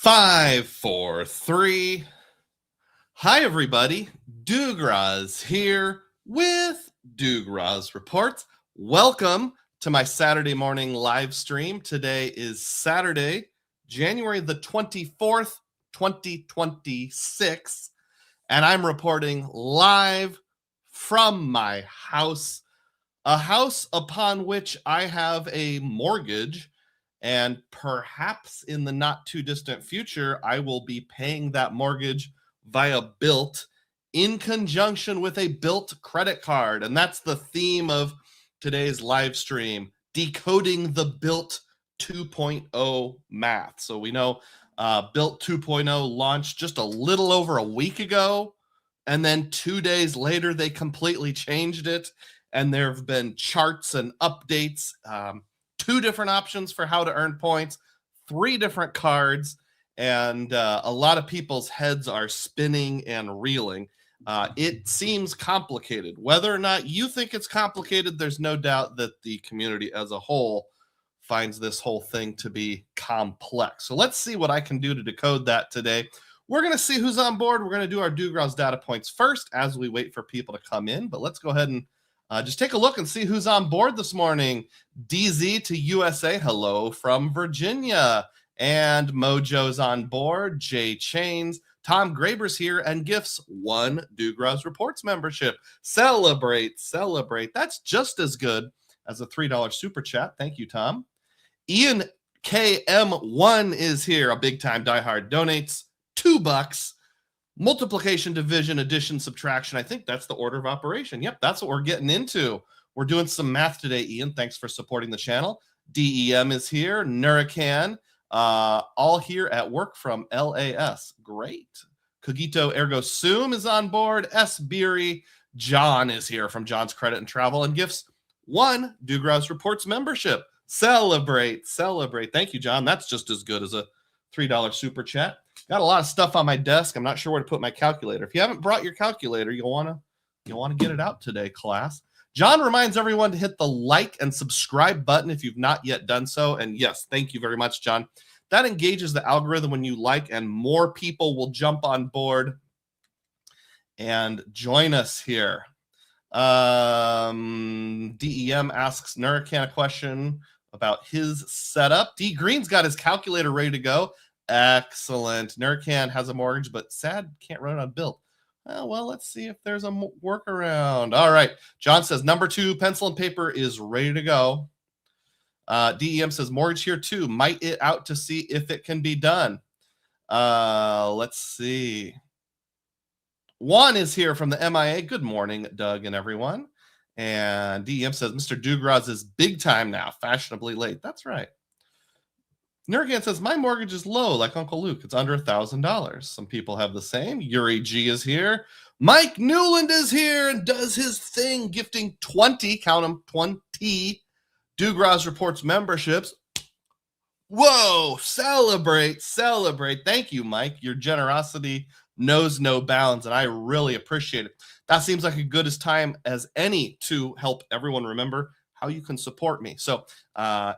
5, 4, 3. Hi, everybody. Dugroz here with Dugroz Reports. Welcome to my Saturday morning live stream. Today is Saturday, January the 24th, 2026, and I'm reporting live from my house, a house upon which I have a mortgage. And perhaps in the not too distant future, I will be paying that mortgage via BILT in conjunction with a BILT credit card. And that's the theme of today's live stream, decoding the BILT 2.0 math. So we know BILT 2.0 launched just a little over a week ago. And then 2 days later, they completely changed it. And there have been charts and updates. 2 different options for how to earn points, 3 different cards, and a lot of people's heads are spinning and reeling. It seems complicated. Whether or not you think it's complicated, there's no doubt that the community as a whole finds this whole thing to be complex. So let's see what I can do to decode that today. We're going to see who's on board. We're going to do our Dugroz data points first as we wait for people to come in. But let's go ahead and just take a look and see who's on board this morning. DZ to USA, hello from Virginia. And Mojo's on board. Jay Chains. Tom Graber's here and gifts 1 Dugroz Reports membership. Celebrate, celebrate. That's just as good as a $3 super chat. Thank you, Tom. Ian KM1 is here. A big-time diehard donates $2. Multiplication, division, addition, subtraction. I think that's the order of operation. Yep, that's what we're getting into. We're doing some math today, Ian. Thanks for supporting the channel. DEM is here. Nuracan, all here at work from LAS. Great. Cogito Ergo Sum is on board. S. Beery. John is here from John's Credit and Travel and gifts 1 Dugroz Reports membership. Celebrate, celebrate. Thank you, John. That's just as good as a $3 super chat. Got a lot of stuff on my desk. I'm not sure where to put my calculator. If you haven't brought your calculator, you'll want to get it out today, class. John reminds everyone to hit the like and subscribe button if you've not yet done so. And yes, thank you very much, John. That engages the algorithm when you like, and more people will jump on board and join us here. DEM asks Nuracan a question about his setup. D Green's got his calculator ready to go. Excellent. Nuracan has a mortgage, but sad can't run it on BILT. Well, let's see if there's a workaround. All right. John says number 2 pencil and paper is ready to go. DEM says mortgage here too. Might it out to see if it can be done. Let's see. Juan is here from the MIA. Good morning, Doug and everyone. And DEM says Mr. Dugroz is big time now, fashionably late. That's right. Nuracan says my mortgage is low, like Uncle Luke. It's under $1,000. Some people have the same. Yuri G is here. Mike Newland is here and does his thing, gifting 20, count them, 20 Dugroz Reports memberships. Whoa, celebrate, celebrate. Thank you, Mike. Your generosity knows no bounds, and I really appreciate it. That seems like as good a time as any to help everyone remember how you can support me. So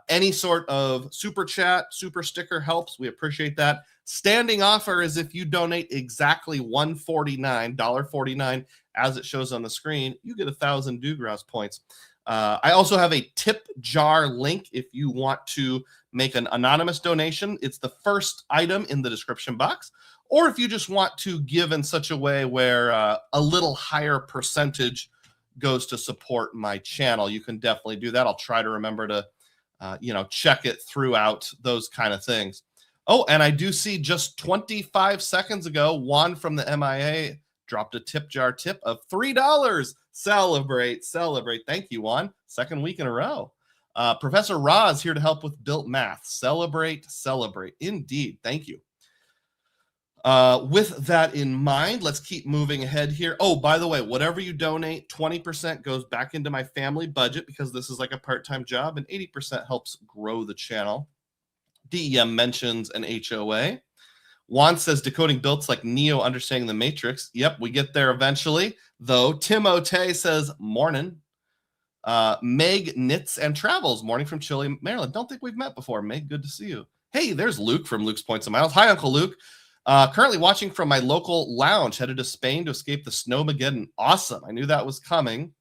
any sort of super chat, super sticker helps. We appreciate that. Standing offer is if you donate exactly $1.49 as it shows on the screen, you get 1,000 Dugroz points. I also have a tip jar link if you want to make an anonymous donation. It's the first item in the description box. Or if you just want to give in such a way where a little higher percentage goes to support my channel, you can definitely do that. I'll try to remember to, check it throughout, those kind of things. Oh, and I do see just 25 seconds ago, Juan from the MIA dropped a tip jar tip of $3. Celebrate, celebrate. Thank you, Juan. Second week in a row. Professor Roz here to help with BILT math. Celebrate, celebrate. Indeed. Thank you. With that in mind, let's keep moving ahead here. Oh, by the way, whatever you donate, 20% goes back into my family budget because this is like a part-time job, and 80% helps grow the channel. DEM mentions an HOA. Juan says decoding BILT's like Neo understanding the Matrix. Yep, we get there eventually, though. Timote says morning. Meg knits and travels. Morning from Chile, Maryland. Don't think we've met before, Meg. Good to see you. Hey, there's Luke from Luke's Points and Miles. Hi, Uncle Luke. Currently watching from my local lounge, headed to Spain to escape the snowmageddon. Awesome. I knew that was coming.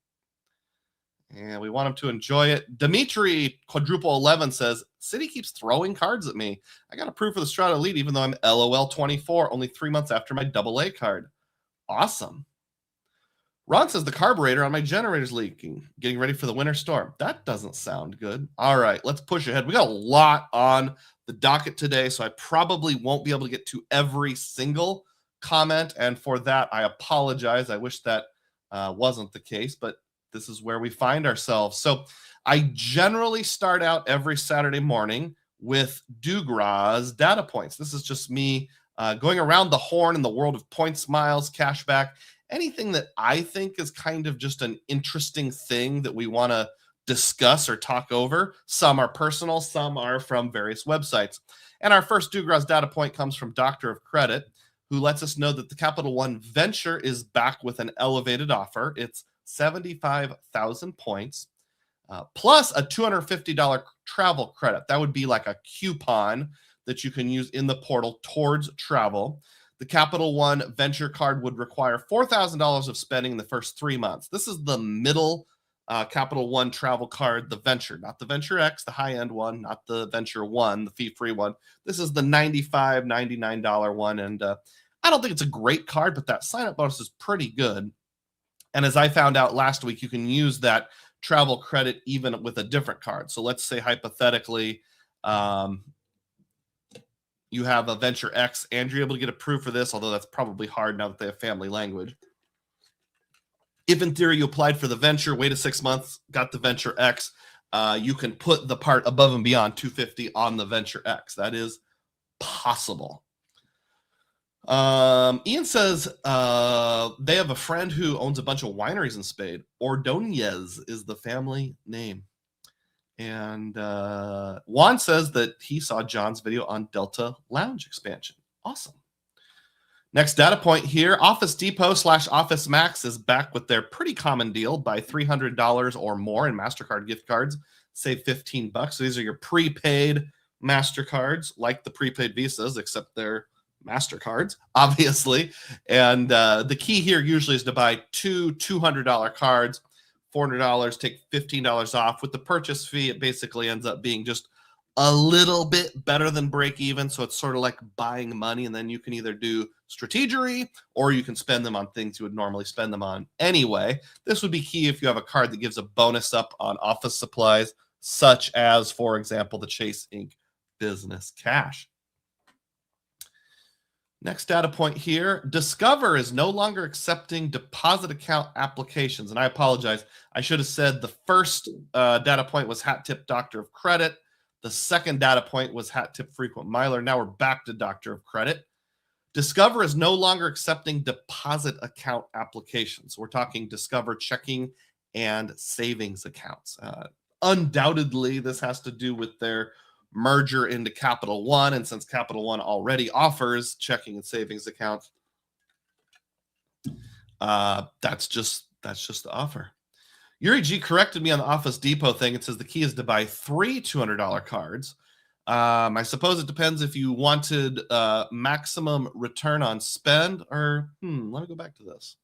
And we want him to enjoy it. Dimitri quadruple 11 says, Citi keeps throwing cards at me. I got approved for the Strata Elite, even though I'm LOL 24, only 3 months after my AA card. Awesome. Ron says the carburetor on my generator's leaking. Getting ready for the winter storm. That doesn't sound good. All right, let's push ahead. We got a lot on the docket today, so I probably won't be able to get to every single comment. And for that, I apologize. I wish that wasn't the case, but this is where we find ourselves. So I generally start out every Saturday morning with Dugroz data points. This is just me going around the horn in the world of points, miles, cashback, anything that I think is kind of just an interesting thing that we want to discuss or talk over. Some are personal, some are from various websites. And our first Dugroz data point comes from Doctor of Credit, who lets us know that the Capital One Venture is back with an elevated offer. It's 75,000 points, plus a $250 travel credit. That would be like a coupon that you can use in the portal towards travel. The Capital One Venture card would require $4,000 of spending in the first 3 months. This is the middle Capital One travel card, the Venture, not the Venture X, the high-end one, not the Venture One, the fee-free one. This is the $95, $99 one, and I don't think it's a great card, but that sign-up bonus is pretty good. And as I found out last week, you can use that travel credit even with a different card. So let's say hypothetically, you have a Venture X and you're able to get approved for this, although that's probably hard now that they have family language. If in theory you applied for the Venture, waited 6 months, got the Venture X, you can put the part above and beyond 250 on the Venture X. That is possible. Ian says they have a friend who owns a bunch of wineries in Spain. Ordonez is the family name. And Juan says that he saw John's video on Delta Lounge expansion. Awesome. Next data point here, Office Depot / Office Max is back with their pretty common deal. Buy $300 or more in MasterCard gift cards, save $15. So these are your prepaid MasterCards, like the prepaid Visas, except they're MasterCards, obviously. And the key here usually is to buy two $200 cards, $400, take $15 off. With the purchase fee, it basically ends up being just a little bit better than break even. So it's sort of like buying money, and then you can either do strategery or you can spend them on things you would normally spend them on anyway. This would be key if you have a card that gives a bonus up on office supplies, such as, for example, the Chase Inc. Business Cash. Next data point here, Discover is no longer accepting deposit account applications. And I apologize. I should have said the first data point was Hat Tip Doctor of Credit. The second data point was Hat Tip Frequent Miler. Now we're back to Doctor of Credit. Discover is no longer accepting deposit account applications. We're talking Discover checking and savings accounts. Undoubtedly, this has to do with their merger into Capital One, and since Capital One already offers checking and savings accounts, that's just the offer. Yuri G corrected me on the Office Depot thing. It says the key is to buy 3 $200 cards. I suppose it depends if you wanted maximum return on spend, or let me go back to this.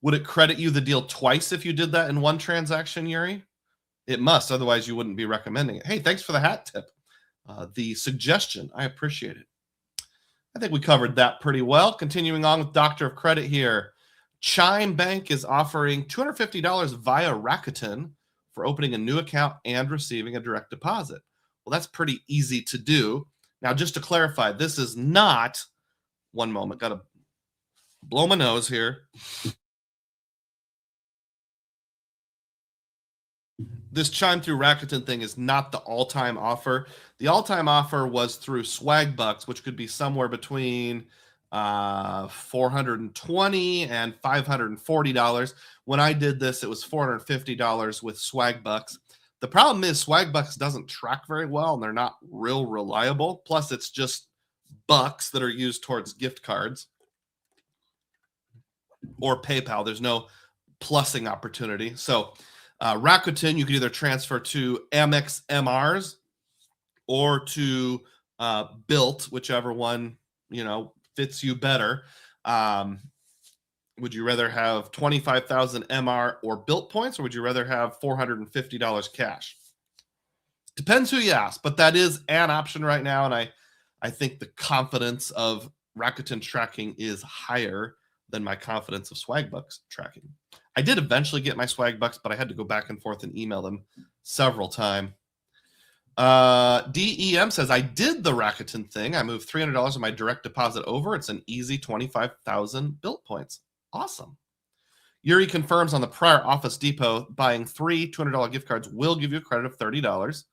Would it credit you the deal twice if you did that in one transaction, Yuri? It must, otherwise you wouldn't be recommending it. Hey, thanks for the hat tip. The suggestion, I appreciate it. I think we covered that pretty well. Continuing on with Doctor of Credit here. Chime Bank is offering $250 via Rakuten for opening a new account and receiving a direct deposit. Well, that's pretty easy to do. Now, just to clarify, this is not, one moment, got to blow my nose here. This Chime through Rakuten thing is not the all-time offer. The all-time offer was through Swag Bucks, which could be somewhere between $420 and $540. When I did this, it was $450 with Swag Bucks. The problem is Swag Bucks doesn't track very well, and they're not real reliable. Plus, it's just bucks that are used towards gift cards or PayPal. There's no plussing opportunity. So Rakuten, you can either transfer to Amex MRs or to BILT, whichever one, fits you better. Would you rather have 25,000 MR or BILT points, or would you rather have $450 cash? Depends who you ask, but that is an option right now, and I think the confidence of Rakuten tracking is higher than my confidence of Swagbucks tracking. I did eventually get my Swagbucks, but I had to go back and forth and email them several times. DEM says, I did the Rakuten thing. I moved $300 of my direct deposit over. It's an easy 25,000 BILT points. Awesome. Yuri confirms on the prior Office Depot, buying 3 $200 gift cards will give you a credit of $30.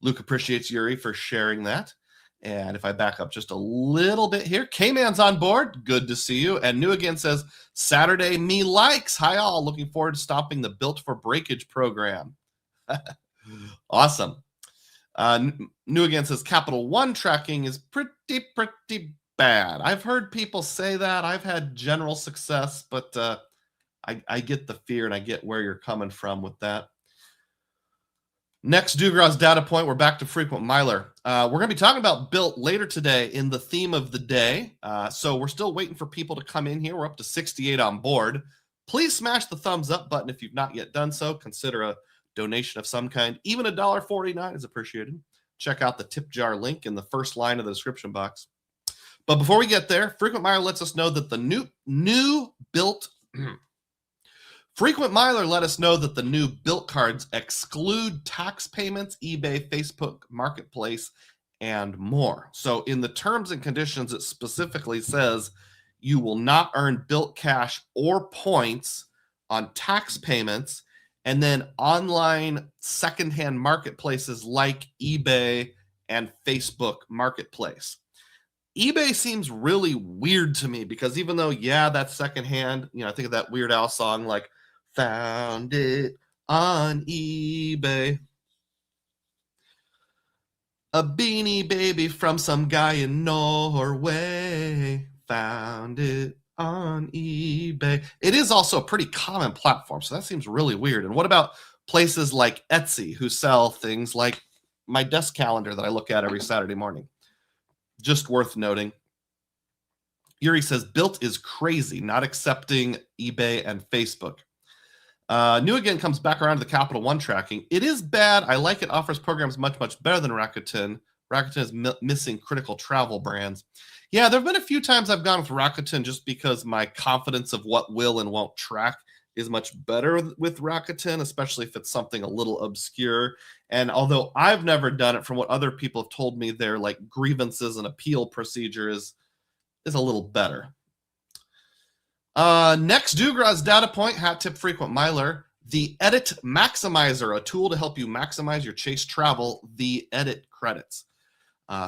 Luke appreciates Yuri for sharing that. And if I back up just a little bit here, K-Man's on board. Good to see you. And New Again says, Saturday me likes. Hi all. Looking forward to stopping the Built for Breakage program. Awesome. New Again says, Capital One tracking is pretty bad. I've heard people say that. I've had general success, but I get the fear and I get where you're coming from with that. Next Dugroz data point, we're back to frequent miler. We're going to be talking about BILT later today in the theme of the day. So we're still waiting for people to come in here. We're up to 68 on board. Please smash the thumbs up button if you've not yet done so. Consider a donation of some kind. Even $1.49 is appreciated. Check out the tip jar link in the first line of the description box. But before we get there, Frequent Miler lets us know that the new BILT... Frequent Miler let us know that the new BILT cards exclude tax payments, eBay, Facebook Marketplace, and more. So in the terms and conditions, it specifically says you will not earn BILT cash or points on tax payments, and then online secondhand marketplaces like eBay and Facebook Marketplace. eBay seems really weird to me because even though, yeah, that's secondhand, I think of that Weird Al song like, found it on eBay. A beanie baby from some guy in Norway. Found it on eBay. It is also a pretty common platform, so that seems really weird. And what about places like Etsy, who sell things like my desk calendar that I look at every Saturday morning? Just worth noting. Yuri says, BILT is crazy, not accepting eBay and Facebook. New Again comes back around to the Capital One tracking. It is bad. I like it. Offers programs much better than Rakuten. Rakuten is missing critical travel brands. Yeah, there have been a few times I've gone with Rakuten just because my confidence of what will and won't track is much better with Rakuten, especially if it's something a little obscure. And although I've never done it, from what other people have told me, their like grievances and appeal procedure is a little better. Next Dugroz data point, hat tip frequent miler, the Edit Maximizer, a tool to help you maximize your Chase Travel, the Edit credits.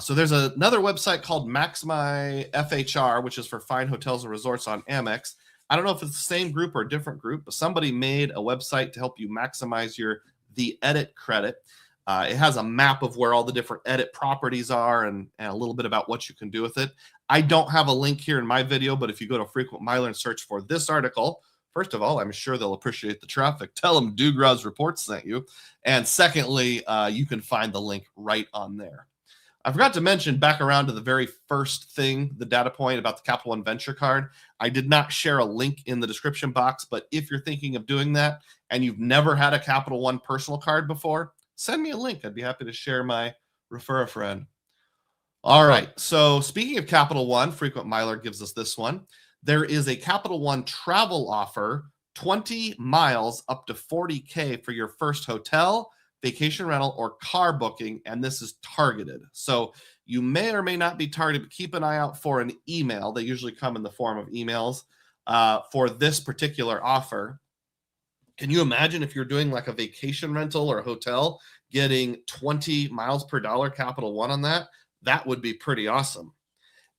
So there's another website called Maximi FHR, which is for fine hotels and resorts on Amex. I don't know if it's the same group or a different group, but somebody made a website to help you maximize the Edit credit. It has a map of where all the different Edit properties are and a little bit about what you can do with it. I don't have a link here in my video, but if you go to Frequent Miler and search for this article, first of all, I'm sure they'll appreciate the traffic. Tell them Dugroz Reports sent you. And secondly, you can find the link right on there. I forgot to mention, back around to the very first thing, the data point about the Capital One Venture card. I did not share a link in the description box, but if you're thinking of doing that and you've never had a Capital One personal card before, send me a link. I'd be happy to share my refer a friend. All right. So speaking of Capital One, Frequent Miler gives us this one. There is a Capital One travel offer, 20 miles up to $40K for your first hotel, vacation rental, or car booking, and this is targeted. So you may or may not be targeted, but keep an eye out for an email. They usually come in the form of emails for this particular offer. Can you imagine if you're doing like a vacation rental or a hotel, getting 20 miles per dollar Capital One on that? That would be pretty awesome.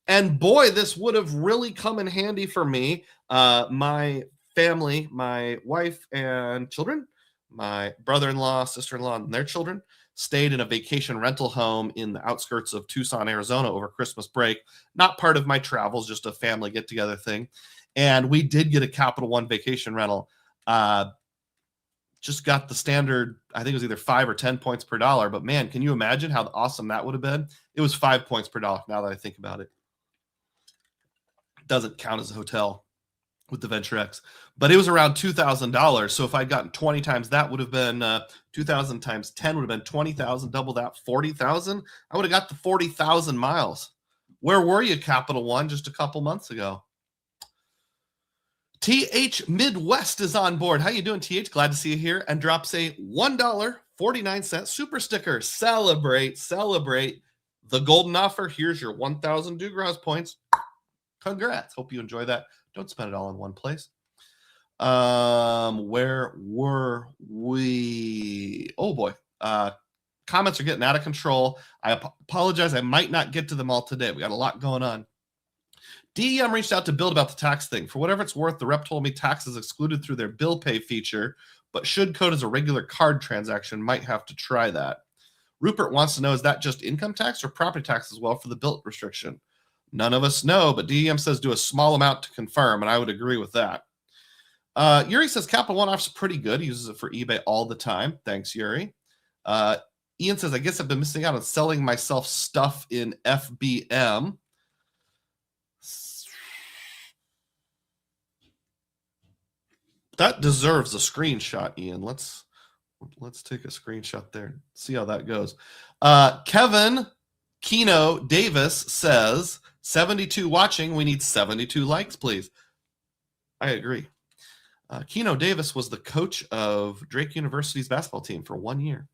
And boy, this would have really come in handy for me. My family, my wife and children, my brother-in-law, sister-in-law, and their children stayed in a vacation rental home in the outskirts of Tucson, Arizona over Christmas break. Not part of my travels, just a family get-together thing. And we did get a Capital One vacation rental. just got the standard, I think it was either 5 or 10 points per dollar. But man, can you imagine how awesome that would have been? It was 5 points per dollar now that I think about it. It doesn't count as a hotel with the Venture X, but it was around $2,000. So if I'd gotten 20 times, that would have been 2,000 times 10 would have been 20,000, double that, 40,000. I would have got the 40,000 miles. Where were you, Capital One, just a couple months ago? TH Midwest is on board. How you doing, TH? Glad to see you here. And drops a $1.49 super sticker. Celebrate the golden offer. Here's your 1,000 Dugroz points. Congrats. Hope you enjoy that. Don't spend it all in one place. Where were we? Oh boy. Comments are getting out of control. I apologize. I might not get to them all today. We got a lot going on. DEM reached out to BILT about the tax thing. For whatever it's worth, the rep told me tax is excluded through their bill pay feature, but should code as a regular card transaction. Might have to try that. Rupert wants to know, is that just income tax or property tax as well for the BILT restriction? None of us know, but DEM says do a small amount to confirm, and I would agree with that. Yuri says Capital One off's pretty good. He uses it for eBay all the time. Thanks, Yuri. Ian says, I guess I've been missing out on selling myself stuff in FBM. That deserves a screenshot, Ian. Let's take a screenshot there. See how that goes. Kevin Keno Davis says, 72 watching. We need 72 likes, please. I agree. Keno Davis was the coach of Drake University's basketball team for 1 year.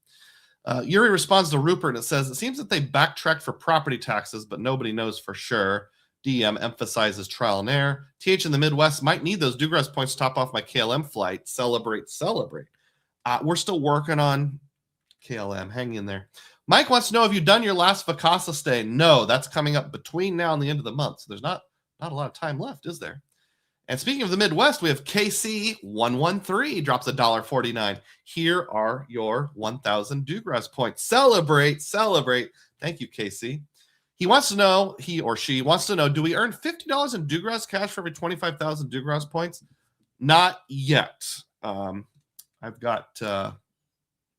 Yuri responds to Rupert and it says, it seems that they backtracked for property taxes, but nobody knows for sure. DM emphasizes trial and error. TH in the Midwest might need those Dugroz points to top off my KLM flight. Celebrate. We're still working on KLM. Hang in there. Mike wants to know, have you done your last Vacasa stay? No, that's coming up between now and the end of the month. So there's not a lot of time left, is there? And speaking of the Midwest, we have KC113 drops $1.49. Here are your 1,000 Dugroz points. Celebrate. Thank you, KC. He or she wants to know, do we earn $50 in Dugroz cash for every 25,000 Dugroz points? Not yet. I've got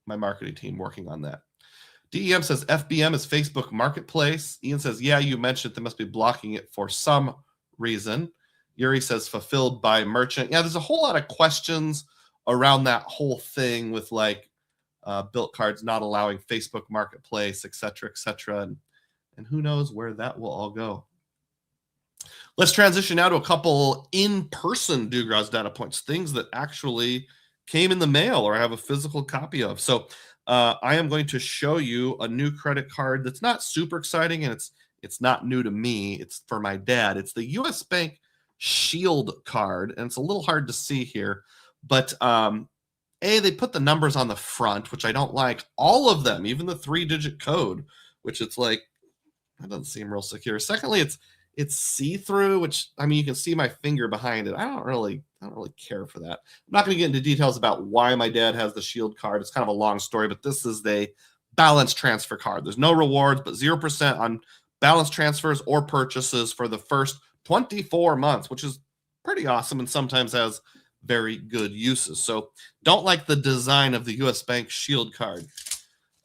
my marketing team working on that. DEM says FBM is Facebook Marketplace. Ian says, yeah, you mentioned they must be blocking it for some reason. Yuri says fulfilled by merchant. Yeah, there's a whole lot of questions around that whole thing with like BILT cards not allowing Facebook Marketplace, et cetera, and who knows where that will all go. Let's transition now to a couple in-person Dugroz data points, things that actually came in the mail or I have a physical copy of. So I am going to show you a new credit card that's not super exciting, and it's not new to me. It's for my dad. It's the U.S. Bank Shield card, and it's a little hard to see here, but they put the numbers on the front, which I don't like. All of them, even the 3-digit code, which it's like, that doesn't seem real secure. Secondly, it's see-through, which, I mean, you can see my finger behind it. I don't really care for that. I'm not going to get into details about why my dad has the Shield card. It's kind of a long story, but this is the balance transfer card. There's no rewards, but 0% on balance transfers or purchases for the first 24 months, which is pretty awesome and sometimes has very good uses. So don't like the design of the U.S. Bank Shield card.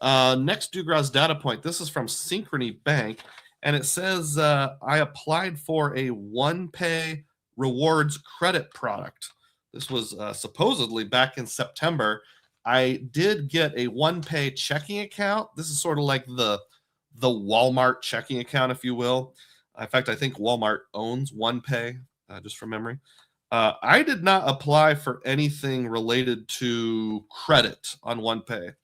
Next Dugroz data point. This is from Synchrony Bank, and it says I applied for a OnePay rewards credit product. This was supposedly back in September. I did get a OnePay checking account. This is sort of like the Walmart checking account, if you will. In fact, I think Walmart owns OnePay, just from memory. I did not apply for anything related to credit on OnePay.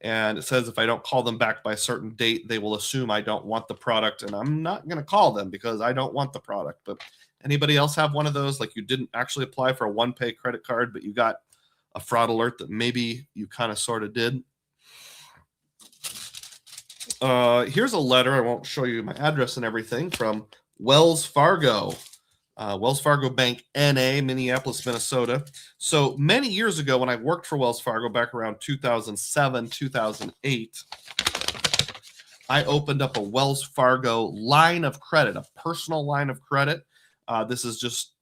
And it says if I don't call them back by a certain date, they will assume I don't want the product. And I'm not going to call them because I don't want the product. But anybody else have one of those? Like you didn't actually apply for a OnePay credit card, but you got a fraud alert that maybe you kind of sort of did. Here's a letter. I won't show you my address and everything, from Wells Fargo. Wells Fargo Bank NA, Minneapolis, Minnesota. So many years ago when I worked for Wells Fargo back around 2007, 2008, I opened up a Wells Fargo line of credit, a personal line of credit. This is just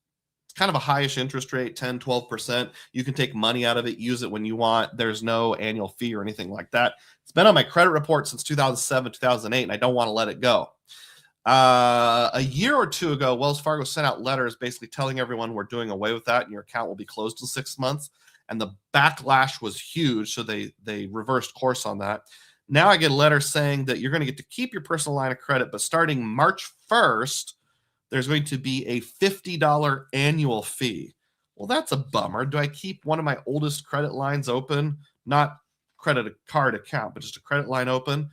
It's kind of a highish interest rate, 10, 12%. You can take money out of it, use it when you want. There's no annual fee or anything like that. It's been on my credit report since 2007, 2008, and I don't want to let it go. A year or two ago, Wells Fargo sent out letters basically telling everyone we're doing away with that and your account will be closed in 6 months. And the backlash was huge, so they reversed course on that. Now I get a letter saying that you're going to get to keep your personal line of credit, but starting March 1st, there's going to be a $50 annual fee. Well, that's a bummer. Do I keep one of my oldest credit lines open? Not credit card account, but just a credit line open,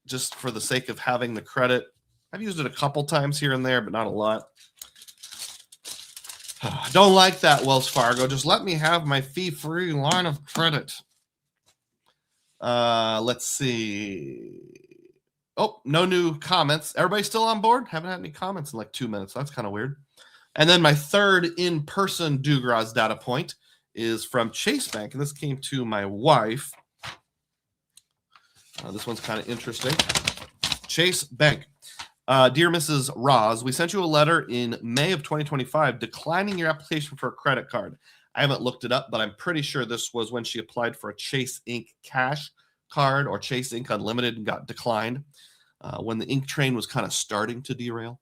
just for the sake of having the credit. I've used it a couple times here and there, but not a lot. Don't like that, Wells Fargo. Just let me have my fee-free line of credit. Let's see. Oh, no new comments. Everybody still on board? Haven't had any comments in like 2 minutes. That's kind of weird. And then my third in-person Dugroz data point is from Chase Bank, and this came to my wife. This one's kind of interesting. Chase Bank. Dear Mrs. Roz, we sent you a letter in May of 2025 declining your application for a credit card. I haven't looked it up, but I'm pretty sure this was when she applied for a Chase Inc. cash card or Chase Inc. Unlimited and got declined when the Inc. train was kind of starting to derail.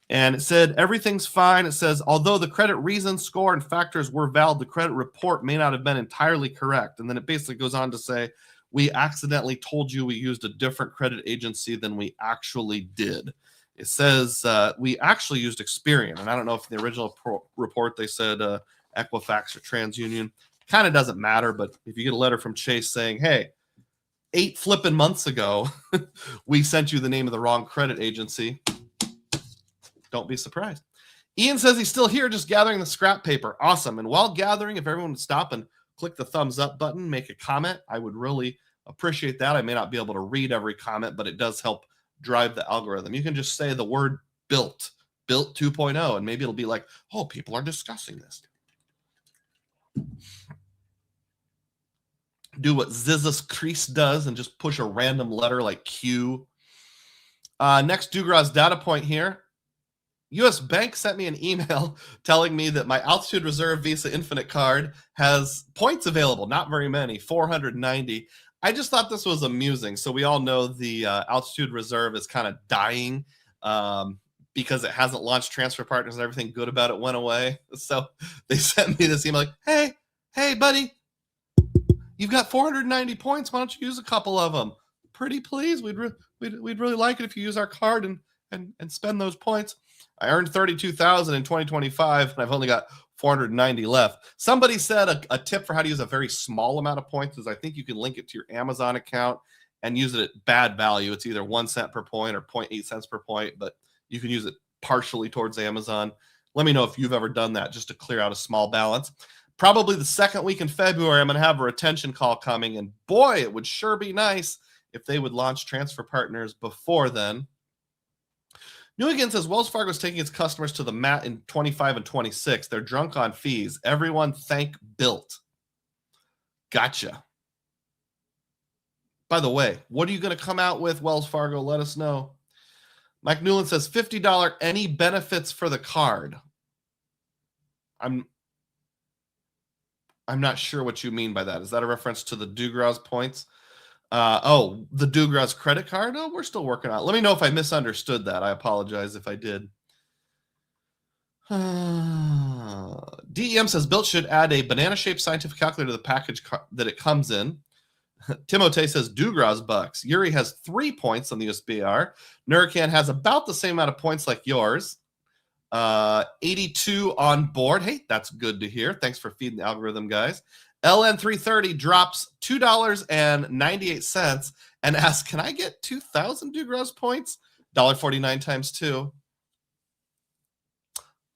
And it said, everything's fine. It says, although the credit reason, score, and factors were valid, the credit report may not have been entirely correct. And then it basically goes on to say, we accidentally told you we used a different credit agency than we actually did. It says we actually used Experian. And I don't know if in the original report they said Equifax or TransUnion. Kind of doesn't matter. But if you get a letter from Chase saying, hey, 8 flipping months ago, we sent you the name of the wrong credit agency, don't be surprised. Ian says he's still here just gathering the scrap paper. Awesome. And while gathering, if everyone would stop and click the thumbs up button, make a comment, I would really appreciate that. I may not be able to read every comment, but it does help drive the algorithm. You can just say the word BILT 2.0, and maybe it'll be like, oh, people are discussing this. Do what Zizus Kreese does and just push a random letter like Q. Next Dugroz data point here. U.S. Bank sent me an email telling me that my Altitude Reserve Visa Infinite card has points available. Not very many, 490. I just thought this was amusing. So we all know the Altitude Reserve is kind of dying because it hasn't launched transfer partners and everything good about it went away. So they sent me this email like, hey, buddy, you've got 490 points. Why don't you use a couple of them? Pretty please. We'd really like it if you use our card and spend those points. I earned 32,000 in 2025, and I've only got 490 left. Somebody said a tip for how to use a very small amount of points is I think you can link it to your Amazon account and use it at bad value. It's either 1 cent per point or 0.8 cents per point, but you can use it partially towards Amazon. Let me know if you've ever done that just to clear out a small balance. Probably the second week in February, I'm going to have a retention call coming, and boy, it would sure be nice if they would launch transfer partners before then. New Again says Wells Fargo is taking its customers to the mat in 25 and 26. They're drunk on fees. Everyone thank BILT. Gotcha. By the way, what are you going to come out with, Wells Fargo? Let us know. Mike Newland says $50 any benefits for the card. I'm not sure what you mean by that. Is that a reference to the Dugroz points? The Dugroz credit card? Oh, we're still working on it. Let me know if I misunderstood that. I apologize if I did. DEM says BILT should add a banana-shaped scientific calculator to the package that it comes in. Timote says Dugroz bucks. Yuri has 3 points on the USBR. Nurcan has about the same amount of points like yours. 82 on board. Hey, that's good to hear. Thanks for feeding the algorithm, guys. LN330 drops $2.98 and asks, can I get 2,000 Dugroz points? $1.49 times 2.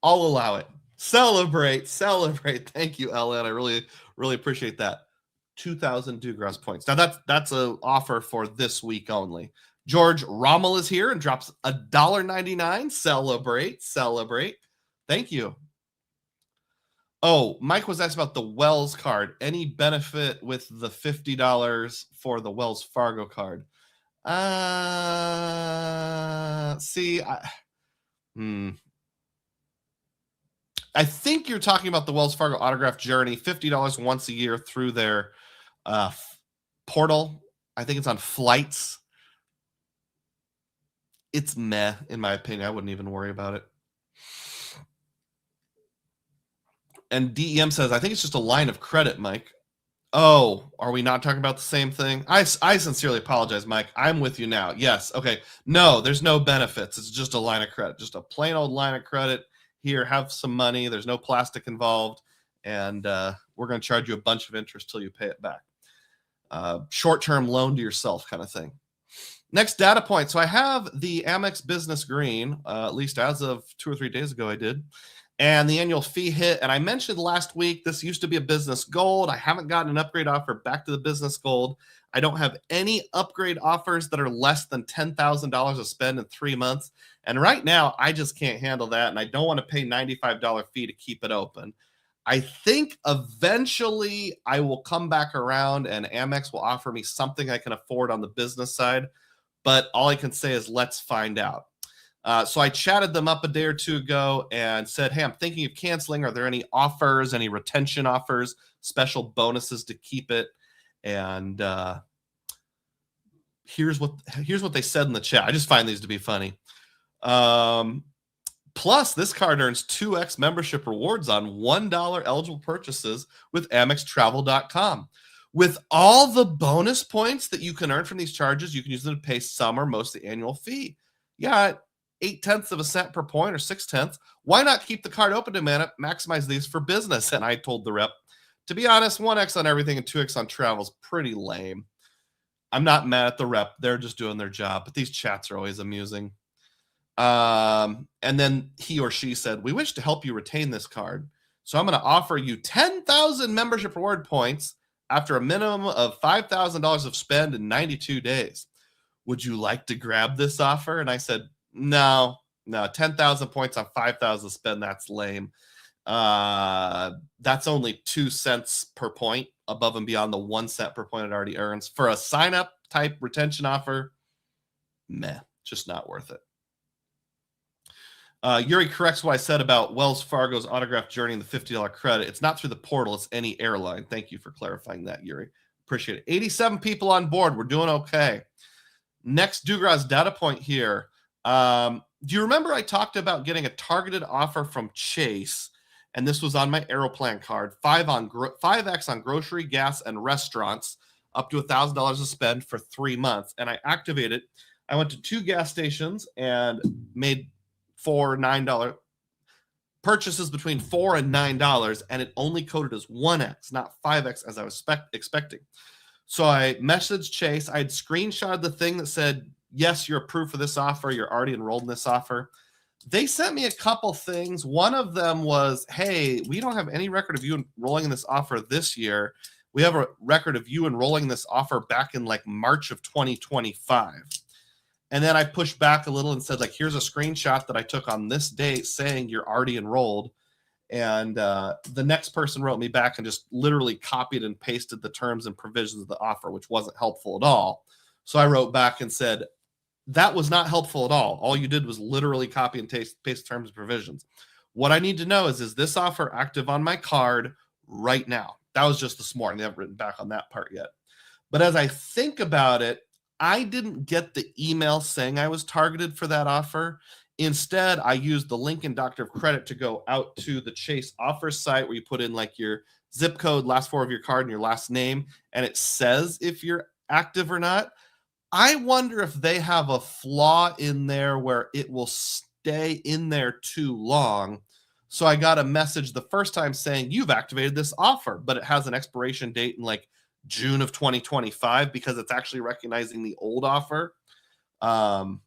I'll allow it. Celebrate. Thank you, LN. I really, really appreciate that. 2,000 Dugroz points. Now that's an offer for this week only. George Rommel is here and drops $1.99. Celebrate. Thank you. Oh, Mike was asked about the Wells card. Any benefit with the $50 for the Wells Fargo card? I think you're talking about the Wells Fargo autograph journey, $50 once a year through their portal. I think it's on flights. It's meh, in my opinion. I wouldn't even worry about it. And DEM says, I think it's just a line of credit, Mike. Oh, are we not talking about the same thing? I sincerely apologize, Mike. I'm with you now. Yes. Okay. No, there's no benefits. It's just a line of credit, just a plain old line of credit. Here, have some money. There's no plastic involved. And we're going to charge you a bunch of interest till you pay it back. Short-term loan to yourself kind of thing. Next data point. So I have the Amex Business Green, at least as of 2 or 3 days ago I did. And the annual fee hit. And I mentioned last week, this used to be a business gold. I haven't gotten an upgrade offer back to the business gold. I don't have any upgrade offers that are less than $10,000 to spend in 3 months. And right now, I just can't handle that. And I don't want to pay $95 fee to keep it open. I think eventually I will come back around and Amex will offer me something I can afford on the business side. But all I can say is let's find out. So I chatted them up a day or two ago and said, hey, I'm thinking of canceling. Are there any offers, any retention offers, special bonuses to keep it? And here's what they said in the chat. I just find these to be funny. Plus, this card earns 2x membership rewards on $1 eligible purchases with AmexTravel.com. With all the bonus points that you can earn from these charges, you can use them to pay some or most of the annual fee. Yeah, 0.8 of a cent per point or 0.6. Why not keep the card open to maximize these for business? And I told the rep, to be honest, 1x on everything and 2x on travel is pretty lame. I'm not mad at the rep. They're just doing their job. But these chats are always amusing. And then he or she said, we wish to help you retain this card. So I'm going to offer you 10,000 membership reward points after a minimum of $5,000 of spend in 92 days. Would you like to grab this offer? And I said, no, 10,000 points on 5,000 spend. That's lame. That's only 2 cents per point above and beyond the 1 cent per point it already earns. For a sign up type retention offer, meh, just not worth it. Yuri corrects what I said about Wells Fargo's autograph journey and the $50 credit. It's not through the portal. It's any airline. Thank you for clarifying that, Yuri. Appreciate it. 87 people on board. We're doing okay. Next Dugroz data point here. Do you remember I talked about getting a targeted offer from Chase? And this was on my Aeroplan card. 5x on grocery, gas, and restaurants, up to $1,000 to spend for 3 months. And I activated. I went to 2 gas stations and made $9 purchases between $4 and $9, and it only coded as 1x, not 5x as I was expecting. So I messaged Chase. I had screenshotted the thing that said, yes, you're approved for this offer. You're already enrolled in this offer. They sent me a couple things. One of them was, hey, we don't have any record of you enrolling in this offer this year. We have a record of you enrolling in this offer back in like March of 2025. And then I pushed back a little and said, like, here's a screenshot that I took on this date saying you're already enrolled. And the next person wrote me back and just literally copied and pasted the terms and provisions of the offer, which wasn't helpful at all. So I wrote back and said, that was not helpful at all. All you did was literally copy and paste terms and provisions. What I need to know is this offer active on my card right now? That was just this morning. They haven't written back on that part yet. But as I think about it, I didn't get the email saying I was targeted for that offer. Instead, I used the link in Doctor of Credit to go out to the Chase offer site where you put in like your zip code, last 4 of your card, and your last name, and it says if you're active or not. I wonder if they have a flaw in there where it will stay in there too long. So I got a message the first time saying you've activated this offer, but it has an expiration date in like June of 2025 because it's actually recognizing the old offer. And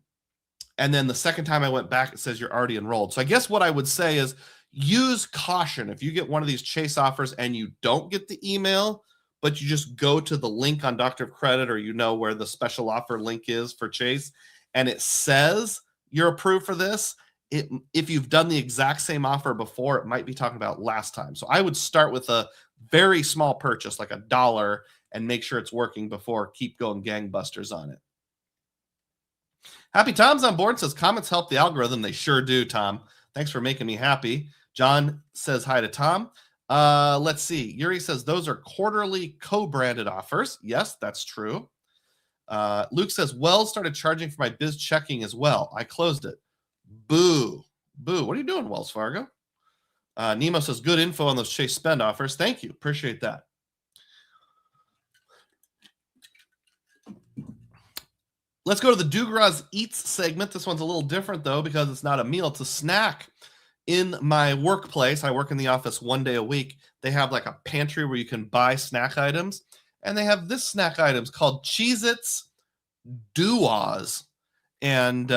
then the second time I went back, it says you're already enrolled. So I guess what I would say is use caution. If you get one of these Chase offers and you don't get the email, but you just go to the link on Doctor of Credit, or you know where the special offer link is for Chase, and it says you're approved for this, if you've done the exact same offer before, it might be talking about last time. So I would start with a very small purchase, like $1, and make sure it's working before keep going gangbusters on it. Happy Tom's on board, says comments help the algorithm. They sure do, Tom. Thanks for making me happy. John says hi to Tom. Let's see. Yuri says those are quarterly co-branded offers. Yes, that's true. Luke says Wells started charging for my biz checking as well. I closed it. Boo. Boo. What are you doing, Wells Fargo? Nemo says good info on those Chase spend offers. Thank you. Appreciate that. Let's go to the Dugroz Eats segment. This one's a little different, though, because it's not a meal. It's a snack. In my workplace, I work in the office 1 day a week. They have like a pantry where you can buy snack items. And they have this snack items called Cheez-Its Duos. And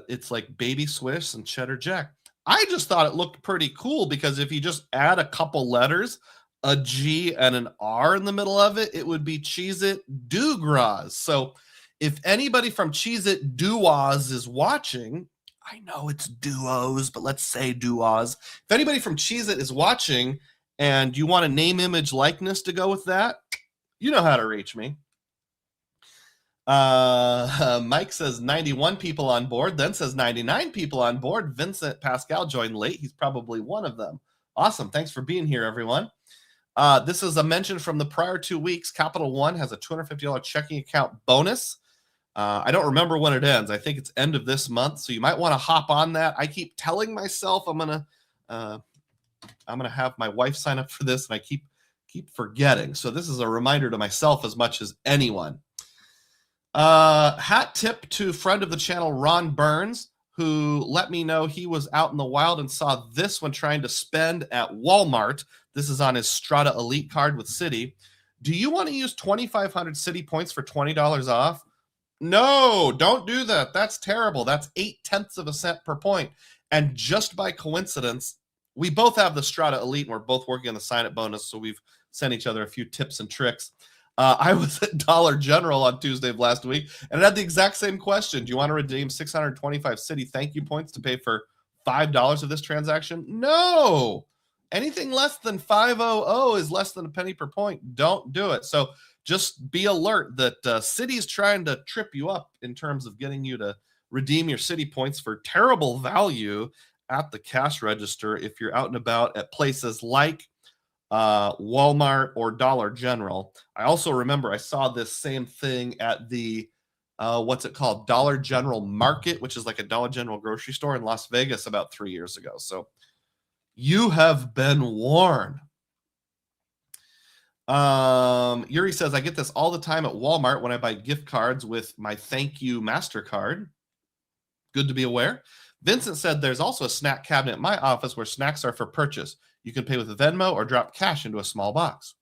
it's like Baby Swiss and Cheddar Jack. I just thought it looked pretty cool because if you just add a couple letters, a G and an R in the middle of it, it would be Cheez-It Dugroz. So if anybody from Cheez-It Duos is watching, I know it's duos, but let's say duos. If anybody from Cheez-It is watching and you want a name, image, likeness to go with that, you know how to reach me. Mike says 91 people on board, then says 99 people on board. Vincent Pascal joined late. He's probably one of them. Awesome. Thanks for being here, everyone. This is a mention from the prior 2 weeks. Capital One has a $250 checking account bonus. I don't remember when it ends. I think it's end of this month, so you might want to hop on that. I keep telling myself I'm gonna have my wife sign up for this, and I keep forgetting. So this is a reminder to myself as much as anyone. Hat tip to friend of the channel, Ron Burns, who let me know he was out in the wild and saw this one trying to spend at Walmart. This is on his Strata Elite card with Citi. Do you want to use 2,500 Citi points for $20 off? No, don't do that. That's terrible. That's 0.8 of a cent per point. And just by coincidence, we both have the Strata Elite and we're both working on the sign-up bonus, so we've sent each other a few tips and tricks. I was at Dollar General on Tuesday of last week and it had the exact same question. Do you want to redeem 625 Citi thank you points to pay for $5 of this transaction? No. Anything less than 500 is less than a penny per point. Don't do it. So just be alert that Citi is trying to trip you up in terms of getting you to redeem your Citi points for terrible value at the cash register if you're out and about at places like Walmart or Dollar General. I also remember I saw this same thing at the what's it called? Dollar General Market, which is like a Dollar General grocery store in Las Vegas about 3 years ago. So you have been warned. Yuri says, I get this all the time at Walmart when I buy gift cards with my thank you MasterCard. Good to be aware. Vincent said there's also a snack cabinet at my office where snacks are for purchase. You can pay with Venmo or drop cash into a small box.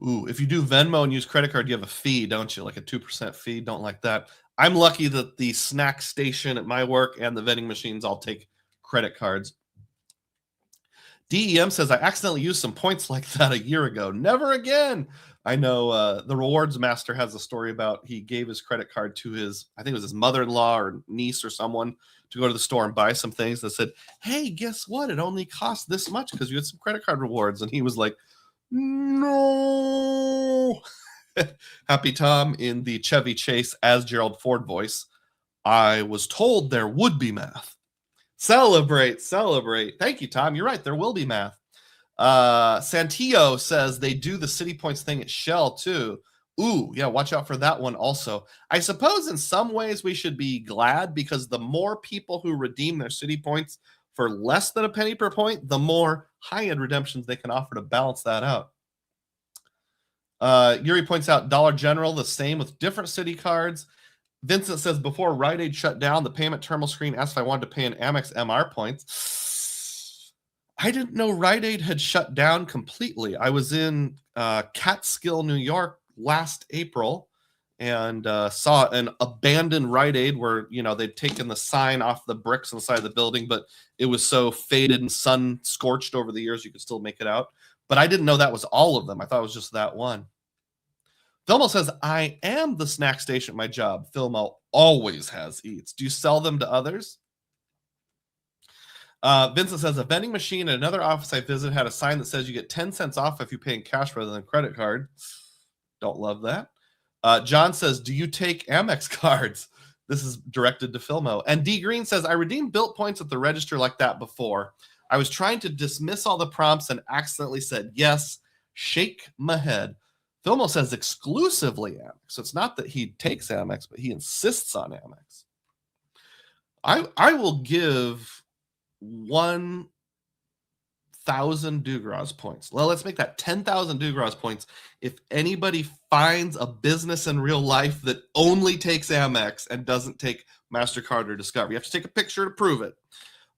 Ooh, if you do Venmo and use credit card, you have a fee, don't you? Like a 2% fee. Don't like that. I'm lucky that the snack station at my work and the vending machines all take credit cards. DEM says, I accidentally used some points like that a year ago. Never again. I know the rewards master has a story about he gave his credit card to his, I think it was his mother-in-law or niece or someone to go to the store and buy some things that said, hey, guess what? It only cost this much because you had some credit card rewards. And he was like, no. Happy Tom in the Chevy Chase as Gerald Ford voice. I was told there would be math. Celebrate. Thank you, Tom. You're right. There will be math. Santillo says they do the Citi points thing at Shell too. Ooh, yeah, watch out for that one also. I suppose in some ways we should be glad because the more people who redeem their Citi points for less than a penny per point, the more high-end redemptions they can offer to balance that out. Yuri points out Dollar General, the same with different Citi cards. Vincent says, before Rite Aid shut down, the payment terminal screen asked if I wanted to pay in Amex MR points. I didn't know Rite Aid had shut down completely. I was in Catskill, New York last April and saw an abandoned Rite Aid where, you know, they'd taken the sign off the bricks on the side of the building, but it was so faded and sun scorched over the years you could still make it out. But I didn't know that was all of them. I thought it was just that one. Filmo says, I am the snack station at my job. Filmo always has eats. Do you sell them to others? Vincent says, a vending machine at another office I visited had a sign that says you get 10 cents off if you pay in cash rather than credit card. Don't love that. John says, do you take Amex cards? This is directed to Filmo. And D Green says, I redeemed BILT points at the register like that before. I was trying to dismiss all the prompts and accidentally said yes. Shake my head. Filmo says exclusively Amex. So it's not that he takes Amex, but he insists on Amex. I will give 1,000 Dugroz points. Well, let's make that 10,000 Dugroz points if anybody finds a business in real life that only takes Amex and doesn't take MasterCard or Discover. You have to take a picture to prove it.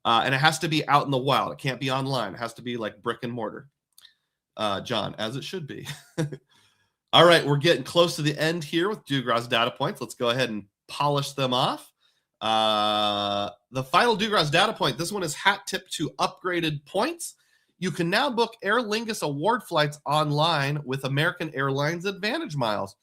And it has to be out in the wild. It can't be online. It has to be like brick and mortar. John, as it should be. All right, we're getting close to the end here with Dugroz data points. Let's go ahead and polish them off. The final Dugroz data point, this one is hat tip to upgraded points. You can now book Aer Lingus award flights online with American Airlines Advantage Miles.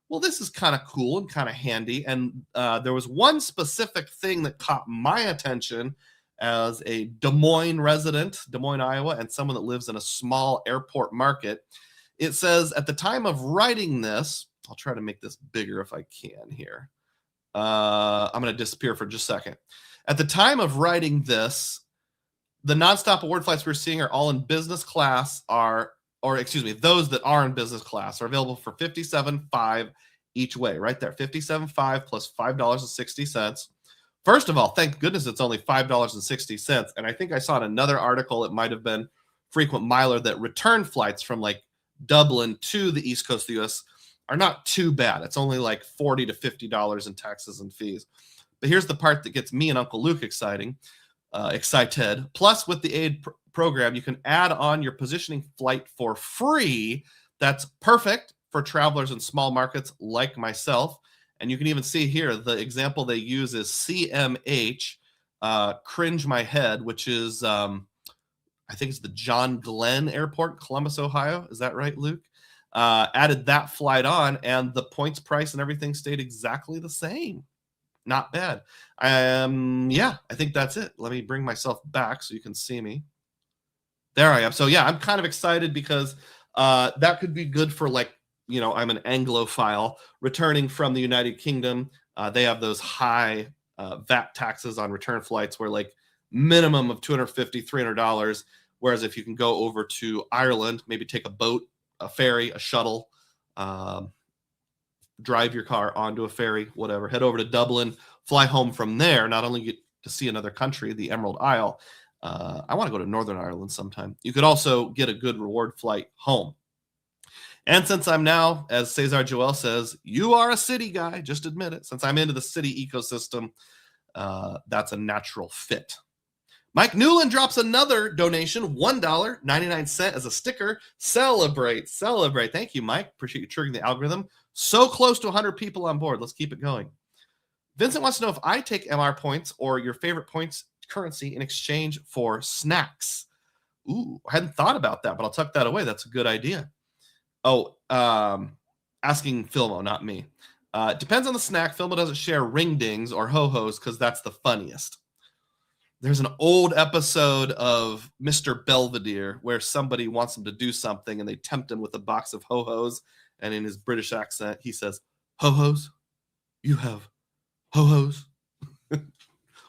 Well, this is kind of cool and kind of handy. And there was one specific thing that caught my attention as a Des Moines resident, Des Moines, Iowa, and someone that lives in a small airport market. It says, at the time of writing this, I'll try to make this bigger if I can here. I'm going to disappear for just a second. At the time of writing this, the nonstop award flights we're seeing are all in business class, those that are in business class are available for $57.5 each way, right there, $57.5 plus $5.60. First of all, thank goodness it's only $5.60. And I think I saw in another article, it might have been Frequent Miler, that return flights from like Dublin to the East Coast of the U.S. are not too bad. It's only like $40 to $50 in taxes and fees. But here's the part that gets me and Uncle Luke excited. Plus, with the aid program, you can add on your positioning flight for free. That's perfect for travelers in small markets like myself. And you can even see here, the example they use is CMH, Cringe My Head, which is, I think it's the John Glenn Airport, Columbus, Ohio. Is that right, Luke? Added that flight on, and the points price and everything stayed exactly the same. Not bad. Yeah, I think that's it. Let me bring myself back so you can see me. There I am. So yeah, I'm kind of excited because that could be good for, like, you know, I'm an Anglophile returning from the United Kingdom. They have those high VAT taxes on return flights where like minimum of $250, $300. Whereas if you can go over to Ireland, maybe take a boat, a ferry, a shuttle, drive your car onto a ferry, whatever, head over to Dublin, fly home from there, not only get to see another country, the Emerald Isle. I want to go to Northern Ireland sometime. You could also get a good reward flight home. And since I'm now, as Cesar Joel says, you are a city guy, just admit it. Since I'm into the city ecosystem, that's a natural fit. Mike Newland drops another donation, $1.99 as a sticker. Celebrate. Thank you, Mike. Appreciate you triggering the algorithm. So close to 100 people on board. Let's keep it going. Vincent wants to know if I take MR points or your favorite points currency in exchange for snacks. Ooh, I hadn't thought about that, but I'll tuck that away. That's a good idea. Oh, asking Filmo, not me. Depends on the snack. Filmo doesn't share ring dings or ho-hos because that's the funniest. There's an old episode of Mr. Belvedere where somebody wants him to do something and they tempt him with a box of ho-hos. And in his British accent, he says, ho-hos? You have ho-hos? Or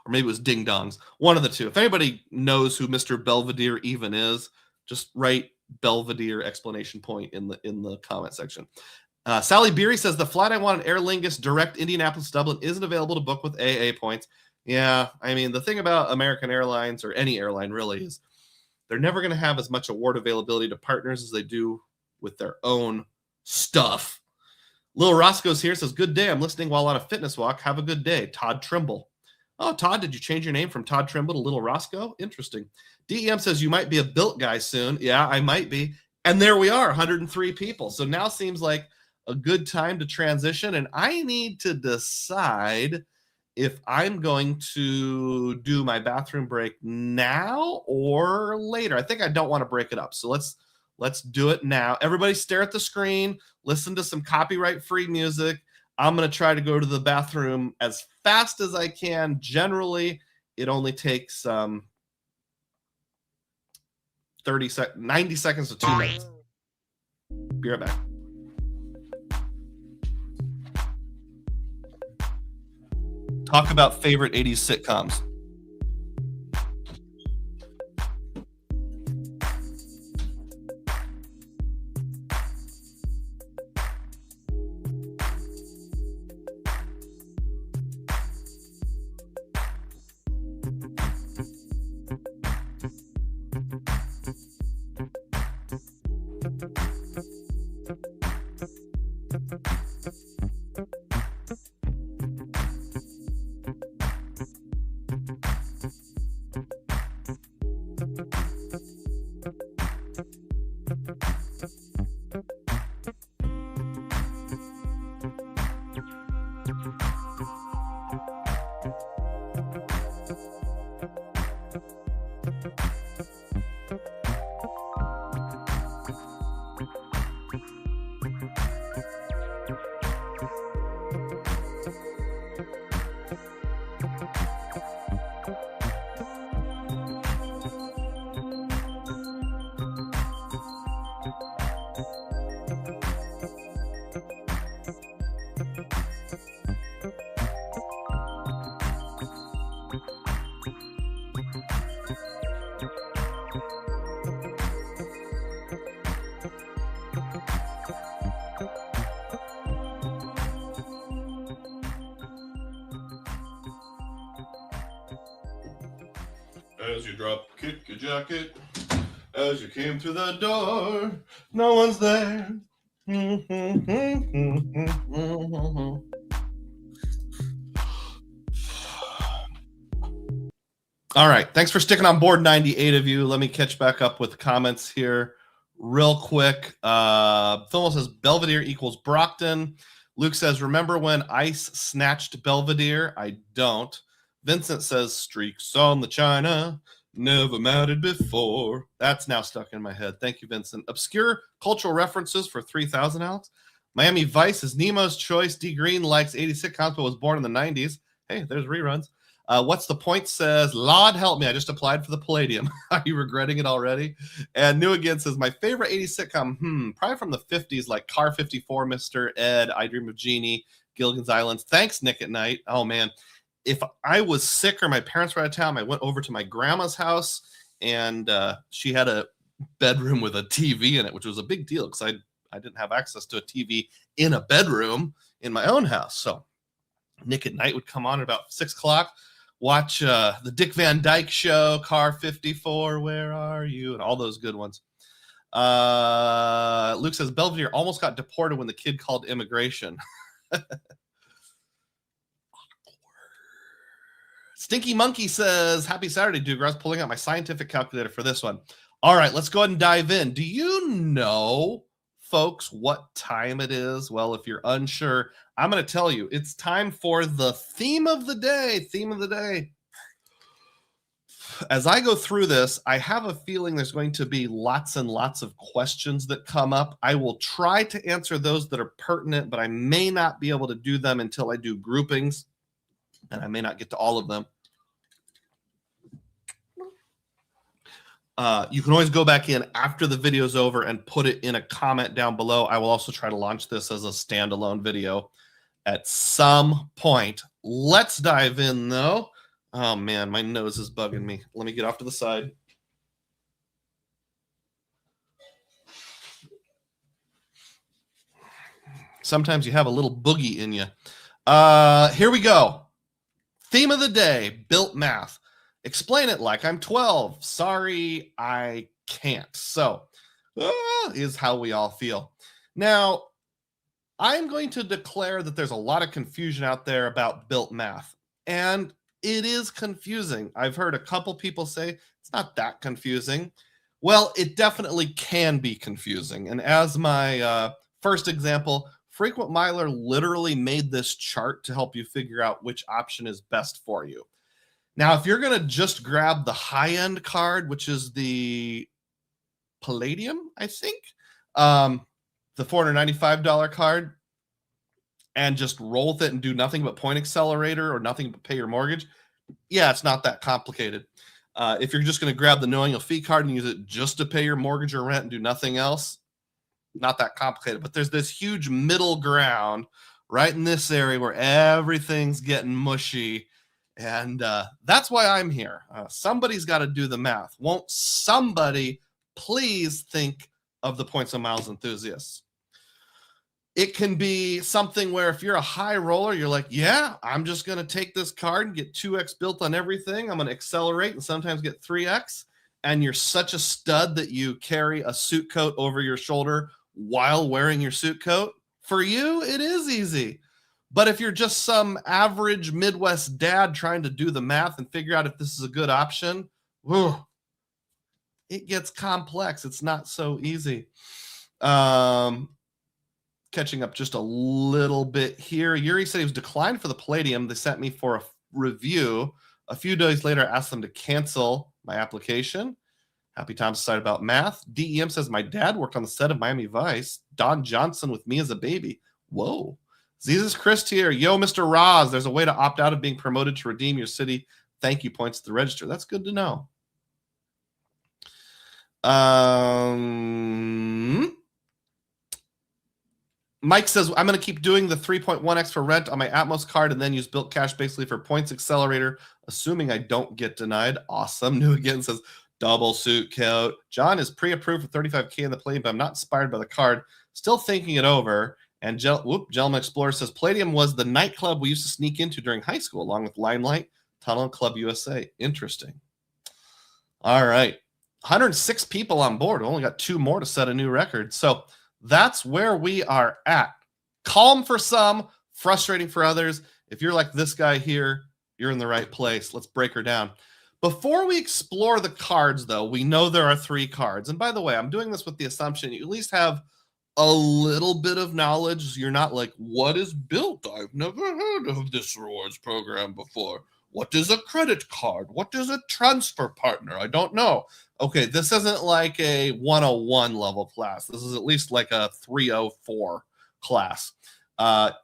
maybe it was ding-dongs. One of the two. If anybody knows who Mr. Belvedere even is, just write Belvedere exclamation point in the comment section. Sally Beery says, the flight I want on Aer Lingus direct Indianapolis Dublin isn't available to book with AA points. Yeah, I mean, the thing about American Airlines, or any airline really, is they're never going to have as much award availability to partners as they do with their own stuff. Lil Roscoe's here, says, good day. I'm listening while on a fitness walk. Have a good day. Todd Trimble. Oh, Todd, did you change your name from Todd Trimble to Little Roscoe? Interesting. DEM says you might be a BILT guy soon. Yeah, I might be. And there we are, 103 people. So now seems like a good time to transition. And I need to decide if I'm going to do my bathroom break now or later. I think I don't want to break it up. So let's do it now. Everybody stare at the screen, listen to some copyright-free music. I'm going to try to go to the bathroom as fast as I can. Generally, it only takes 90 seconds to 2 minutes. Be right back. Talk about favorite 80s sitcoms. As you drop, kick your jacket. As you came through the door, no one's there. All right. Thanks for sticking on board, 98 of you. Let me catch back up with comments here real quick. Phil says Belvedere equals Brockton. Luke says, remember when Ice snatched Belvedere? I don't. Vincent says, streaks on the China, never mattered before. That's now stuck in my head. Thank you, Vincent. Obscure cultural references for 3,000, Alex. Miami Vice is Nemo's choice. D. Green likes 80 sitcoms, but was born in the 90s. Hey, there's reruns. What's the point says, Lord help me, I just applied for the Palladium. Are you regretting it already? And New Again says, my favorite 80s sitcom, probably from the 50s, like Car 54, Mr. Ed, I Dream of Jeannie, Gilligan's Island. Thanks, Nick at Night. Oh, man. If I was sick or my parents were out of town, I went over to my grandma's house, and she had a bedroom with a TV in it, which was a big deal because I didn't have access to a TV in a bedroom in my own house. So Nick at Night would come on at about 6 o'clock, watch the Dick Van Dyke Show, Car 54, Where Are You, and all those good ones. Luke says, Belvedere almost got deported when the kid called immigration. Stinky Monkey says, happy Saturday, Dugroz. Pulling out my scientific calculator for this one. All right, let's go ahead and dive in. Do you know, folks, what time it is? Well, if you're unsure, I'm going to tell you. It's time for the theme of the day. Theme of the day. As I go through this, I have a feeling there's going to be lots and lots of questions that come up. I will try to answer those that are pertinent, but I may not be able to do them until I do groupings, and I may not get to all of them. You can always go back in after the video's over and put it in a comment down below. I will also try to launch this as a standalone video at some point. Let's dive in, though. Oh, man, my nose is bugging me. Let me get off to the side. Sometimes you have a little boogie in you. Here we go. Theme of the day, BILT math. Explain it like I'm 12. Sorry, I can't. So, is how we all feel. Now, I'm going to declare that there's a lot of confusion out there about BILT math. And it is confusing. I've heard a couple people say it's not that confusing. Well, it definitely can be confusing. And as my first example, Frequent Miler literally made this chart to help you figure out which option is best for you. Now, if you're going to just grab the high-end card, which is the Palladium, I think, the $495 card, and just roll with it and do nothing but point Accelerator or nothing but pay your mortgage, yeah, it's not that complicated. If you're just going to grab the no annual fee card and use it just to pay your mortgage or rent and do nothing else, not that complicated. But there's this huge middle ground right in this area where everything's getting mushy. And that's why I'm here. Somebody's got to do the math. Won't somebody please think of the points and miles enthusiasts? It can be something where if you're a high roller, you're like, yeah, I'm just going to take this card and get 2x built on everything. I'm going to accelerate and sometimes get 3x. And you're such a stud that you carry a suit coat over your shoulder while wearing your suit coat. For you, it is easy. But if you're just some average Midwest dad trying to do the math and figure out if this is a good option, it gets complex. It's not so easy. Catching up just a little bit here. Yuri said he was declined for the Palladium. They sent me for a review. A few days later, I asked them to cancel my application. Happy Tom's excited about math. DEM says, my dad worked on the set of Miami Vice. Don Johnson with me as a baby. Whoa. Jesus Christ here. Yo, Mr. Roz, there's a way to opt out of being promoted to redeem your Citi thank you points at the register. That's good to know. Mike says, I'm going to keep doing the 3.1x for rent on my Atmos card and then use BILT Cash basically for points accelerator, assuming I don't get denied. Awesome. New again says, double suit coat. John is pre-approved for 35K in the Palladium, but I'm not inspired by the card. Still thinking it over. And Gentleman Explorer says, Palladium was the nightclub we used to sneak into during high school, along with Limelight, Tunnel, and Club USA. Interesting. All right. 106 people on board. We only got 2 more to set a new record. So that's where we are at. Calm for some, frustrating for others. If you're like this guy here, you're in the right place. Let's break her down. Before we explore the cards, though, we know there are 3 cards. And by the way, I'm doing this with the assumption you at least have a little bit of knowledge. You're not like, what is BILT? I've never heard of this rewards program before. What is a credit card? What is a transfer partner? I don't know. Okay, this isn't like a 101 level class. This is at least like a 304 class.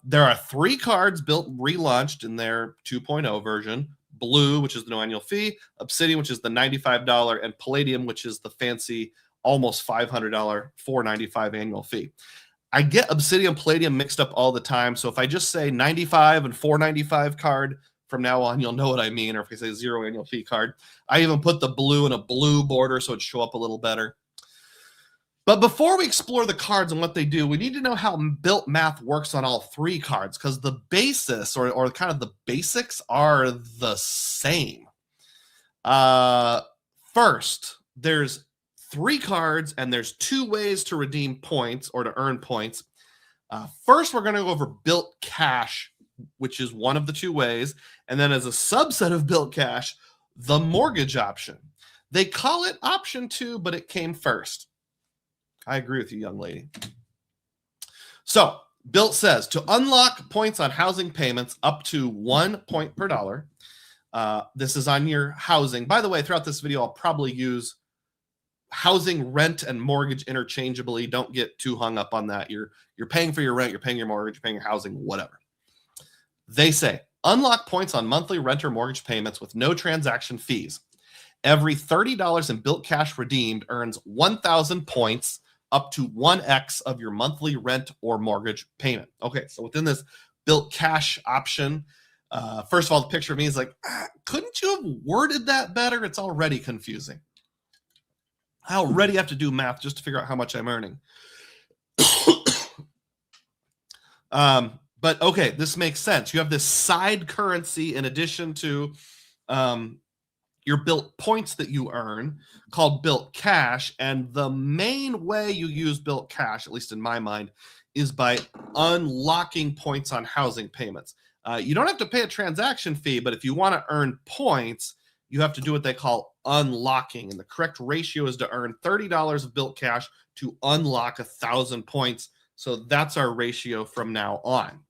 There are 3 cards BILT relaunched in their 2.0 version. Blue, which is the no annual fee, Obsidian, which is the $95, and Palladium, which is the fancy almost $500 $495 annual fee. I get Obsidian Palladium mixed up all the time. So if I just say 95 and $495 card from now on, you'll know what I mean. Or if I say 0 annual fee card, I even put the blue in a blue border so it'd show up a little better. But before we explore the cards and what they do, we need to know how BILT math works on all 3 cards, because the basis or kind of the basics are the same. First, there's 3 cards, and there's 2 ways to redeem points or to earn points. First, we're going to go over BILT Cash, which is one of the 2 ways. And then as a subset of BILT Cash, the mortgage option. They call it option 2, but it came first. I agree with you, young lady. So BILT says to unlock points on housing payments up to 1 point per dollar. This is on your housing. By the way, throughout this video, I'll probably use housing, rent, and mortgage interchangeably. Don't get too hung up on that. You're paying for your rent, you're paying your mortgage, you're paying your housing, whatever. They say unlock points on monthly rent or mortgage payments with no transaction fees. Every $30 in BILT Cash redeemed earns 1,000 points, up to 1x of your monthly rent or mortgage payment. Okay, so within this BILT Cash option, first of all, the picture of me is like, couldn't you have worded that better? It's already confusing. I already have to do math just to figure out how much I'm earning. But okay, this makes sense. You have this side currency in addition to your BILT points that you earn called BILT Cash. And the main way you use BILT Cash, at least in my mind, is by unlocking points on housing payments. You don't have to pay a transaction fee, but if you want to earn points, you have to do what they call unlocking. And the correct ratio is to earn $30 of BILT Cash to unlock 1,000 points. So that's our ratio from now on.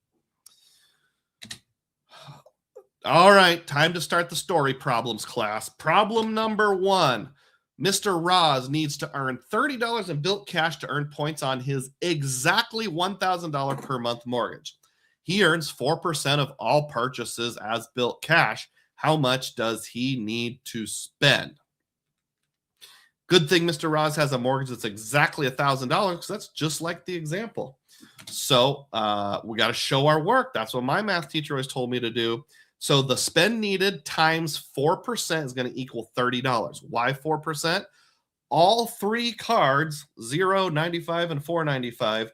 All right, time to start the story problems class. Problem number 1. Mr. Roz needs to earn $30 in BILT Cash to earn points on his exactly $1,000 per month mortgage. He earns 4% of all purchases as BILT Cash. How much does he need to spend? Good thing Mr. Roz has a mortgage that's exactly $1,000, because that's just like the example. So we got to show our work. That's what my math teacher always told me to do. So the spend needed times 4% is going to equal $30. Why 4%? All three cards, 0, 95, and 495,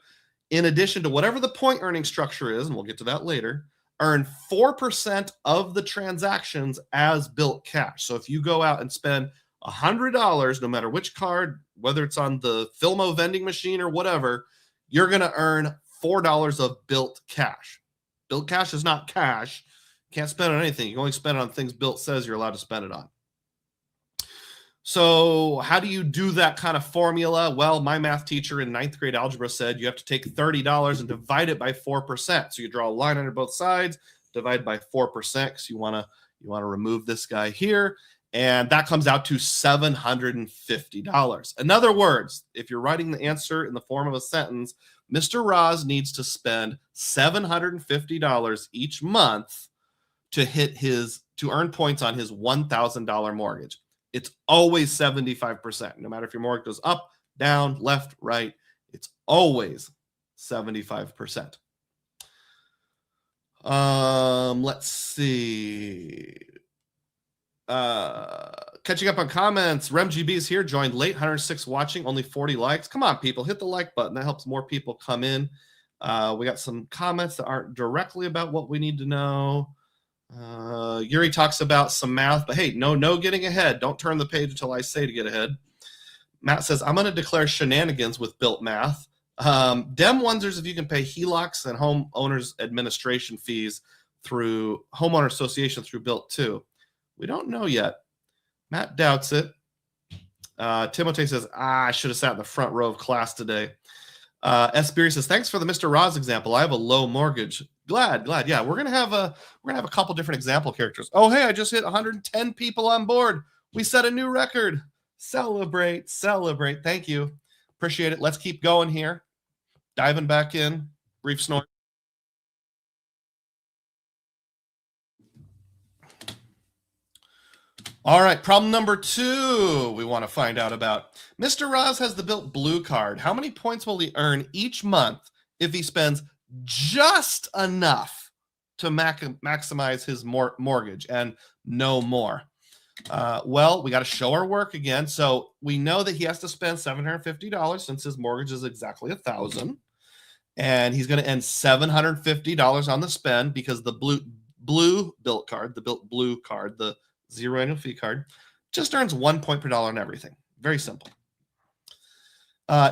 in addition to whatever the point earning structure is, and we'll get to that later, earn 4% of the transactions as BILT cash. So if you go out and spend $100, no matter which card, whether it's on the Filmo vending machine or whatever, you're going to earn $4 of BILT cash. BILT cash is not cash. You can't spend on anything. You can only spend it on things BILT says you're allowed to spend it on. So how do you do that kind of formula? Well, my math teacher in 9th grade algebra said you have to take $30 and divide it by 4%. So you draw a line under both sides, divide by 4%, because you want to remove this guy here. And that comes out to $750. In other words, if you're writing the answer in the form of a sentence, Mr. Roz needs to spend $750 each month to earn points on his $1,000 mortgage. It's always 75%. No matter if your mortgage goes up, down, left, right, it's always 75%. Let's see. Catching up on comments. RemGB is here, joined late, 106 watching, only 40 likes. Come on, people, hit the like button. That helps more people come in. We got some comments that aren't directly about what we need to know. Yuri talks about some math, but hey, no getting ahead. Don't turn the page until I say to get ahead. Matt says, I'm going to declare shenanigans with BILT math. Dem wonders if you can pay HELOCs and homeowners administration fees through homeowner association through BILT 2. We don't know yet. Matt doubts it. Timothy says, I should have sat in the front row of class today. S. Beery says, thanks for the Mr. Roz example. I have a low mortgage. Glad. Yeah, we're gonna have a couple different example characters. Oh, hey, I just hit 110 people on board. We set a new record. Celebrate. Thank you. Appreciate it. Let's keep going here. Diving back in. Brief snort. All right, problem number 2 we want to find out about. Mr. Roz has the BILT Blue card. How many points will he earn each month if he spends just enough to maximize his mortgage and no more? Well, we got to show our work again. So we know that he has to spend $750 since his mortgage is exactly $1,000. And he's going to end $750 on the spend because the blue BILT card, the BILT Blue card, the 0 annual fee card, just earns 1 point per dollar on everything. Very simple.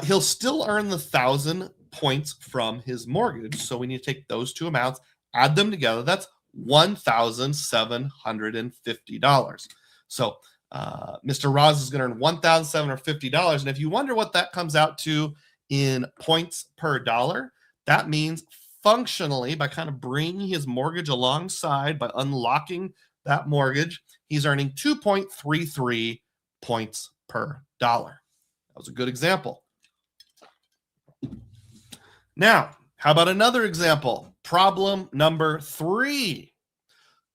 He'll still earn the 1,000 points from his mortgage. So we need to take those two amounts, add them together. That's $1,750. So Mr. Roz is going to earn $1,750. And if you wonder what that comes out to in points per dollar, that means functionally, by kind of bringing his mortgage alongside, by unlocking that mortgage, he's earning 2.33 points per dollar. That was a good example. Now, how about another example? Problem number 3.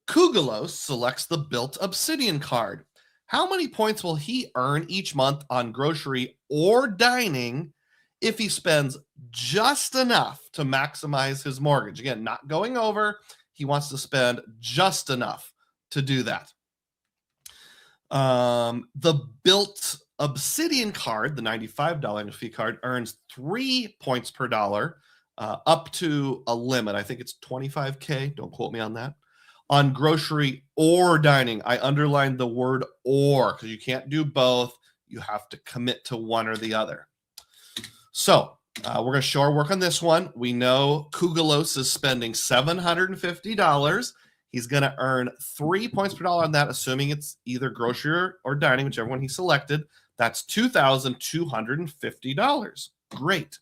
Kugelos selects the BILT Obsidian card. How many points will he earn each month on grocery or dining if he spends just enough to maximize his mortgage? Again, not going over. He wants to spend just enough to do that. The BILT Obsidian card, the $95 annual fee card, earns 3 points per dollar up to a limit. I think it's $25K. Don't quote me on that. On grocery or dining. I underlined the word or because you can't do both. You have to commit to one or the other. So we're going to show our work on this one. We know Kugelos is spending $750. He's going to earn 3 points per dollar on that, assuming it's either grocery or dining, whichever one he selected. That's $2,250. Great.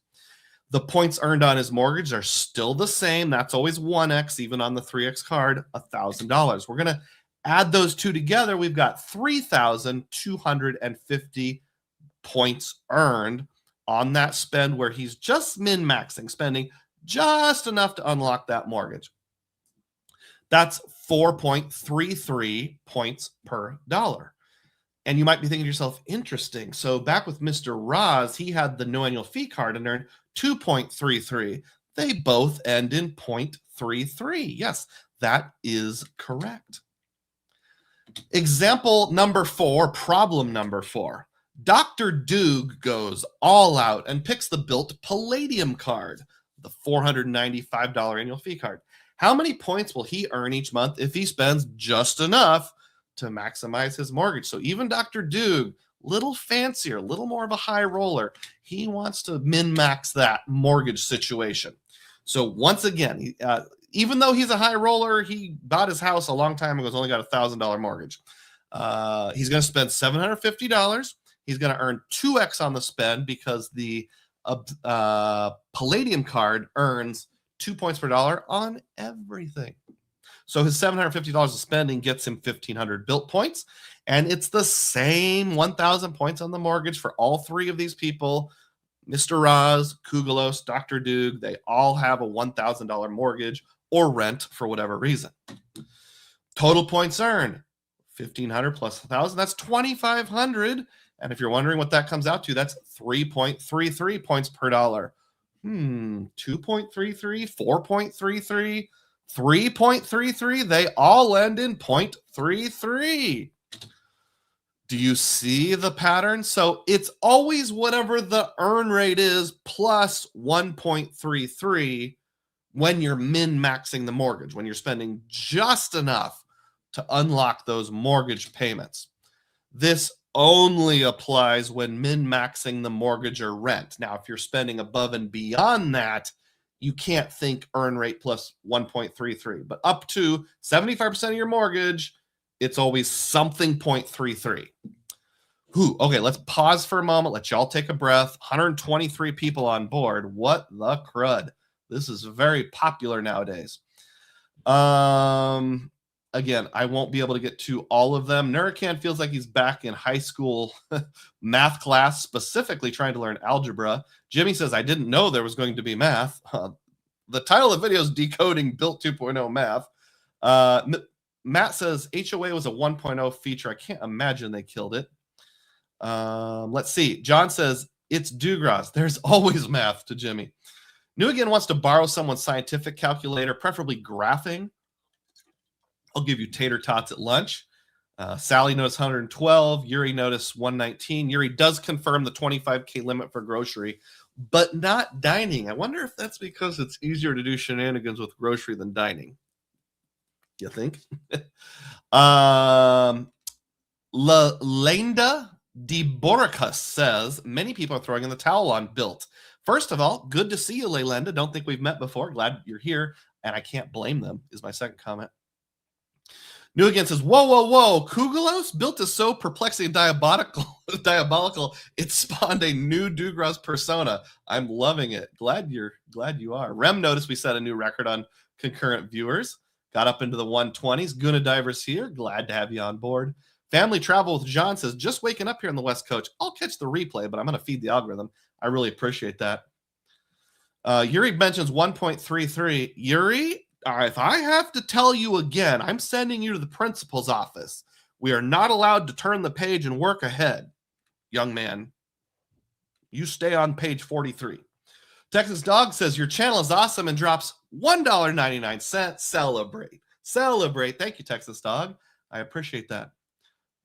The points earned on his mortgage are still the same. That's always 1x, even on the 3x card, $1,000. We're going to add those two together. We've got 3,250 points earned on that spend where he's just min-maxing, spending just enough to unlock that mortgage. That's 4.33 points per dollar. And you might be thinking to yourself, interesting. So back with Mr. Roz, he had the no annual fee card and earned 2.33. They both end in 0.33. Yes, that is correct. Example number 4, problem number 4. Dr. Doog goes all out and picks the BILT Palladium card, the $495 annual fee card. How many points will he earn each month if he spends just enough to maximize his mortgage? So even Dr. Doog, little fancier, little more of a high roller, he wants to min-max that mortgage situation. So once again, even though he's a high roller, he bought his house a long time ago, has only got a $1,000 mortgage. He's going to spend $750. He's going to earn 2x on the spend because the Palladium card earns 2 points per dollar on everything. So his $750 of spending gets him 1,500 BILT points. And it's the same 1,000 points on the mortgage for all three of these people. Mr. Roz, Kugelos, Dr. Doog, they all have a $1,000 mortgage or rent for whatever reason. Total points earned, 1,500 plus 1,000, that's 2,500. And if you're wondering what that comes out to, that's 3.33 points per dollar. 2.33, 4.33, 3.33, they all end in 0.33. Do you see the pattern? So it's always whatever the earn rate is plus 1.33 when you're min-maxing the mortgage, when you're spending just enough to unlock those mortgage payments. This only applies when min-maxing the mortgage or rent. Now, if you're spending above and beyond that, you can't think earn rate plus 1.33. But up to 75% of your mortgage, it's always something 0.33. Okay, let's pause for a moment. Let y'all take a breath. 123 people on board. What the crud? This is very popular nowadays. Again, I won't be able to get to all of them. Nuracan feels like he's back in high school math class, specifically trying to learn algebra. Jimmy says, I didn't know there was going to be math. The title of the video is Decoding BILT 2.0 Math. Matt says HOA was a 1.0 feature. I can't imagine they killed it. Let's see. John says, it's Dugroz. There's always math to Jimmy. New Again wants to borrow someone's scientific calculator, preferably graphing. I'll give you tater tots at lunch. Sally noticed 112. Yuri noticed 119. Yuri does confirm the 25K limit for grocery, but not dining. I wonder if that's because it's easier to do shenanigans with grocery than dining. You think? Lenda DeBoricus says, many people are throwing in the towel on BILT. First of all, good to see you, Lenda. Don't think we've met before. Glad you're here, and I can't blame them, is my second comment. New Again says, whoa. Kugelos? BILT is so perplexing and diabolical. It spawned a new Dugroz persona. I'm loving it. Glad you are. Rem noticed we set a new record on concurrent viewers. Got up into the 120s. Guna Divers here. Glad to have you on board. Family Travel with John says, just waking up here on the West Coast. I'll catch the replay, but I'm going to feed the algorithm. I really appreciate that. Yuri mentions 1.33. Yuri, if I have to tell you again, I'm sending you to the principal's office. We are not allowed to turn the page and work ahead. Young man, you stay on page 43. Texas Dog says, your channel is awesome and drops $1.99. Celebrate. Thank you, Texas Dog. I appreciate that.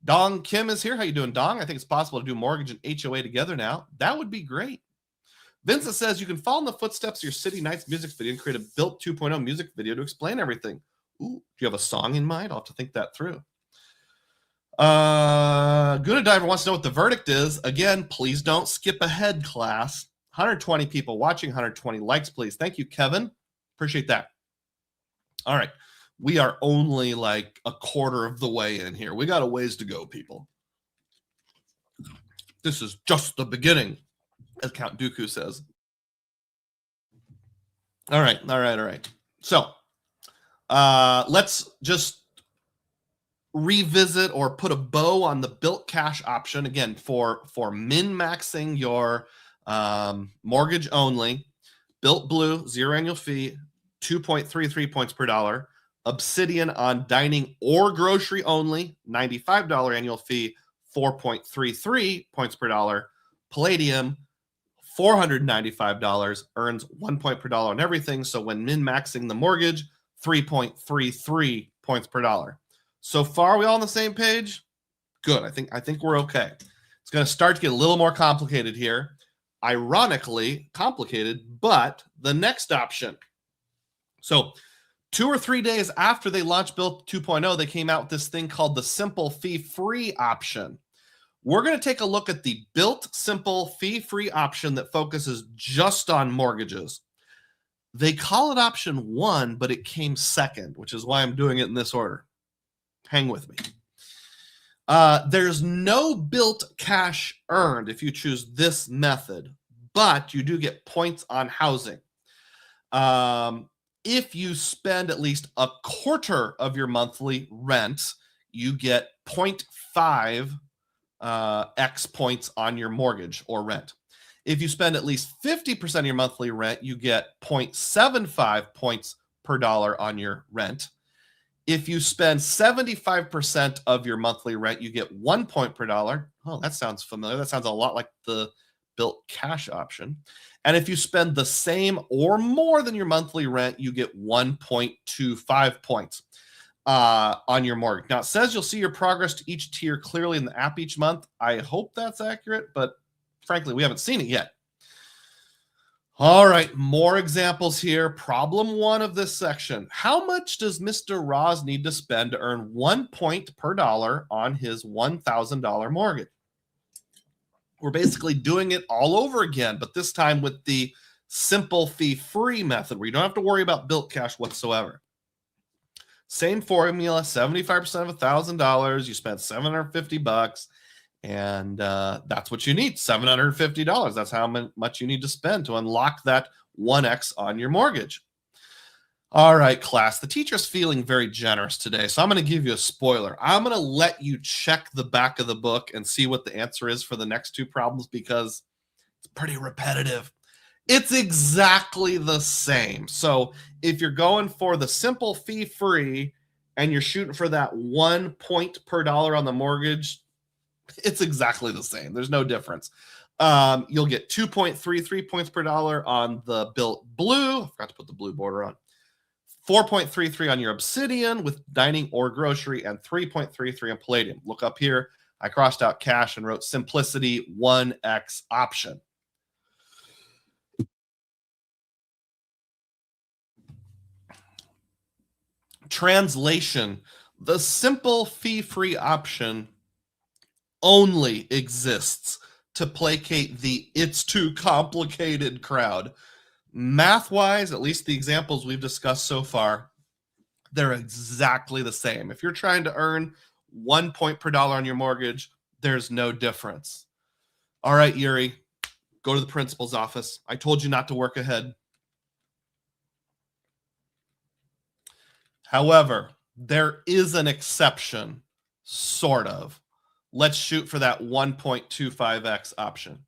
Dong Kim is here. How you doing, Dong? I think it's possible to do mortgage and HOA together now. That would be great. Vincent says you can follow in the footsteps of your City Nights music video and create a BILT 2.0 music video to explain everything. Ooh, do you have a song in mind? I'll have to think that through. Guna Diver wants to know what the verdict is. Again, please don't skip ahead, class. 120 people watching, 120 likes, please. Thank you, Kevin. Appreciate that. All right. We are only like a quarter of the way in here. We got a ways to go, people. This is just the beginning, as Count Dooku says. All right. So let's just revisit or put a bow on the BILT Cash option again for min-maxing your mortgage only. BILT Blue, 0 annual fee, 2.33 points per dollar. Obsidian on dining or grocery only, $95 annual fee, 4.33 points per dollar. Palladium, $495, earns 1 point per dollar on everything. So when min-maxing the mortgage, 3.33 points per dollar. So far, we all on the same page? Good. I think we're okay. It's going to start to get a little more complicated here. Ironically complicated, but the next option. So 2 or 3 days after they launched BILT 2.0, they came out with this thing called the simple fee-free option. We're going to take a look at the BILT simple fee-free option that focuses just on mortgages. They call it option 1, but it came second, which is why I'm doing it in this order. Hang with me. There's no BILT cash earned if you choose this method, but you do get points on housing. If you spend at least a quarter of your monthly rent, you get 0.5 X points on your mortgage or rent. If you spend at least 50% of your monthly rent, you get 0.75 points per dollar on your rent. If you spend 75% of your monthly rent, you get 1 point per dollar. Oh, that sounds familiar. That sounds a lot like the BILT cash option. And if you spend the same or more than your monthly rent, you get 1.25 points on your mortgage. Now, it says you'll see your progress to each tier clearly in the app each month. I hope that's accurate, but frankly, we haven't seen it yet. All right, more examples here. Problem 1 of this section. How much does Mr. Roz need to spend to earn 1 point per dollar on his $1,000 mortgage? We're basically doing it all over again, but this time with the simple fee-free method where you don't have to worry about BILT cash whatsoever. Same formula, 75% of $1,000, you spent $750, and that's what you need, $750. That's how much you need to spend to unlock that 1x on your mortgage. All right, class, the teacher's feeling very generous today, so I'm going to give you a spoiler. I'm going to let you check the back of the book and see what the answer is for the next 2 problems because it's pretty repetitive. It's exactly the same. So if you're going for the simple fee-free and you're shooting for that 1 point per dollar on the mortgage, it's exactly the same. There's no difference. You'll get 2.33 points per dollar on the BILT Blue. I forgot to put the blue border on. 4.33 on your Obsidian with dining or grocery, and 3.33 on Palladium. Look up here. I crossed out cash and wrote simplicity 1x option. Translation: the simple fee-free option only exists to placate the "it's too complicated" crowd. Math-wise, at least the examples we've discussed so far, they're exactly the same. If you're trying to earn 1 point per dollar on your mortgage, there's no difference. All right, Yuri, go to the principal's office. I told you not to work ahead. However, there is an exception, sort of. Let's shoot for that 1.25x option.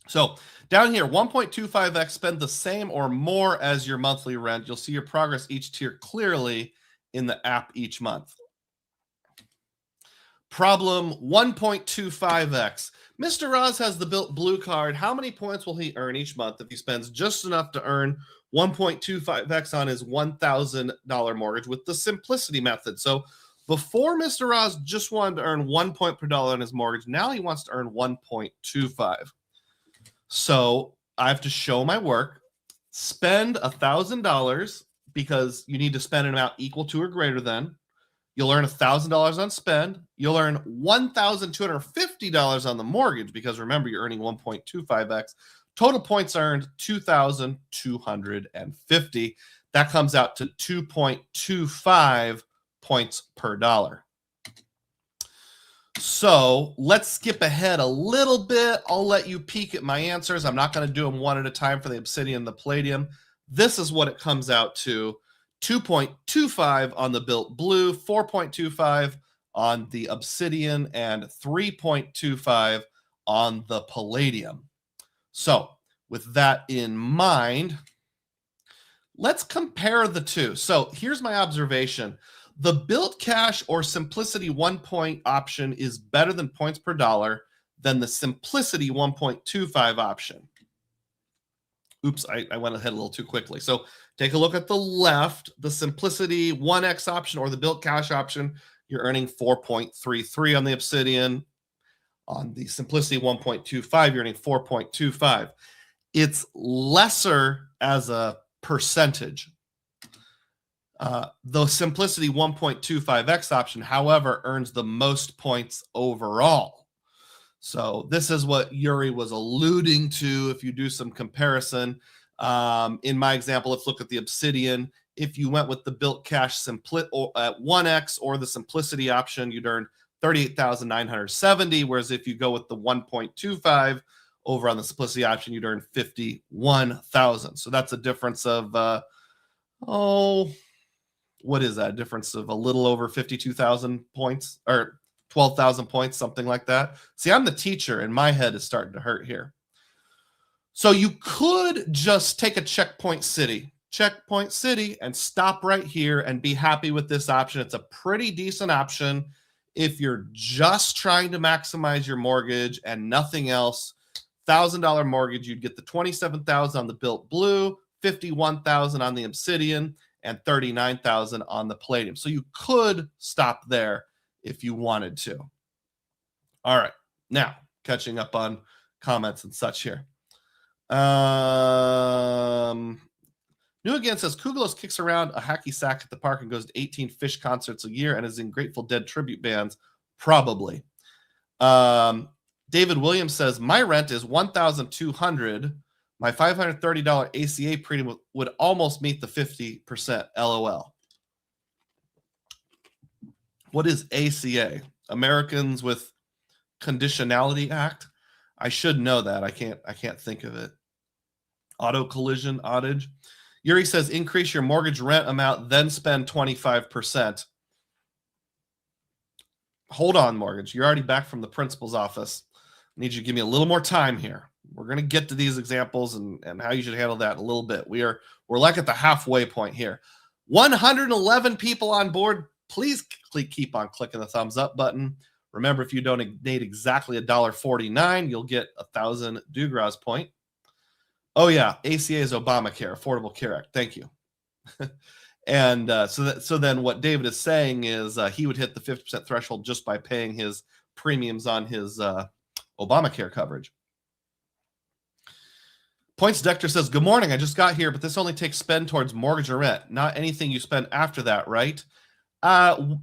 So down here, 1.25x, spend the same or more as your monthly rent. You'll see your progress each tier clearly in the app each month. Problem 1.25x. Mr. Roz has the BILT Blue card. How many points will he earn each month if he spends just enough to earn 1.25x on his $1,000 mortgage with the simplicity method? So before, Mr. Roz just wanted to earn 1 point per dollar on his mortgage. Now he wants to earn 1.25. So I have to show my work, spend $1,000 because you need to spend an amount equal to or greater than. You'll earn $1,000 on spend. You'll earn $1,250 on the mortgage because remember, you're earning 1.25x. Total points earned, 2,250. That comes out to 2.25 points per dollar. So let's skip ahead a little bit. I'll let you peek at my answers. I'm not going to do them one at a time for the Obsidian and the Palladium. This is what it comes out to. 2.25 on the BILT Blue, 4.25 on the Obsidian, and 3.25 on the Palladium. So with that in mind, let's compare the two. So here's my observation. The BILT Cash or Simplicity 1 option is better than points per dollar than the Simplicity 1.25 option. Oops, I went ahead a little too quickly. So take a look at the left, the Simplicity 1X option or the BILT Cash option. You're earning 4.33 on the Obsidian. On the Simplicity 1.25, you're earning 4.25. It's lesser as a percentage. The Simplicity 1.25X option, however, earns the most points overall. So this is what Yuri was alluding to. If you do some comparison, in my example, let's look at the Obsidian. If you went with the BILT Cash at 1X or the Simplicity option, you'd earn 38,970. Whereas if you go with the 1.25 over on the Simplicity option, you'd earn 51,000. So that's a difference of, what is that? A difference of a little over 52,000 points or 12,000 points, something like that. See, I'm the teacher and my head is starting to hurt here. So you could just take a checkpoint city, and stop right here and be happy with this option. It's a pretty decent option if you're just trying to maximize your mortgage and nothing else. $1,000 mortgage, you'd get the 27,000 on the BILT Blue, 51,000 on the Obsidian, and 39,000 on the Palladium. So you could stop there if you wanted to. All right, now catching up on comments and such here. New Again says Kugelos kicks around a hacky sack at the park and goes to 18 Fish concerts a year and is in Grateful Dead tribute bands. Probably. David Williams says my rent is $1,200. My $530 ACA premium would almost meet the 50%. LOL. What is ACA? Americans with Conditionality Act? I should know that. I can't think of it. Auto collision outage. Yuri says increase your mortgage rent amount, then spend 25%. Hold on, mortgage. You're already back from the principal's office. I need you to give me a little more time here. We're going to get to these examples and how you should handle that in a little bit. We're like at the halfway point here. 111 people on board. Please keep on clicking the thumbs up button. Remember, if you donate exactly $1.49, you'll get 1,000 Dugroz point. Oh yeah, ACA is Obamacare, Affordable Care Act. Thank you. And so then what David is saying is he would hit the 50% threshold just by paying his premiums on his Obamacare coverage. Points Dector says, good morning. I just got here, but this only takes spend towards mortgage or rent, not anything you spend after that, right?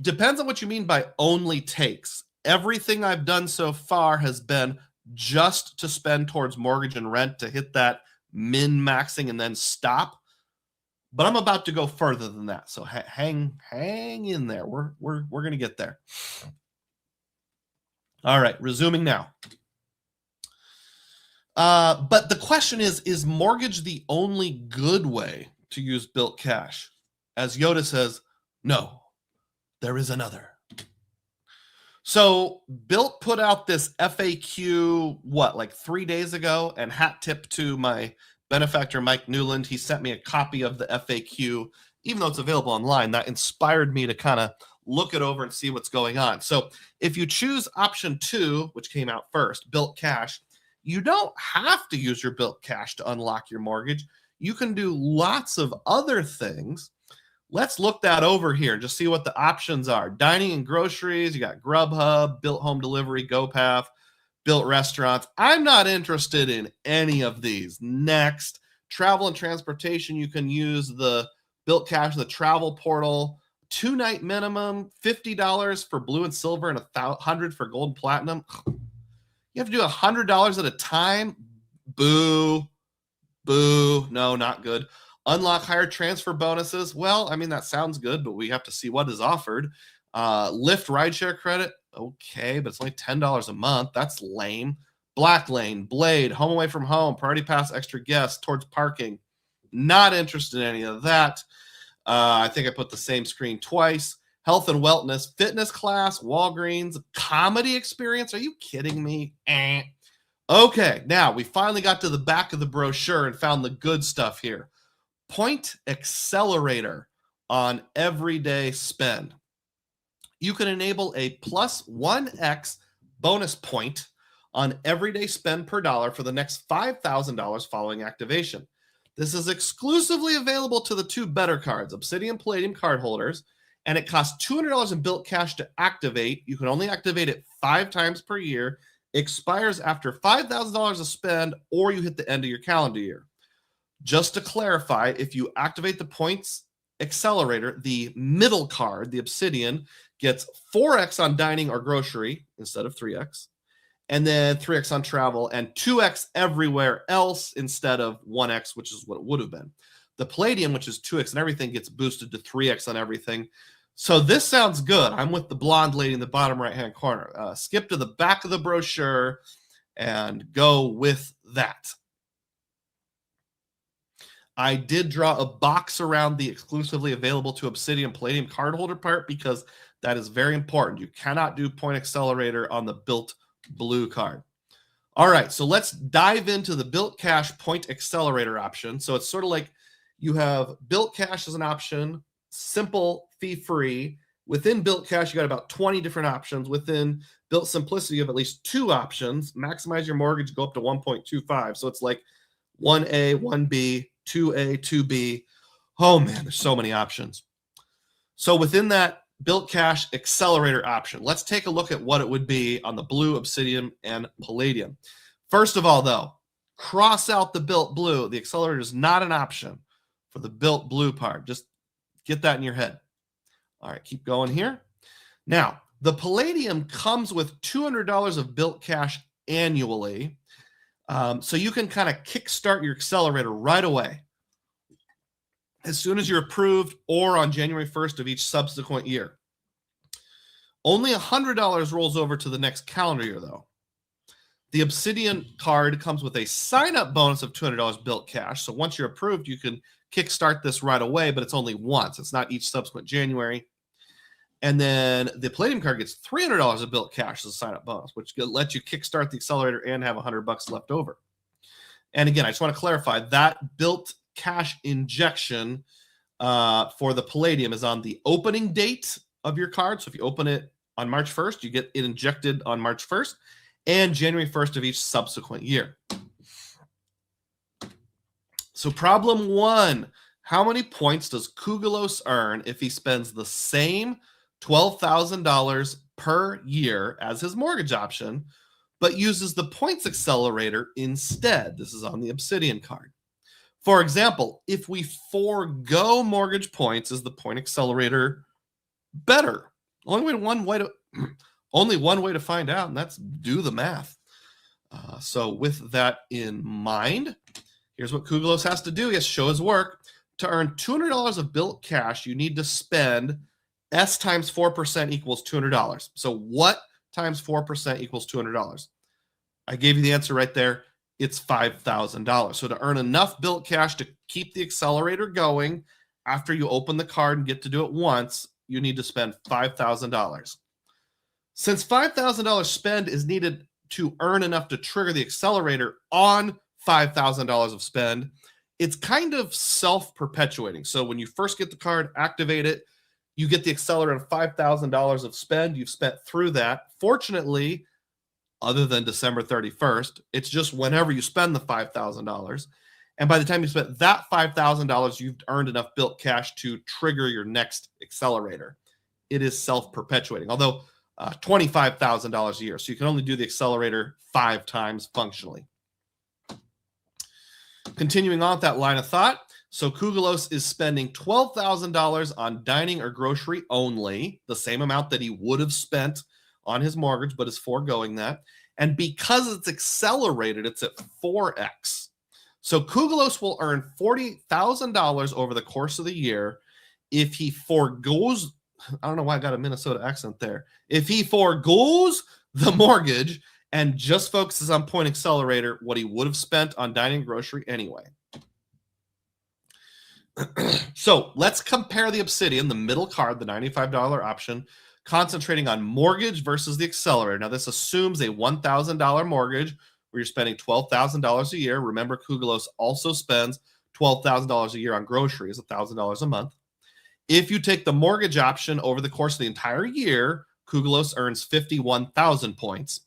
Depends on what you mean by only takes. Everything I've done so far has been just to spend towards mortgage and rent to hit that min-maxing and then stop. But I'm about to go further than that. So hang in there. We're going to get there. All right, resuming now. But the question is mortgage the only good way to use BILT Cash? As Yoda says, no, there is another. So BILT put out this FAQ, like 3 days ago, and hat tip to my benefactor, Mike Newland. He sent me a copy of the FAQ, even though it's available online. That inspired me to kind of look it over and see what's going on. So if you choose option 2, which came out first, BILT Cash, you don't have to use your BILT Cash to unlock your mortgage. You can do lots of other things. Let's look that over here. Just see what the options are. Dining and groceries. You got Grubhub, BILT Home Delivery, GoPath, BILT Restaurants. I'm not interested in any of these. Next, travel and transportation. You can use the BILT Cash, the travel portal. 2-night minimum, $50 for blue and silver, and $100 for gold and platinum. You have to do $100 at a time. Boo. No, not good. Unlock higher transfer bonuses. Well, I mean, that sounds good, but we have to see what is offered. Lyft rideshare credit. Okay, but it's only $10 a month. That's lame. Black Lane, Blade, Home Away from Home, Priority Pass, extra guests towards parking. Not interested in any of that. I think I put the same screen twice. Health and wellness, fitness class, Walgreens, comedy experience. Are you kidding me? Okay, now we finally got to the back of the brochure and found the good stuff here. Point Accelerator on everyday spend. you can enable a plus 1x bonus point on everyday spend per dollar for the next $5,000 following activation. This is exclusively available to the two better cards, Obsidian Palladium card holders, and it costs $200 in BILT cash to activate. You can only activate it 5 times per year, expires after $5,000 of spend, or you hit the end of your calendar year. Just to clarify, if you activate the points accelerator, the middle card, the Obsidian, gets 4x on dining or grocery instead of 3x, and then 3x on travel and 2x everywhere else instead of 1x, which is what it would have been. The Palladium, which is 2x and everything, gets boosted to 3x on everything. So this sounds good. I'm with the blonde lady in the bottom right-hand corner. Skip to the back of the brochure and go with that. I did draw a box around the exclusively available to Obsidian Palladium cardholder part because that is very important. You cannot do point accelerator on the BILT blue card. All right, so let's dive into the BILT Cash point accelerator option. So it's sort of like you have BILT Cash as an option, simple, fee-free. Within BILT Cash, you got about 20 different options. Within BILT Simplicity, you have at least 2 options. Maximize your mortgage, go up to 1.25. So it's like 1A, 1B, 2A, 2B. Oh man, there's so many options. So within that BILT Cash accelerator option, let's take a look at what it would be on the blue, Obsidian, and Palladium. First of all, though, cross out the BILT blue. The accelerator is not an option for the BILT blue part. Just get that in your head. All right, keep going here. Now, the Palladium comes with $200 of BILT Cash annually. So you can kind of kickstart your accelerator right away as soon as you're approved or on January 1st of each subsequent year. Only $100 rolls over to the next calendar year, though. The Obsidian card comes with a sign-up bonus of $200 BILT Cash. So once you're approved, you can kickstart this right away, but it's only once. It's not each subsequent January. And then the Palladium card gets $300 of BILT Cash as a sign-up bonus, which lets you kickstart the accelerator and have $100 left over. And again, I just want to clarify that BILT Cash injection for the Palladium is on the opening date of your card. So if you open it on March 1st, you get it injected on March 1st and January 1st of each subsequent year. So problem 1, how many points does Kugelos earn if he spends the same $12,000 per year as his mortgage option, but uses the points accelerator instead? This is on the Obsidian card. For example, if we forego mortgage points, is the point accelerator better? Only one way to find out, and that's do the math. So with that in mind, here's what Kugelos has to do. He has to show his work. To earn $200 of BILT Cash, you need to spend S times 4% equals $200. So what times 4% equals $200? I gave you the answer right there. It's $5,000. So to earn enough BILT Cash to keep the accelerator going after you open the card and get to do it once, you need to spend $5,000. Since $5,000 spend is needed to earn enough to trigger the accelerator on $5,000 of spend, it's kind of self-perpetuating. So when you first get the card, activate it, you get the accelerator of $5,000 of spend. You've spent through that. Fortunately, other than December 31st, it's just whenever you spend the $5,000. And by the time you spent that $5,000, you've earned enough BILT Cash to trigger your next accelerator. It is self-perpetuating, although $25,000 a year. So you can only do the accelerator 5 times functionally. Continuing on with that line of thought, so Kugelos is spending $12,000 on dining or grocery only, the same amount that he would have spent on his mortgage, but is foregoing that. And because it's accelerated, it's at 4x. So Kugelos will earn $40,000 over the course of the year if he forgoes, I don't know why I got a Minnesota accent there, if he forgoes the mortgage and just focuses on point accelerator, what he would have spent on dining and grocery anyway. So let's compare the Obsidian, the middle card, the $95 option, concentrating on mortgage versus the accelerator. Now, this assumes a $1,000 mortgage where you're spending $12,000 a year. Remember, Kugelos also spends $12,000 a year on groceries, $1,000 a month. If you take the mortgage option over the course of the entire year, Kugelos earns 51,000 points.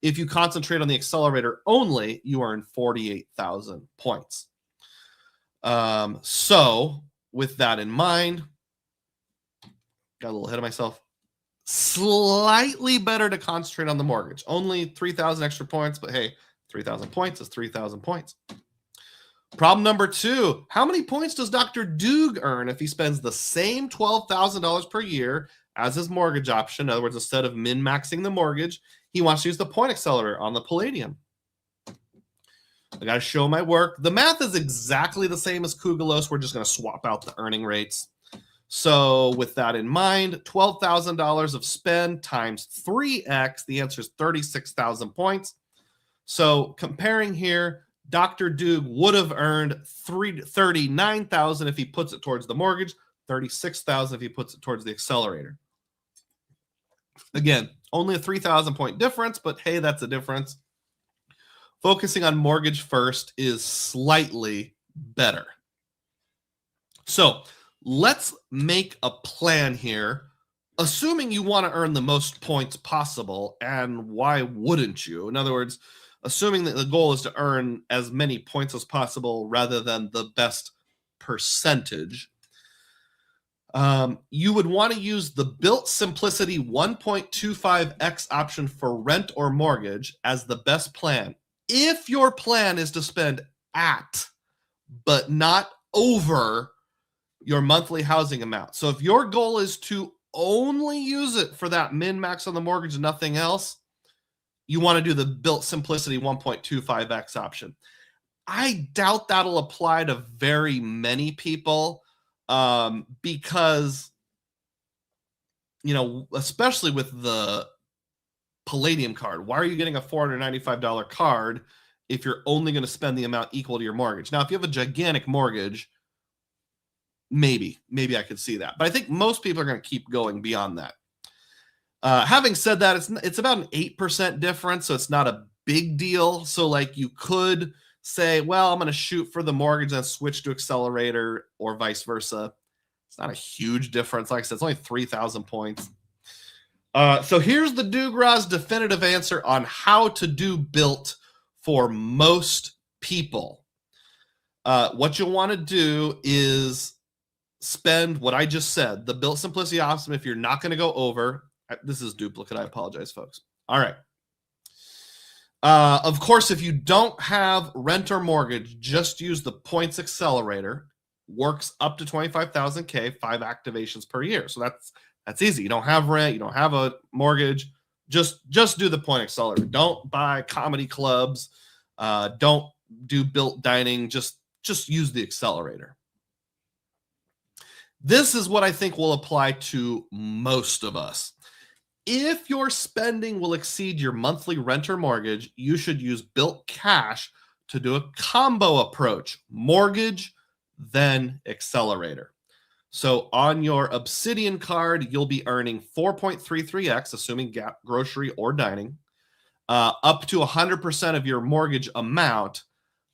If you concentrate on the accelerator only, you earn 48,000 points. So with that in mind, got a little ahead of myself. Slightly better to concentrate on the mortgage. Only 3,000 extra points, but hey, 3,000 points is 3,000 points. Problem number 2, how many points does Dr. Dug earn if he spends the same $12,000 per year as his mortgage option? In other words, instead of min-maxing the mortgage, he wants to use the point accelerator on the Palladium. I got to show my work. The math is exactly the same as Kugelos. We're just going to swap out the earning rates. So with that in mind, $12,000 of spend times 3x, the answer is 36,000 points. So comparing here, Dr. Dug would have earned 39,000 if he puts it towards the mortgage, 36,000 if he puts it towards the accelerator. Again, only a 3,000 point difference, but hey, that's a difference. Focusing on mortgage first is slightly better. So let's make a plan here, assuming you want to earn the most points possible, and why wouldn't you? In other words, assuming that the goal is to earn as many points as possible rather than the best percentage, you would want to use the BILT Simplicity 1.25x option for rent or mortgage as the best plan. If your plan is to spend at, but not over, your monthly housing amount. So if your goal is to only use it for that min-max on the mortgage and nothing else, you want to do the BILT Simplicity 1.25x option. I doubt that'll apply to very many people because, especially with the Palladium card, why are you getting a $495 card if you're only going to spend the amount equal to your mortgage? Now, if you have a gigantic mortgage, maybe I could see that. But I think most people are going to keep going beyond that. Having said that, it's about an 8% difference, so it's not a big deal. So like you could say, well, I'm going to shoot for the mortgage and switch to accelerator or vice versa. It's not a huge difference. Like I said, it's only 3,000 points. So here's the Dugroz definitive answer on how to do BILT for most people. What you'll want to do is spend what I just said, the BILT Simplicity option. If you're not going to go over, this is duplicate. I apologize, folks. All right. Of course, if you don't have rent or mortgage, just use the points accelerator. Works up to 25,000K, 5 activations per year. So that's easy. You don't have rent, you don't have a mortgage. Just do the point accelerator. Don't buy comedy clubs. Don't do BILT dining. Just use the accelerator. This is what I think will apply to most of us. If your spending will exceed your monthly rent or mortgage, you should use BILT Cash to do a combo approach, mortgage, then accelerator. So on your Obsidian card, you'll be earning 4.33x, assuming gap, grocery, or dining, up to 100% of your mortgage amount.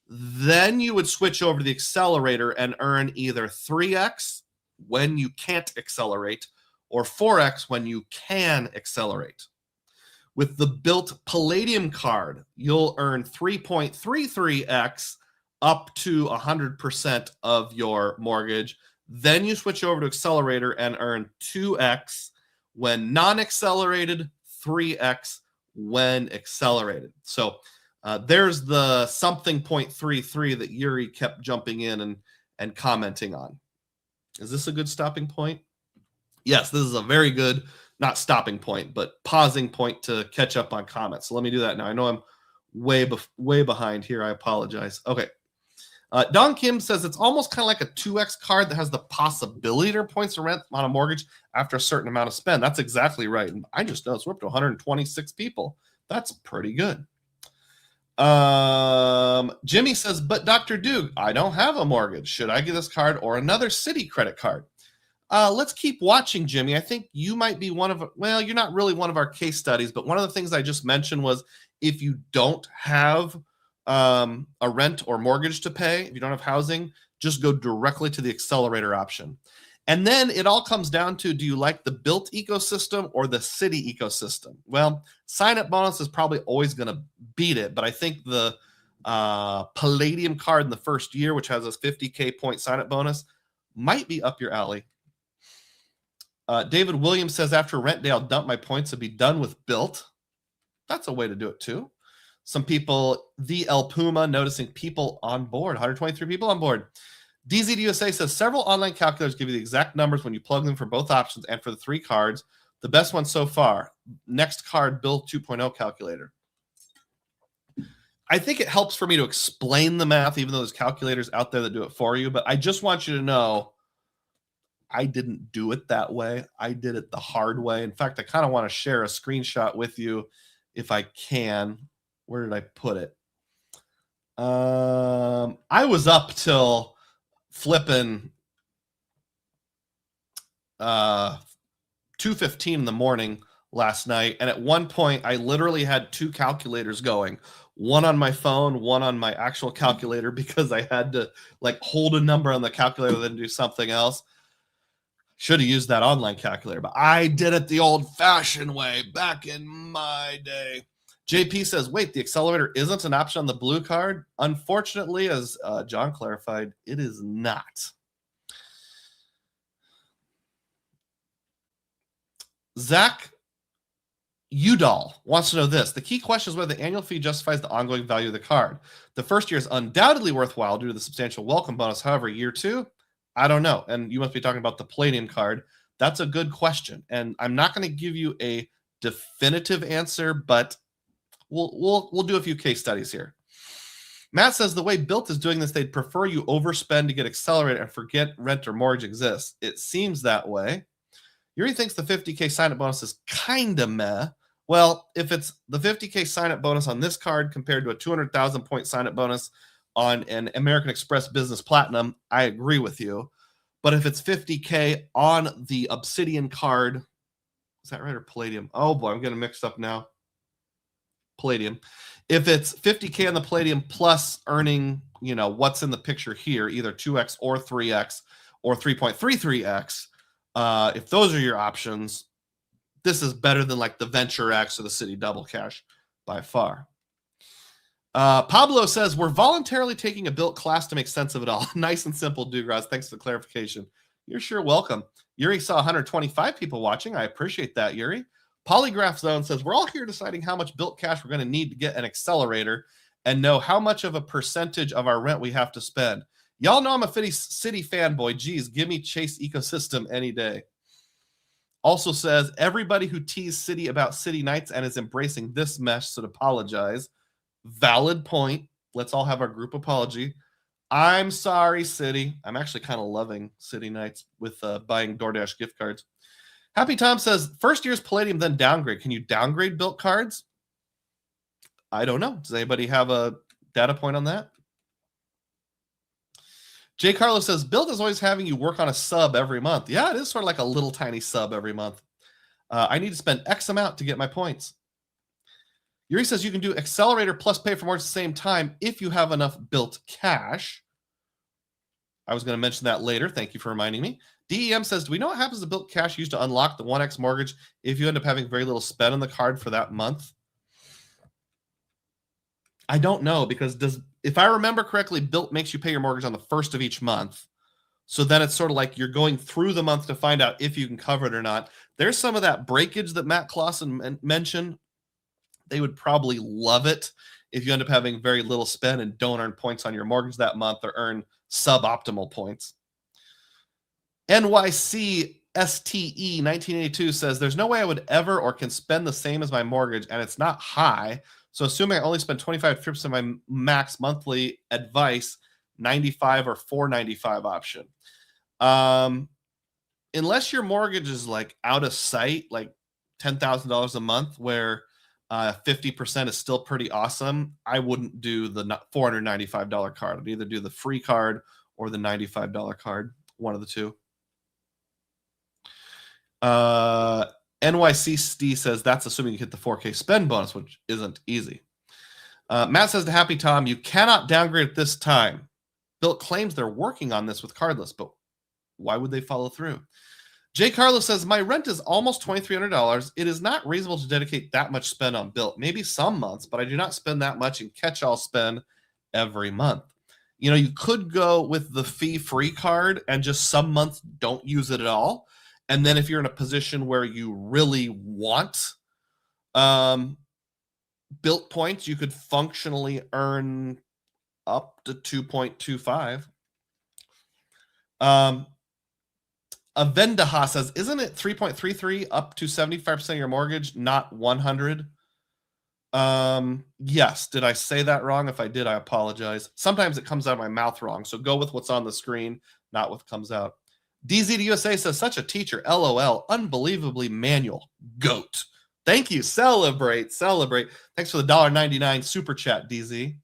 Then you would switch over to the accelerator and earn either 3x when you can't accelerate, or 4x when you can accelerate. With the BILT Palladium card, you'll earn 3.33x up to 100% of your mortgage. Then you switch over to accelerator and earn 2x when non-accelerated, 3x when accelerated. So there's the something 0.33 that Yuri kept jumping in and commenting on. Is this a good stopping point? Yes, this is a very good, not stopping point, but pausing point to catch up on comments. So let me do that now. I know I'm way behind here. I apologize. Okay. Don Kim says it's almost kind of like a 2x card that has the possibility to earn points to rent on a mortgage after a certain amount of spend. That's exactly right. And I just noticed we're up to 126 people. That's pretty good. Jimmy says, but Dr. Dug, I don't have a mortgage. Should I get this card or another Citi credit card? Let's keep watching, Jimmy. I think you might be you're not really one of our case studies, but one of the things I just mentioned was if you don't have a rent or mortgage to pay, if you don't have housing, just go directly to the accelerator option. And then it all comes down to, do you like the BILT ecosystem or the Citi ecosystem? Well, sign-up bonus is probably always going to beat it, but I think the Palladium card in the first year, which has a 50K point sign-up bonus, might be up your alley. David Williams says, after rent day, I'll dump my points and be done with BILT. That's a way to do it too. Some people, the El Puma, noticing people on board. 123 people on board. DZDUSA says, several online calculators give you the exact numbers when you plug them for both options and for the 3 cards. The best one so far. Next card, BILT 2.0 calculator. I think it helps for me to explain the math, even though there's calculators out there that do it for you. But I just want you to know, I didn't do it that way. I did it the hard way. In fact, I kind of want to share a screenshot with you if I can. Where did I put it? I was up till flipping 2:15 in the morning last night, and at one point I literally had 2 calculators going, one on my phone, one on my actual calculator, because I had to like hold a number on the calculator then do something else. Should have used that online calculator, but I did it the old-fashioned way back in my day. JP says, wait, the accelerator isn't an option on the blue card? Unfortunately, as John clarified, it is not. Zach Udall wants to know this. The key question is whether the annual fee justifies the ongoing value of the card. The first year is undoubtedly worthwhile due to the substantial welcome bonus. However, year 2, I don't know. And you must be talking about the Palladium card. That's a good question. And I'm not going to give you a definitive answer, but we'll do a few case studies here. Matt says the way BILT is doing this, they'd prefer you overspend to get Accelerator and forget rent or mortgage exists. It seems that way. Yuri thinks the 50K sign-up bonus is kind of meh. Well, if it's the 50K sign-up bonus on this card compared to a 200,000 point sign-up bonus on an American Express Business Platinum, I agree with you. But if it's 50K on the Obsidian card, is that right, or Palladium? Oh boy, I'm getting mixed up now. Palladium. If it's 50K on the Palladium plus earning, what's in the picture here, either 2x or 3x or 3.33x, if those are your options, this is better than like the Venture X or the Citi Double Cash by far. Pablo says, we're voluntarily taking a BILT class to make sense of it all. Nice and simple, Dugroz. Thanks for the clarification. You're sure welcome. Yuri saw 125 people watching. I appreciate that, Yuri. Polygraph Zone says, we're all here deciding how much BILT cash we're going to need to get an accelerator and know how much of a percentage of our rent we have to spend. Y'all know I'm a Citi fanboy. Geez, give me Chase ecosystem any day. Also says, everybody who teased Citi about Citi Nights and is embracing this mess should apologize. Valid point. Let's all have our group apology. I'm sorry, Citi. I'm actually kind of loving Citi Nights with buying DoorDash gift cards. Happy Tom says, first year's Palladium, then downgrade. Can you downgrade BILT cards? I don't know. Does anybody have a data point on that? Jay Carlos says, BILT is always having you work on a sub every month. Yeah, it is sort of like a little tiny sub every month. I need to spend X amount to get my points. Yuri says you can do Accelerator plus pay for more at the same time if you have enough BILT cash. I was going to mention that later. Thank you for reminding me. DEM says, do we know what happens to BILT cash used to unlock the 1X mortgage if you end up having very little spend on the card for that month? I don't know, because if I remember correctly, BILT makes you pay your mortgage on the first of each month. So then it's sort of like you're going through the month to find out if you can cover it or not. There's some of that breakage that Matt Clausen mentioned. They would probably love it if you end up having very little spend and don't earn points on your mortgage that month or earn suboptimal points. NYC STE 1982 says, there's no way I would ever or can spend the same as my mortgage, and it's not high. So assuming I only spend 25 trips on my max monthly advice, 95 or 495 option. Unless your mortgage is like out of sight, like $10,000 a month, where 50% is still pretty awesome, I wouldn't do the $495 card. I'd either do the free card or the $95 card, one of the two. NYCSD says that's assuming you hit the 4K spend bonus, which isn't easy. Matt says to Happy Tom, you cannot downgrade at this time. BILT claims they're working on this with cardless, but why would they follow through? Jay Carlos says, my rent is almost $2,300. It is not reasonable to dedicate that much spend on BILT. Maybe some months, but I do not spend that much in catch-all spend every month. You could go with the fee-free card and just some months don't use it at all. And then if you're in a position where you really want BILT points, you could functionally earn up to 2.25. Avendaha says, isn't it 3.33 up to 75% of your mortgage, not 100? Yes. Did I say that wrong? If I did, I apologize. Sometimes it comes out of my mouth wrong. So go with what's on the screen, not what comes out. DZ to USA says, such a teacher. LOL. Unbelievably manual. Goat. Thank you. Celebrate. Thanks for the $1.99 super chat, DZ.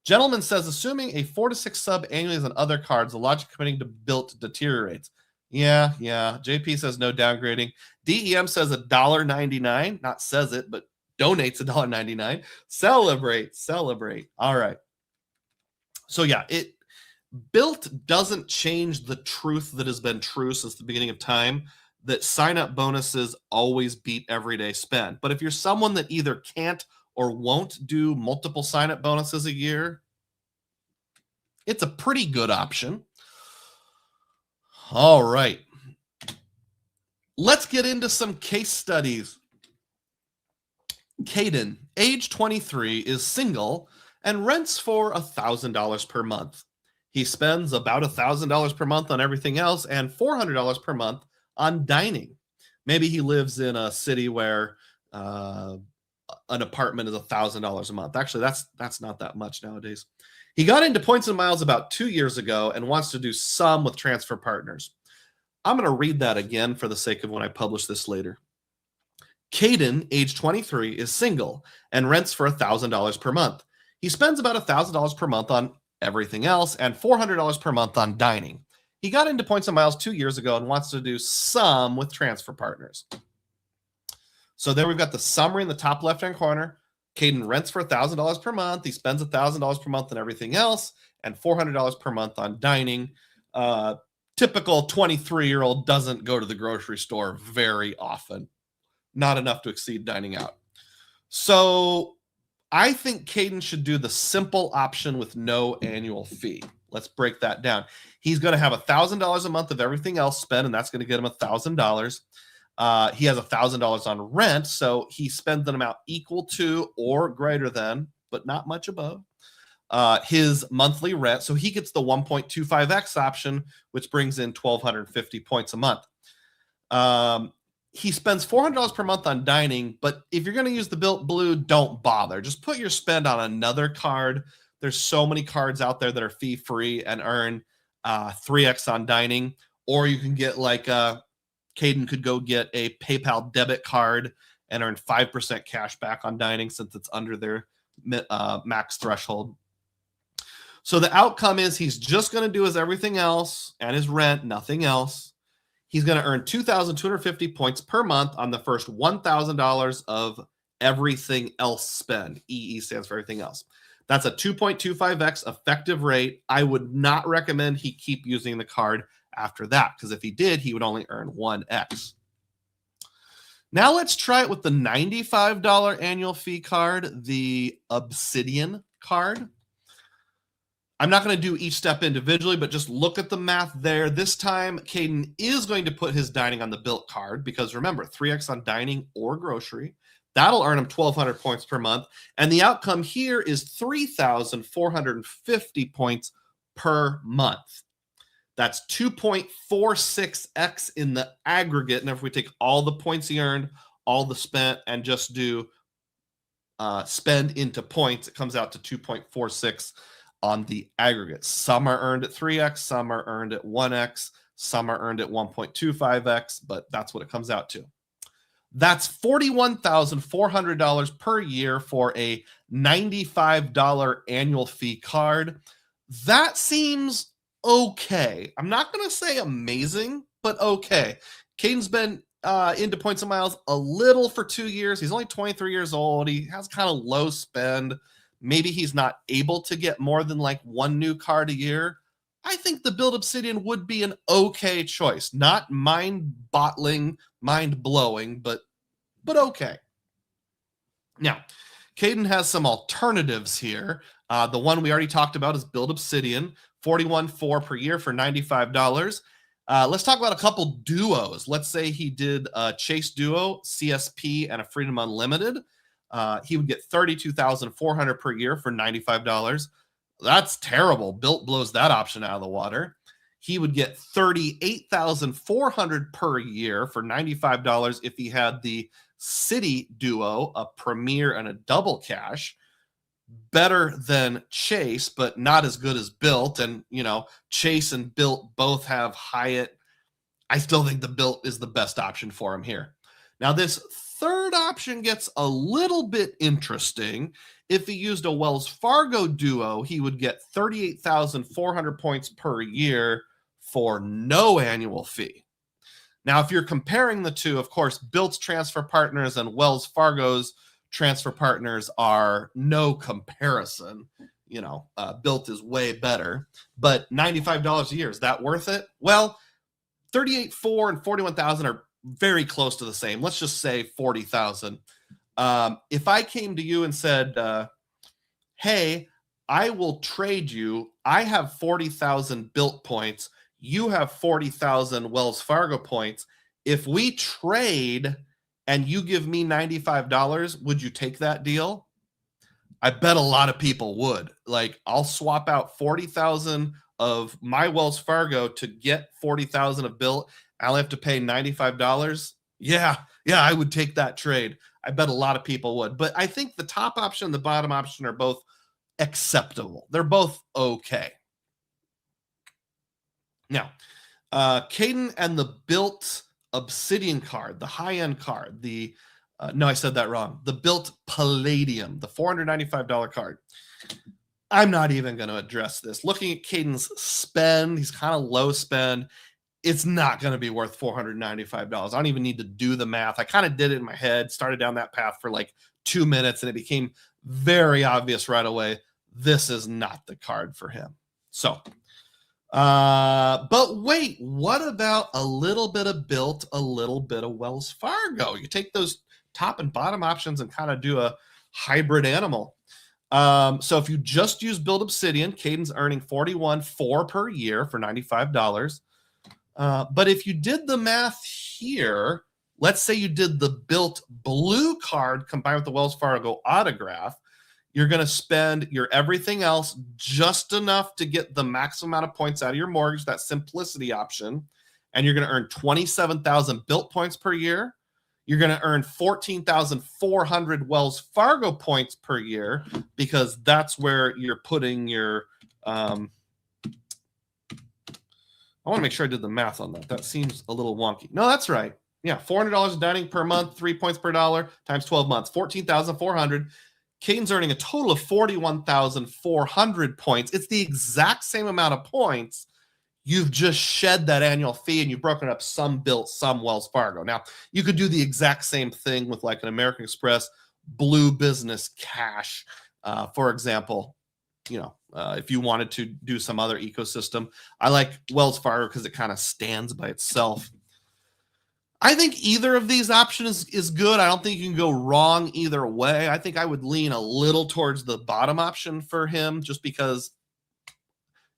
Gentleman says, assuming a 4 to 6 sub annually is on other cards, the logic committing to BILT deteriorates. Yeah. JP says no downgrading. DEM says $1.99. Not says it, but donates $1.99. Celebrate. All right. So yeah, BILT doesn't change the truth that has been true since the beginning of time, that sign-up bonuses always beat everyday spend. But if you're someone that either can't or won't do multiple sign-up bonuses a year, it's a pretty good option. All right. Let's get into some case studies. Caden, age 23, is single and rents for $1,000 per month. He spends about $1,000 per month on everything else and $400 per month on dining. Maybe he lives in a city where an apartment is $1,000 a month. Actually, that's not that much nowadays. He got into points and miles about 2 years ago and wants to do some with transfer partners. I'm going to read that again for the sake of when I publish this later. Caden, age 23, is single and rents for $1,000 per month. He spends about $1,000 per month on everything else and $400 per month on dining. He got into points and miles 2 years ago and wants to do some with transfer partners. So there we've got the summary in the top left-hand corner. Caden rents for $1,000 per month. He spends $1,000 per month on everything else and $400 per month on dining. Typical 23-year-old doesn't go to the grocery store very often. Not enough to exceed dining out. So I think Caden should do the simple option with no annual fee. Let's break that down. He's going to have $1,000 a month of everything else spent, and that's going to get him $1,000. He has $1,000 on rent, so he spends an amount equal to or greater than, but not much above, his monthly rent. So he gets the 1.25x option, which brings in 1,250 points a month. He spends $400 per month on dining, but if you're going to use the BILT Blue, don't bother. Just put your spend on another card. There's so many cards out there that are fee-free and earn 3x on dining, or you can get like Caden could go get a PayPal debit card and earn 5% cash back on dining since it's under their max threshold. So the outcome is he's just going to do his everything else and his rent, nothing else. He's going to earn 2,250 points per month on the first $1,000 of everything else spend. EE stands for everything else. That's a 2.25x effective rate. I would not recommend he keep using the card after that, because if he did, he would only earn 1x. Now let's try it with the $95 annual fee card, the Obsidian card. I'm not going to do each step individually, but just look at the math there. This time, Caden is going to put his dining on the BILT card because remember, 3x on dining or grocery. That'll earn him 1,200 points per month. And the outcome here is 3,450 points per month. That's 2.46x in the aggregate. And if we take all the points he earned, all the spent, and just do spend into points, it comes out to 2.46 on the aggregate. Some are earned at 3x, some are earned at 1x, some are earned at 1.25x, but that's what it comes out to. That's $41,400 per year for a $95 annual fee card. That seems okay. I'm not going to say amazing, but okay. Caden's been into points and miles a little for 2 years. He's only 23 years old. He has kind of low spend. Maybe he's not able to get more than like one new card a year. I think the BILT Obsidian would be an okay choice. Not mind-boggling, mind-blowing, but okay. Now, Caden has some alternatives here. The one we already talked about is BILT Obsidian, $41.4 per year for $95. Let's talk about a couple duos. Let's say he did a Chase Duo, CSP, and a Freedom Unlimited. He would get $32,400 per year for $95. That's terrible. BILT blows that option out of the water. He would get $38,400 per year for $95 if he had the Citi Duo, a Premier and a Double Cash. Better than Chase, but not as good as BILT. And, Chase and BILT both have Hyatt. I still think the BILT is the best option for him here. Now, this third option gets a little bit interesting. If he used a Wells Fargo Duo, he would get 38,400 points per year for no annual fee. Now, if you're comparing the two, of course, BILT's transfer partners and Wells Fargo's transfer partners are no comparison. BILT is way better, but $95 a year, is that worth it? Well, 38,400 and 41,000 are very close to the same. Let's just say 40,000. If I came to you and said, hey, I will trade you. I have 40,000 BILT points. You have 40,000 Wells Fargo points. If we trade and you give me $95, would you take that deal? I bet a lot of people would. Like, I'll swap out 40,000 of my Wells Fargo to get 40,000 of BILT. I'll have to pay $95. Yeah, I would take that trade. I bet a lot of people would. But I think the top option and the bottom option are both acceptable. They're both okay. Now, Caden and the BILT Obsidian card, the high-end card, no, I said that wrong. The BILT Palladium, the $495 card. I'm not even going to address this. Looking at Caden's spend, he's kind of low spend. It's not going to be worth $495. I don't even need to do the math. I kind of did it in my head, started down that path for like 2 minutes, and it became very obvious right away. This is not the card for him. So, but wait, what about a little bit of BILT, a little bit of Wells Fargo? You take those top and bottom options and kind of do a hybrid animal. So if you just use BILT Obsidian, Caden's earning $41.4 per year for $95. But if you did the math here, let's say you did the BILT Blue card combined with the Wells Fargo autograph, you're going to spend your everything else just enough to get the maximum amount of points out of your mortgage, that simplicity option, and you're going to earn 27,000 BILT points per year. You're going to earn 14,400 Wells Fargo points per year because that's where you're putting your I want to make sure I did the math on that. That seems a little wonky. No, that's right. Yeah, $400 dining per month, 3 points per dollar times 12 months, 14,400. Caden's earning a total of 41,400 points. It's the exact same amount of points. You've just shed that annual fee and you've broken up some BILT, some Wells Fargo. Now, you could do the exact same thing with like an American Express Blue Business Cash, for example. If you wanted to do some other ecosystem. I like Wells Fargo because it kind of stands by itself. I think either of these options is good. I don't think you can go wrong either way. I think I would lean a little towards the bottom option for him just because,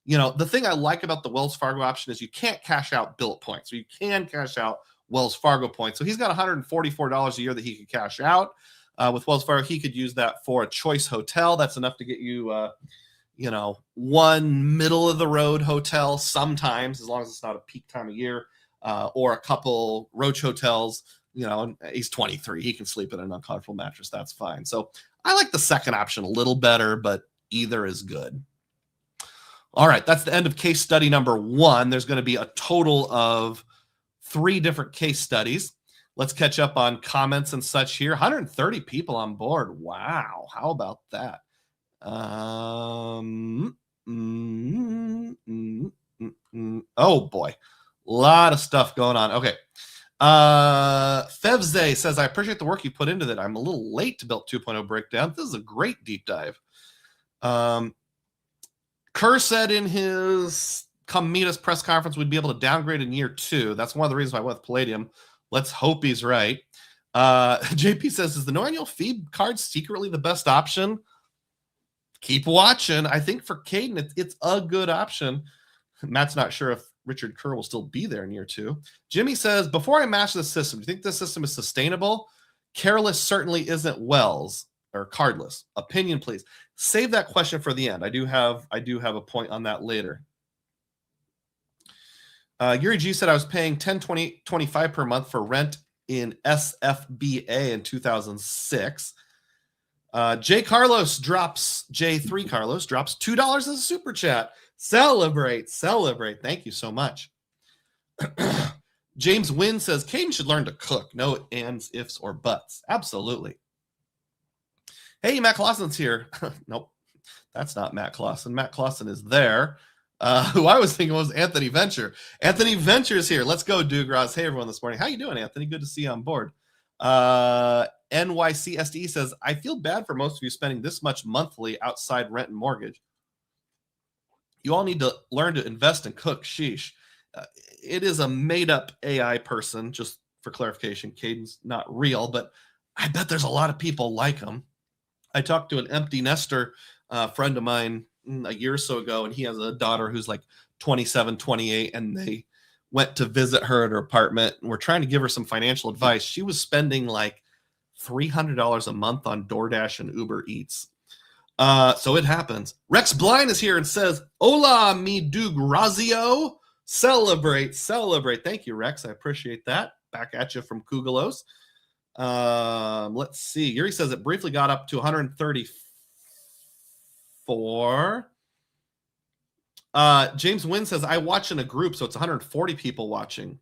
the thing I like about the Wells Fargo option is you can't cash out BILT points, or you can cash out Wells Fargo points. So he's got $144 a year that he could cash out. With Wells Fargo, he could use that for a choice hotel. That's enough to get you one middle of the road hotel sometimes, as long as it's not a peak time of year, or a couple roach hotels. He's 23. He can sleep in an uncomfortable mattress. That's fine. So I like the second option a little better, but either is good. All right. That's the end of case study number 1. There's going to be a total of 3 different case studies. Let's catch up on comments and such here. 130 people on board. Wow. How about that? Oh boy, a lot of stuff going on. Okay. Fevze says, I appreciate the work you put into that. I'm a little late to BILT 2.0 breakdown. This is a great deep dive. Kerr said in his come meet us press conference, we'd be able to downgrade in year 2. That's one of the reasons why I went with Palladium. Let's hope he's right. JP says, is the no annual fee card secretly the best option? Keep watching. I think for Caden, it's a good option. Matt's not sure if Richard Kerr will still be there in year 2. Jimmy says, before I master the system, do you think this system is sustainable? Careless certainly isn't Wells or cardless. Opinion, please. Save that question for the end. I do have a point on that later. Yuri G said I was paying $10, $20, $25 per month for rent in SFBA in 2006. J3 Carlos drops $2 as a super chat. Celebrate. Thank you so much. James Wynn says Caden should learn to cook. No ands, ifs, or buts. Absolutely. Hey, Matt Clausen's here. Nope, that's not Matt Clausen. Matt Clausen is there. Who I was thinking was Anthony Venture. Anthony Venture is here. Let's go, Dugroz. Hey, everyone, this morning. How you doing, Anthony? Good to see you on board. NYCSDE says, I feel bad for most of you spending this much monthly outside rent and mortgage. You all need to learn to invest and cook. Sheesh. It is a made-up AI person, just for clarification. Caden's not real, but I bet there's a lot of people like him. I talked to an empty nester friend of mine a year or so ago, and he has a daughter who's like 27, 28, and they went to visit her at her apartment, and we're trying to give her some financial advice. She was spending like $300 a month on DoorDash and Uber Eats. So it happens. Rex Blind is here and says, hola, mi Dugrazio. Celebrate. Thank you, Rex. I appreciate that. Back at you from Kugelos. Let's see. Yuri says it briefly got up to 134. James Wynn says, I watch in a group, so it's 140 people watching.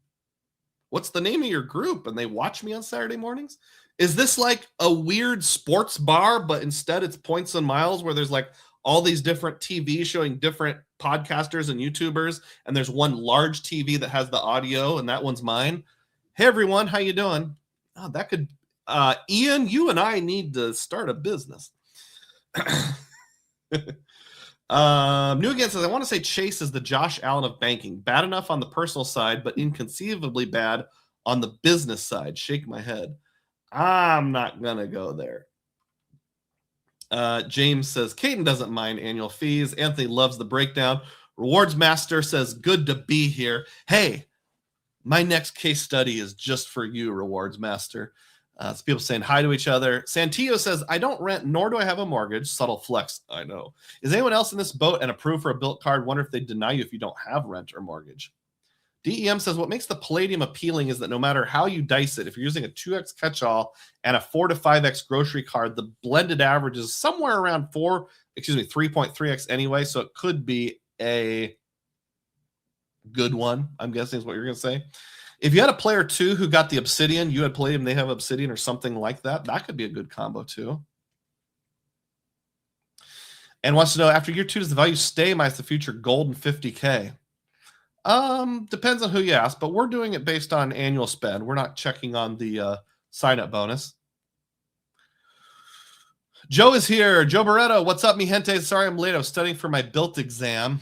What's the name of your group? And they watch me on Saturday mornings? Is this like a weird sports bar, but instead it's Points and Miles, where there's like all these different TVs showing different podcasters and YouTubers, and there's one large TV that has the audio, and that one's mine. Hey, everyone, how you doing? Oh, that could, Ian, you and I need to start a business. New Again says, I want to say Chase is the Josh Allen of banking. Bad enough on the personal side, but inconceivably bad on the business side. Shake my head. I'm not going to go there. James says, Caden doesn't mind annual fees. Anthony loves the breakdown. Rewards Master says, good to be here. Hey, my next case study is just for you, Rewards Master. It's people saying hi to each other. Santillo says, I don't rent, nor do I have a mortgage. Subtle flex, I know. Is anyone else in this boat and approved for a BILT card? Wonder if they deny you if you don't have rent or mortgage. DEM says, what makes the Palladium appealing is that no matter how you dice it, if you're using a 2x catch-all and a 4 to 5x grocery card, the blended average is somewhere around 3.3x anyway, so it could be a good one, I'm guessing is what you're going to say. If you had a player too who got the Obsidian, you had Palladium, they have Obsidian or something like that, that could be a good combo too. And wants to know, after year 2, does the value stay minus the future gold and 50K? Depends on who you ask, but we're doing it based on annual spend. We're not checking on the sign-up bonus. Joe is here. Joe Barreto, what's up, mi gente? Sorry I'm late. I was studying for my BILT exam.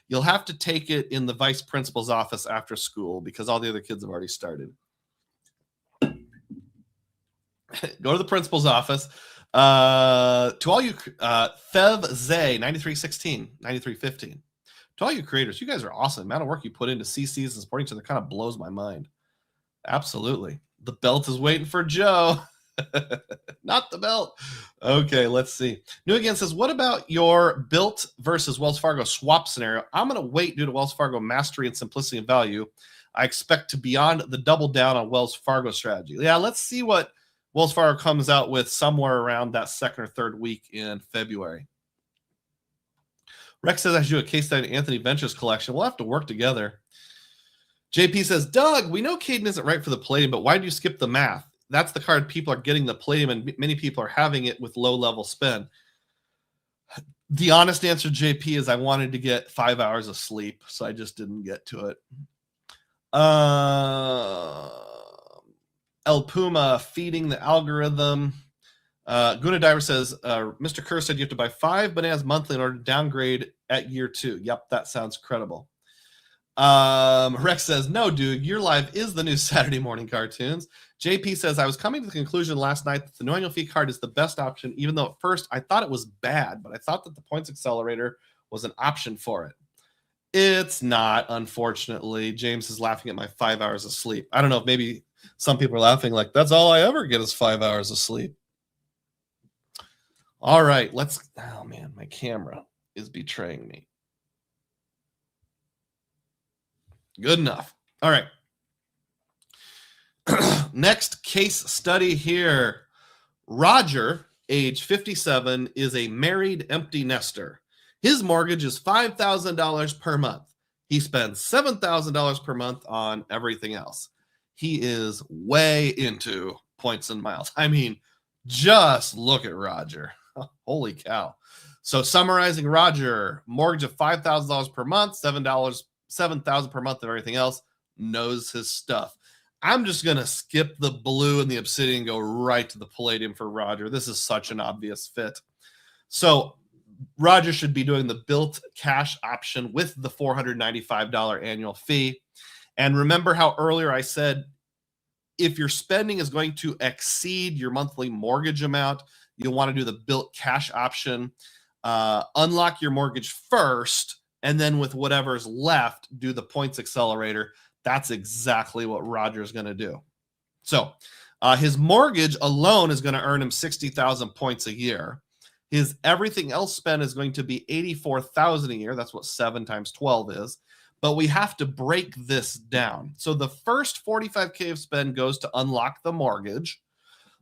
You'll have to take it in the vice principal's office after school because all the other kids have already started. Go to the principal's office. To all you, Fev Zay, 9316, 9315. To all you creators, you guys are awesome. The amount of work you put into CCs and supporting each other kind of blows my mind. Absolutely. The belt is waiting for Joe. Not the belt. Okay, let's see. New Again says, what about your BILT versus Wells Fargo swap scenario? I'm going to wait due to Wells Fargo mastery and simplicity and value. I expect to beyond the double down on Wells Fargo strategy. Yeah, let's see what Wells Fargo comes out with somewhere around that second or third week in February. Rex says I should do a case study in Anthony Ventures collection. We'll have to work together. JP says, Doug, we know Caden isn't right for the Palladium, but why do you skip the math? That's the card people are getting the Palladium, and many people are having it with low-level spend. The honest answer, JP, is I wanted to get 5 hours of sleep, so I just didn't get to it. El Puma feeding the algorithm. Guna Diver says, Mr. Kerr said you have to buy 5 bananas monthly in order to downgrade at year 2. Yep, that sounds credible. Rex says, no, dude, your live is the new Saturday morning cartoons. JP says, I was coming to the conclusion last night that the no annual fee card is the best option, even though at first I thought it was bad, but I thought that the points accelerator was an option for it. It's not, unfortunately. James is laughing at my 5 hours of sleep. I don't know if maybe some people are laughing like, that's all I ever get is 5 hours of sleep. All right, oh man, my camera is betraying me. Good enough. All right. Next case study here. Roger, age 57, is a married empty nester. His mortgage is $5,000 per month. He spends $7,000 per month on everything else. He is way into points and miles. I mean, just look at Roger. Holy cow. So summarizing Roger, mortgage of $5,000 per month, $7,000 per month of everything else, knows his stuff. I'm just going to skip the blue and the obsidian and go right to the palladium for Roger. This is such an obvious fit. So Roger should be doing the BILT cash option with the $495 annual fee. And remember how earlier I said, if your spending is going to exceed your monthly mortgage amount, you'll want to do the BILT cash option. Unlock your mortgage first, and then with whatever's left, do the points accelerator. That's exactly what Roger's going to do. So his mortgage alone is going to earn him 60,000 points a year. His everything else spend is going to be 84,000 a year. That's what 7 times 12 is. But we have to break this down. So the first 45K of spend goes to unlock the mortgage.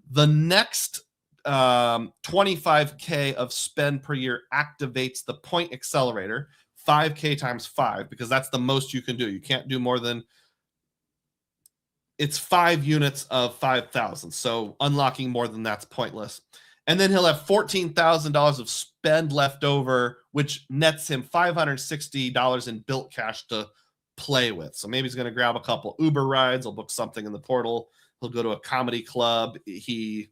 The next 25K of spend per year activates the point accelerator, 5K times 5, because that's the most you can do. You can't do more than, it's 5 units of 5,000. So unlocking more than that's pointless. And then he'll have $14,000 of spend left over, which nets him $560 in BILT cash to play with. So maybe he's going to grab a couple Uber rides. He'll book something in the portal. He'll go to a comedy club. He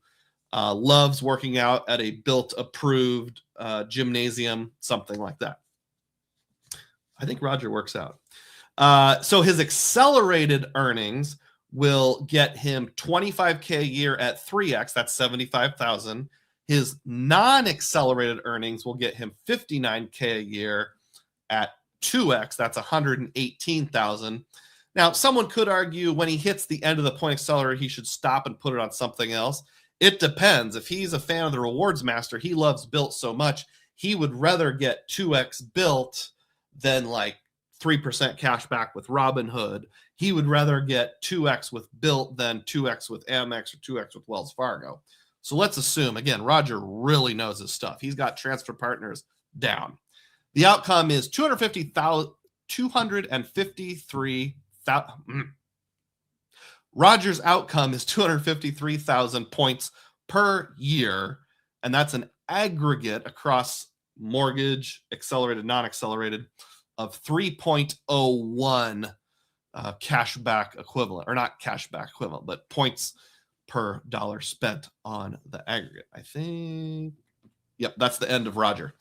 loves working out at a BILT approved gymnasium, something like that. I think Roger works out. So his accelerated earnings will get him 25K a year at 3x. That's 75,000. His non-accelerated earnings will get him 59K a year at 2x. That's 118,000. Now, someone could argue when he hits the end of the point accelerator, he should stop and put it on something else. It depends. If he's a fan of the rewards master, he loves BILT so much, he would rather get 2x BILT than like 3% cash back with Robinhood. He would rather get 2x with BILT than 2x with Amex or 2x with Wells Fargo. So let's assume, again, Roger really knows his stuff. He's got transfer partners down. The outcome is 253,000. Roger's outcome is 253,000 points per year, and that's an aggregate across mortgage, accelerated, non-accelerated, of 3.01 cashback equivalent, or not cashback equivalent, but points per dollar spent on the aggregate. I think, yep, that's the end of Roger.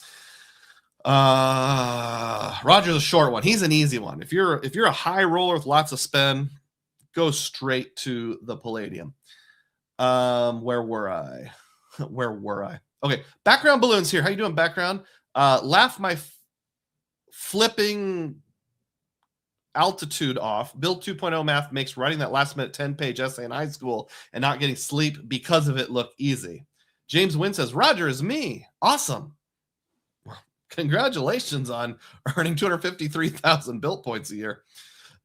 Roger's a short one. He's an easy one. If you're a high roller with lots of spend, go straight to the Palladium. Where were I? Okay, background balloons here. How you doing, background? Laugh my flipping altitude off. BILT 2.0 math makes writing that last minute 10-page essay in high school and not getting sleep because of it look easy. James Wynn says, Roger is me. Awesome. Congratulations on earning 253,000 BILT points a year.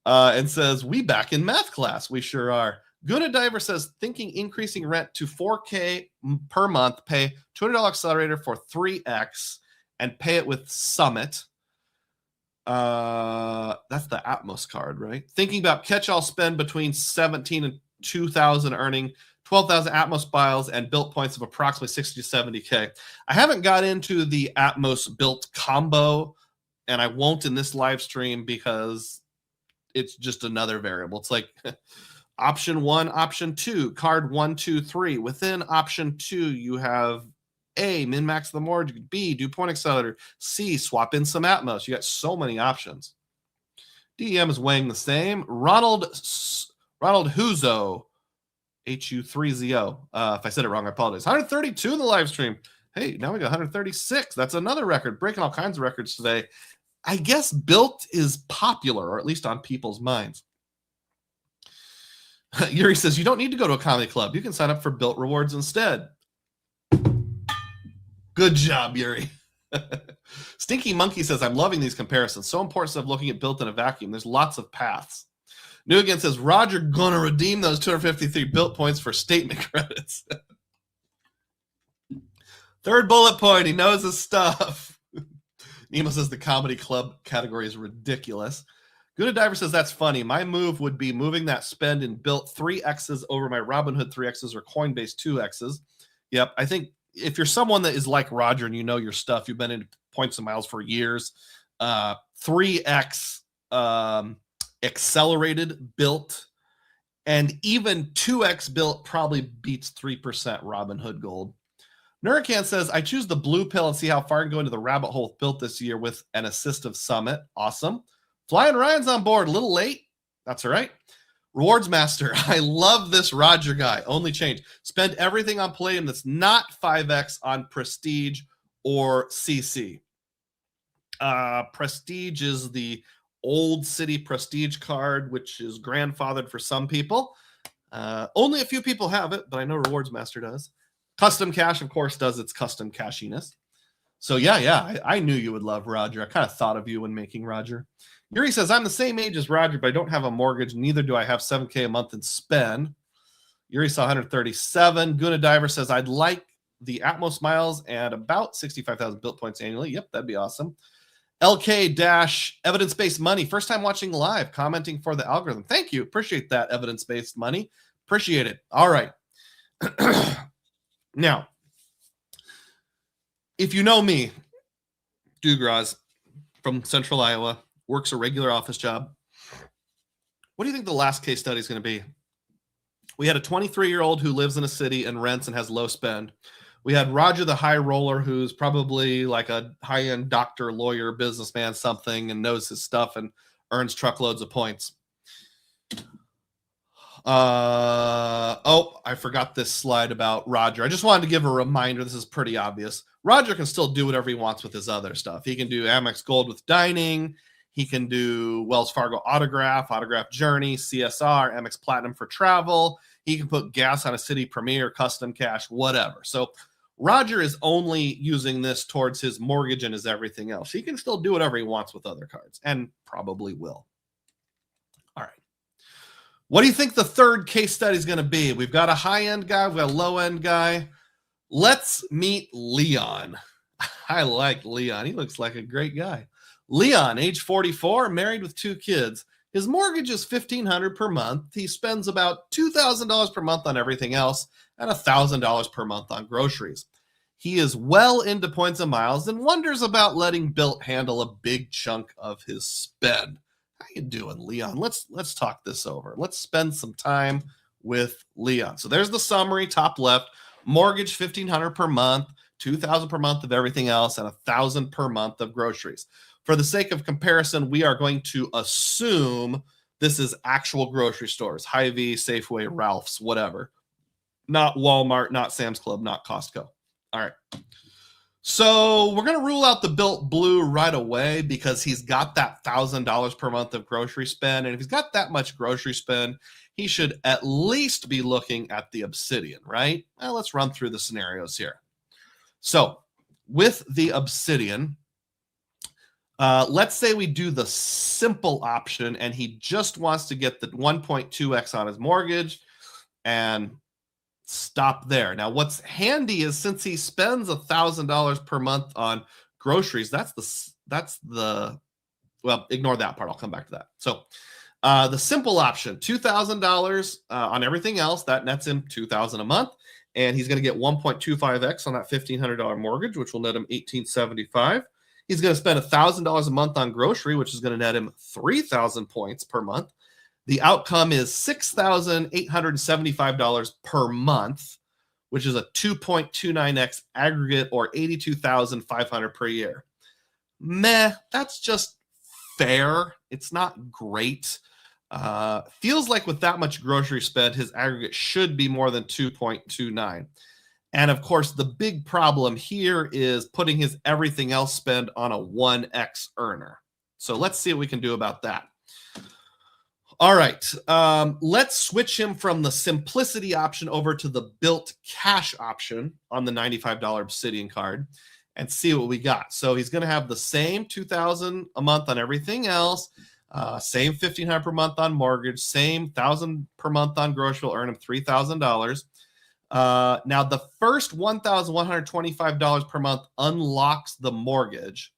And says, we back in math class. We sure are. Guna Diver says, thinking increasing rent to 4K per month, pay $200 accelerator for 3X and pay it with Summit. That's the Atmos card, right? Thinking about catch-all spend between 17 and 2,000, earning 12,000 Atmos miles and BILT points of approximately 60 to 70K. I haven't got into the Atmos BILT combo, and I won't in this live stream because it's just another variable. It's like option 1, option 2, card 1, 2, 3. Within option 2, you have A, min-max the mortgage. B, do point accelerator. C, swap in some Atmos. You got so many options. DEM is weighing the same. Ronald Huzo, HU3ZO. If I said it wrong, I apologize. 132 in the live stream. Hey, now we got 136. That's another record. Breaking all kinds of records today. I guess BILT is popular, or at least on people's minds. Yuri says, you don't need to go to a comedy club. You can sign up for BILT rewards instead. Good job, Yuri. Stinky Monkey says, I'm loving these comparisons. So important stuff looking at BILT in a vacuum. There's lots of paths. New Again says, Roger gonna redeem those 253 BILT points for statement credits. Third bullet point, he knows his stuff. Nemo says the comedy club category is ridiculous. Good Diver says, that's funny. My move would be moving that spend in BILT 3Xs over my Robinhood 3Xs or Coinbase 2Xs. Yep, I think if you're someone that is like Roger and you know your stuff, you've been in points and miles for years, 3X accelerated BILT and even 2X BILT probably beats 3% Robinhood Gold. Nuracan says, I choose the blue pill and see how far I can go into the rabbit hole with BILT this year with an assistive summit. Awesome. Flying Ryan's on board. A little late. That's all right. Rewards Master. I love this Roger guy. Only change. Spend everything on Palladium that's not 5X on Prestige or CC. Prestige is the old Citi Prestige card, which is grandfathered for some people. Only a few people have it, but I know Rewards Master does. Custom Cash, of course, does its custom cashiness. So yeah, I knew you would love Roger. I kind of thought of you when making Roger. Yuri says, I'm the same age as Roger, but I don't have a mortgage. Neither do I have $7K a month in spend. Yuri saw 137. Guna Diver says, I'd like the Atmos miles and about 65,000 BILT points annually. Yep, that'd be awesome. LK-evidence-based money. First time watching live, commenting for the algorithm. Thank you. Appreciate that, evidence-based money. Appreciate it. All right. Now, if you know me, Dugroz from Central Iowa, works a regular office job. What do you think the last case study is going to be? We had a 23-year-old who lives in a city and rents and has low spend. We had Roger the high roller, who's probably like a high-end doctor, lawyer, businessman, something, and knows his stuff and earns truckloads of points. I forgot this slide about Roger. I just wanted to give a reminder. This is pretty obvious. Roger can still do whatever he wants with his other stuff. He can do Amex Gold with dining. He can do Wells Fargo Autograph Journey, CSR, Amex Platinum for travel. He can put gas on a Citi Premier, custom cash, whatever. So Roger is only using this towards his mortgage and his everything else. He can still do whatever he wants with other cards and probably will. All right. What do you think the third case study is going to be? We've got a high-end guy. We've got a low-end guy. Let's meet Leon. I like Leon. He looks like a great guy. Leon, age 44, married with 2 kids. His mortgage is $1,500 per month. He spends about $2,000 per month on everything else and $1,000 per month on groceries. He is well into points and miles and wonders about letting BILT handle a big chunk of his spend. How you doing, Leon? Let's talk this over. Let's spend some time with Leon. So there's the summary, top left. Mortgage $1,500 per month, $2,000 per month of everything else, and $1,000 per month of groceries. For the sake of comparison, we are going to assume this is actual grocery stores, Hy-Vee, Safeway, Ralph's, whatever. Not Walmart, not Sam's Club, not Costco. All right. So we're going to rule out the BILT Blue right away because he's got that $1,000 per month of grocery spend. And if he's got that much grocery spend, he should at least be looking at the Obsidian, right? Well, let's run through the scenarios here. So with the Obsidian, let's say we do the simple option and he just wants to get the 1.2x on his mortgage and stop there. Now, what's handy is since he spends $1,000 per month on groceries, well, ignore that part. I'll come back to that. So the simple option, $2,000 on everything else, that nets him $2,000 a month. And he's going to get 1.25x on that $1,500 mortgage, which will net him $1,875. He's going to spend $1,000 a month on grocery, which is going to net him 3,000 points per month. The outcome is $6,875 per month, which is a 2.29x aggregate or $82,500 per year. Meh, that's just fair. It's not great. Feels like with that much grocery spend, his aggregate should be more than 2.29. And of course, the big problem here is putting his everything else spend on a 1x earner. So let's see what we can do about that. All right, let's switch him from the simplicity option over to the BILT cash option on the $95 Obsidian card and see what we got. So he's going to have the same $2,000 a month on everything else, same $1,500 per month on mortgage, same $1,000 per month on grocery will earn him $3,000. Now the first $1,125 per month unlocks the mortgage,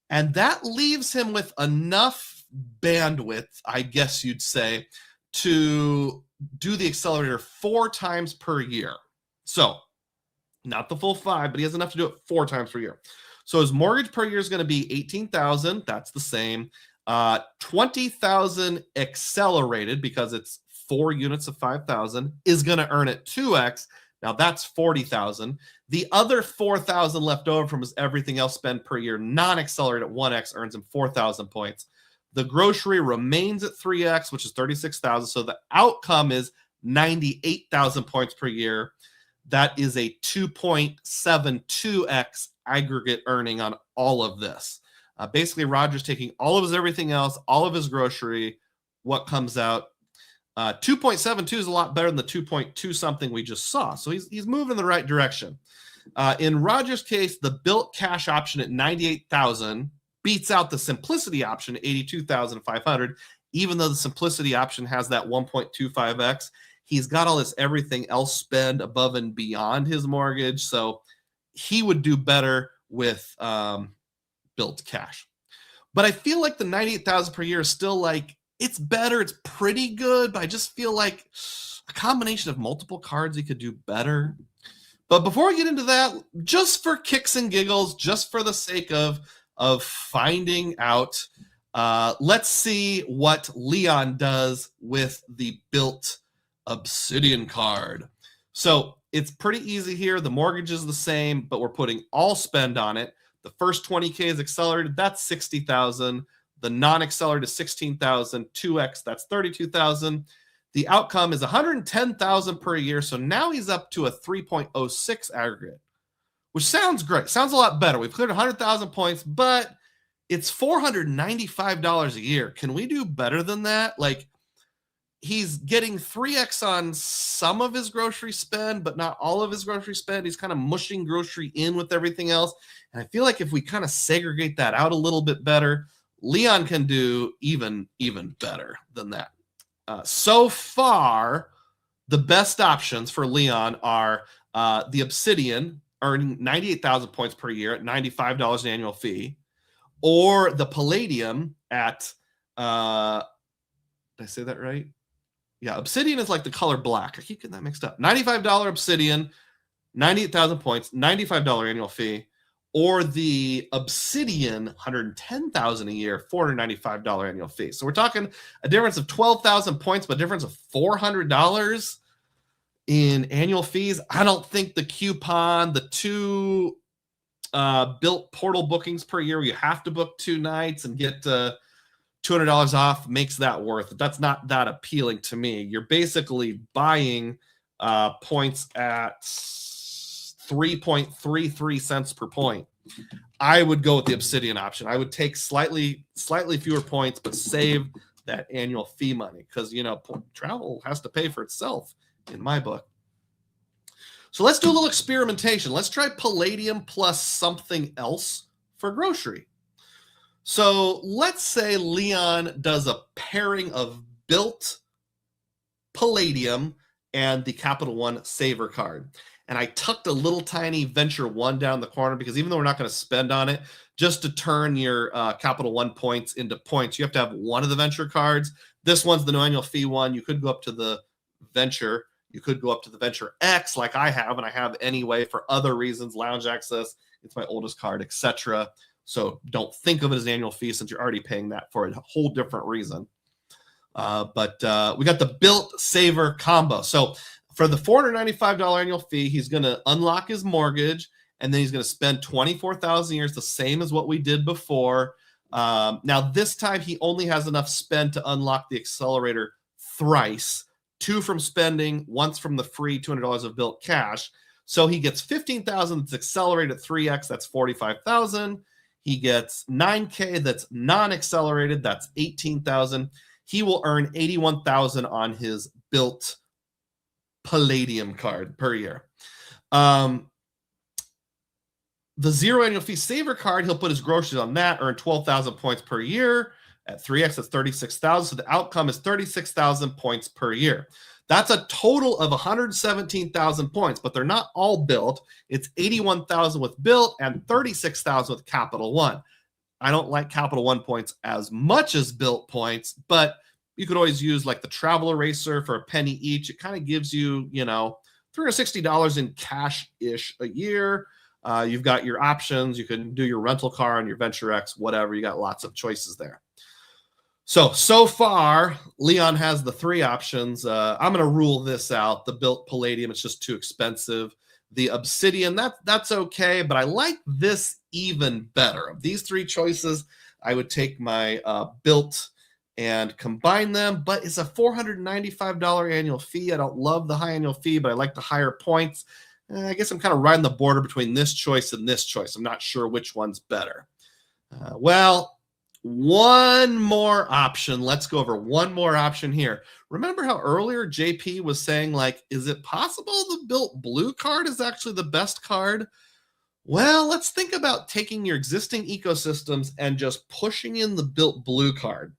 and that leaves him with enough bandwidth, I guess you'd say, to do the accelerator 4 times per year. So not the full 5, but he has enough to do it 4 times per year. So his mortgage per year is going to be $18,000. That's the same. $20,000 accelerated because it's 4 units of 5,000 is going to earn it 2x. Now that's $40,000. The other $4,000 left over from his everything else spend per year, non-accelerated 1x, earns him 4,000 points. The grocery remains at 3x, which is 36,000. So the outcome is 98,000 points per year. That is a 2.72x aggregate earning on all of this. Basically, Roger's taking all of his everything else, all of his grocery. What comes out? 2.72 is a lot better than the 2.2 something we just saw. So he's moving in the right direction. In Roger's case, the BILT cash option at 98,000 beats out the simplicity option at 82,500. Even though the simplicity option has that 1.25x, he's got all this everything else spend above and beyond his mortgage. So he would do better with BILT cash. But I feel like the 98,000 per year is still like, it's better. It's pretty good, but I just feel like a combination of multiple cards, he could do better. But before I get into that, just for kicks and giggles, just for the sake of finding out, let's see what Leon does with the BILT Obsidian card. So it's pretty easy here. The mortgage is the same, but we're putting all spend on it. The first 20K is accelerated. That's 60,000. The non-accelerated is 16,000. 2x, that's 32,000. The outcome is 110,000 per year. So now he's up to a 3.06 aggregate, which sounds great. Sounds a lot better. We've cleared 100,000 points, but it's $495 a year. Can we do better than that? Like, he's getting 3x on some of his grocery spend, but not all of his grocery spend. He's kind of mushing grocery in with everything else. And I feel like if we kind of segregate that out a little bit better, Leon can do even better than that. So far, the best options for Leon are the Obsidian, earning 98,000 points per year at $95 an annual fee, or the Palladium at, did I say that right? Yeah, Obsidian is like the color black. I keep getting that mixed up. $95 Obsidian, 98,000 points, $95 annual fee, or the Obsidian, 110,000 a year, $495 annual fee. So we're talking a difference of 12,000 points, but a difference of $400 in annual fees. I don't think the coupon, the 2 BILT portal bookings per year, where you have to book 2 nights and get $200 off, makes that worth it. That's not that appealing to me. You're basically buying points at 3.33 cents per point. I would go with the Obsidian option. I would take slightly fewer points, but save that annual fee money, because, you know, travel has to pay for itself in my book. So let's do a little experimentation. Let's try Palladium plus something else for grocery. So let's say Leon does a pairing of BILT, Palladium, and the Capital One Saver card. And I tucked a little tiny Venture 1 down the corner, because even though we're not going to spend on it, just to turn your Capital One points into points, you have to have one of the Venture cards. This one's the no annual fee one. You could go up to the Venture. You could go up to the Venture X like I have, and I have anyway for other reasons, lounge access, it's my oldest card, etc. So don't think of it as an annual fee, since you're already paying that for a whole different reason. But we got the BILT Saver combo. So For the $495 annual fee, he's going to unlock his mortgage, and then he's going to spend $24,000 a year, the same as what we did before. Now, this time he only has enough spend to unlock the accelerator thrice, 2 from spending, once from the free $200 of BILT cash. So he gets $15,000 that's accelerated at 3x, that's $45,000. He gets $9K that's non-accelerated, that's $18,000. He will earn $81,000 on his BILT Palladium card per year. The 0 annual fee saver card, he'll put his groceries on that, earn 12,000 points per year. At 3x, that's 36,000. So the outcome is 36,000 points per year. That's a total of 117,000 points, but they're not all BILT. It's 81,000 with BILT and 36,000 with Capital One. I don't like Capital One points as much as BILT points, but you could always use like the travel eraser for a penny each. It kind of gives you, $360 in cash-ish a year. You've got your options. You can do your rental car and your Venture X, whatever. You got lots of choices there. So far, Leon has the 3 options. I'm going to rule this out. The BILT Palladium, it's just too expensive. The Obsidian, that's okay, but I like this even better. Of these 3 choices, I would take my BILT and combine them, but it's a $495 annual fee. I don't love the high annual fee, but I like the higher points. I guess I'm kind of riding the border between this choice and this choice. I'm not sure which one's better. One more option. Let's go over one more option here. Remember how earlier JP was saying, like, is it possible the BILT Blue card is actually the best card? Well, let's think about taking your existing ecosystems and just pushing in the BILT Blue card.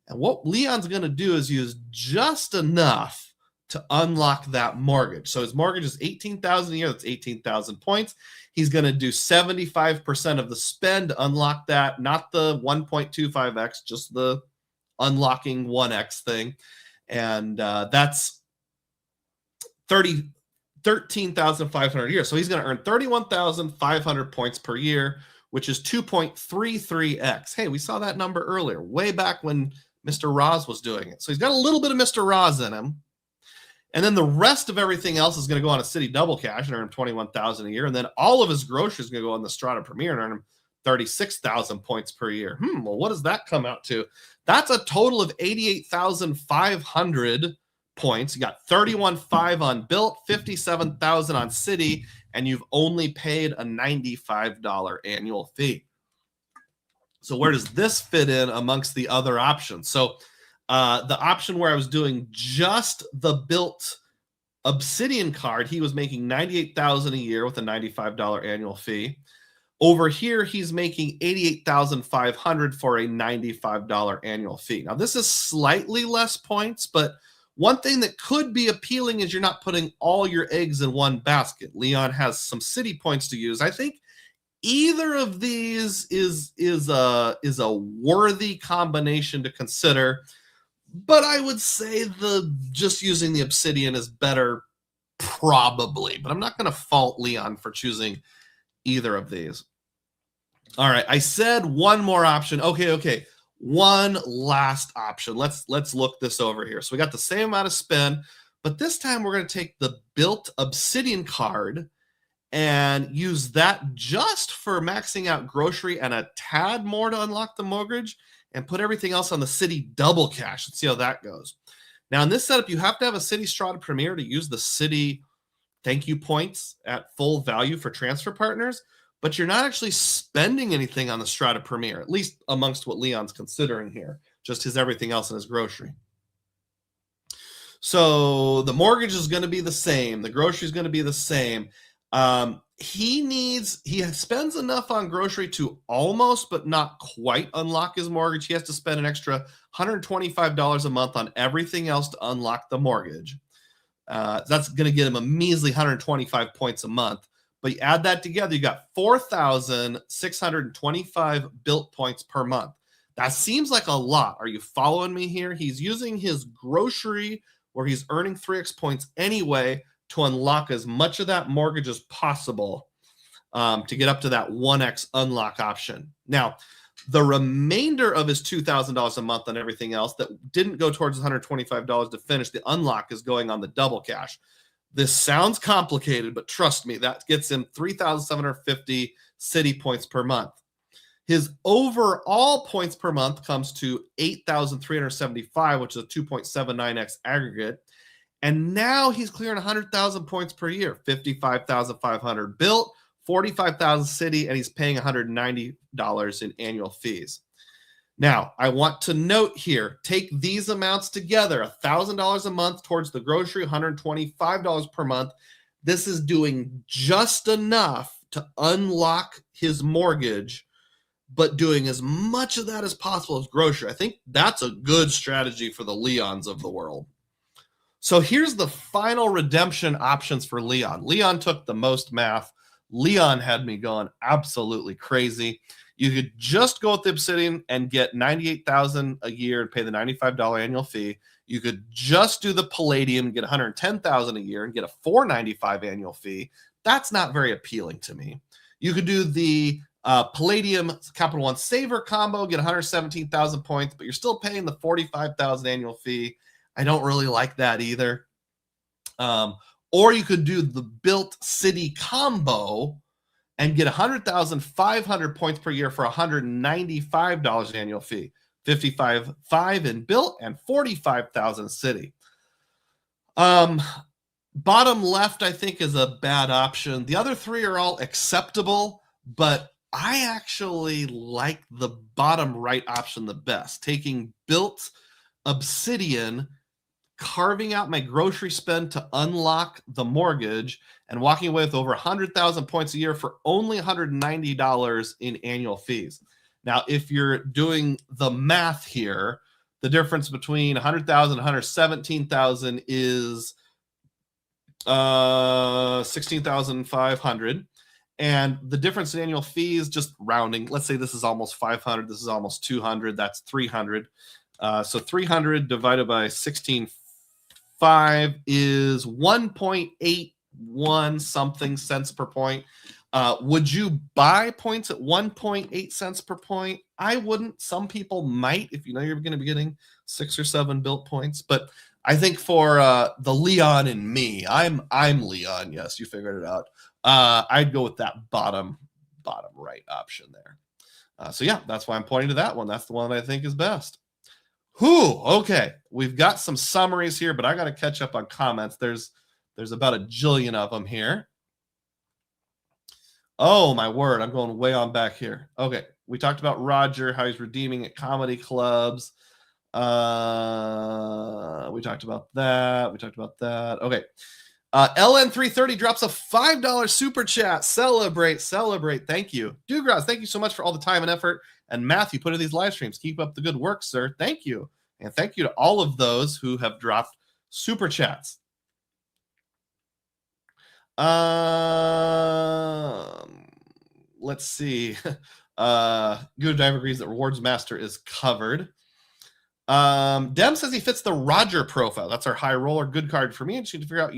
And what Leon's going to do is use just enough to unlock that mortgage. So his mortgage is $18,000 a year. That's 18,000 points. He's going to do 75% of the spend to unlock that, not the 1.25x, just the unlocking 1x thing. And that's 13,500 a year. So he's going to earn 31,500 points per year, which is 2.33x. Hey, we saw that number earlier, way back when Mr. Roz was doing it. So he's got a little bit of Mr. Roz in him. And then the rest of everything else is going to go on a Citi double cash and earn him $21,000 a year. And then all of his groceries are going to go on the Strata Premier and earn him 36,000 points per year. Well, what does that come out to? That's a total of 88,500 points. You got 31,500 on BILT, 57,000 on Citi, and you've only paid a $95 annual fee. So where does this fit in amongst the other options? So the option where I was doing just the BILT Obsidian card, he was making $98,000 a year with a $95 annual fee. Over here, he's making $88,500 for a $95 annual fee. Now, this is slightly less points, but one thing that could be appealing is you're not putting all your eggs in one basket. Leon has some Citi points to use. I think either of these is a worthy combination to consider. But I would say just using the Obsidian is better, probably. But I'm not going to fault Leon for choosing either of these. All right, I said one more option. Okay. One last option. Let's look this over here. So we got the same amount of spend, but this time we're going to take the BILT Obsidian card and use that just for maxing out grocery and a tad more to unlock the mortgage, and put everything else on the Citi double cash and see how that goes. Now, in this setup, you have to have a Citi Strata Premier to use the Citi thank you points at full value for transfer partners, but you're not actually spending anything on the Strata Premier, at least amongst what Leon's considering here, just his everything else in his grocery. So the mortgage is going to be the same. The grocery is going to be the same. He spends enough on grocery to almost, but not quite unlock his mortgage. He has to spend an extra $125 a month on everything else to unlock the mortgage. That's going to get him a measly 125 points a month. But you add that together, you got 4,625 BILT points per month. That seems like a lot. Are you following me here? He's using his grocery where he's earning 3x points anyway to unlock as much of that mortgage as possible to get up to that 1x unlock option. Now, the remainder of his $2,000 a month on everything else that didn't go towards $125 to finish the unlock is going on the double cash. This sounds complicated, but trust me, that gets him 3,750 Citi points per month. His overall points per month comes to 8,375, which is a 2.79x aggregate. And now he's clearing 100,000 points per year, 55,500 BILT, 45,000 Citi, and he's paying $190 in annual fees. Now, I want to note here, take these amounts together, $1,000 a month towards the grocery, $125 per month. This is doing just enough to unlock his mortgage, but doing as much of that as possible as grocery. I think that's a good strategy for the Leons of the world. So here's the final redemption options for Leon. Leon took the most math. Leon had me going absolutely crazy. You could just go with the Obsidian and get $98,000 a year and pay the $95 annual fee. You could just do the Palladium, get $110,000 a year and get a $495 annual fee. That's not very appealing to me. You could do the Palladium Capital One Saver combo, get 117,000 points, but you're still paying the 45,000 annual fee. I don't really like that either. Or you could do the BILT Citi combo and get 100,500 points per year for $195 annual fee, 55,500 in BILT and 45,000 Citi. Bottom left, I think, is a bad option. The other three are all acceptable, but I actually like the bottom right option the best. Taking BILT Obsidian, carving out my grocery spend to unlock the mortgage, and walking away with over 100,000 points a year for only $190 in annual fees. Now, if you're doing the math here, the difference between 100,000 and 117,000 is 16,500. And the difference in annual fees, just rounding, let's say this is almost 500, this is almost 200, that's 300. So 300 divided by 16.5 is 1.81 something cents per point. Would you buy points at 1.8 cents per point? I wouldn't. Some people might, if you know you're going to be getting 6 or 7 BILT points. But I think for the Leon and me, I'm Leon. Yes, you figured it out. I'd go with that bottom right option there. So yeah, that's why I'm pointing to that one. That's the one that I think is best. Okay, we've got some summaries here, but I got to catch up on comments. There's about a jillion of them here. Oh, my word. I'm going way on back here. Okay. We talked about Roger, how he's redeeming at comedy clubs. We talked about that. Okay. LN330 drops a $5 super chat. Celebrate. Thank you. Dugroz, thank you so much for all the time and effort and math you put in these live streams. Keep up the good work, sir. Thank you. And thank you to all of those who have dropped super chats. Let's see. Good Dive agrees that Rewards Master is covered. Dem says he fits the Roger profile. That's our high roller. Good card for me. I just need to figure out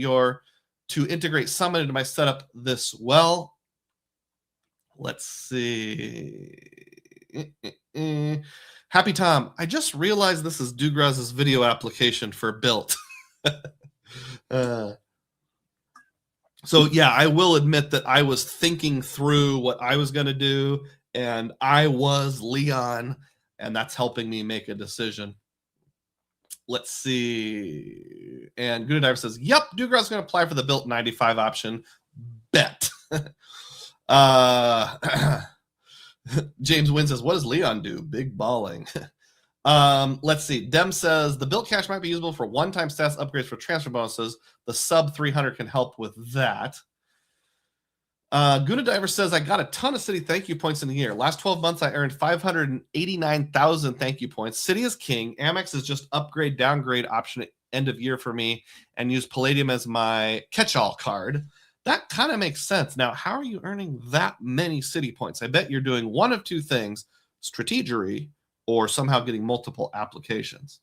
to integrate Summit into my setup this well. Let's see. Happy Tom. I just realized this is Dugroz's video application for BILT. So yeah, I will admit that I was thinking through what I was going to do, and I was Leon, and that's helping me make a decision. Let's see. And Good Diver says, yep, Dugroz is going to apply for the BILT 95 option. Bet. James Wynn says, what does Leon do? Big balling. Let's see. Dem says the BILT cash might be usable for one-time stats upgrades for transfer bonuses. The sub 300 can help with that. Guna Diver says I got a ton of Citi thank you points in a year. Last 12 months I earned 589,000 thank you points. Citi is king. Amex is just upgrade downgrade option at end of year for me, and use Palladium as my catch-all card. That kind of makes sense. Now, how are you earning that many Citi points? I bet you're doing one of two things: strategery, or somehow getting multiple applications.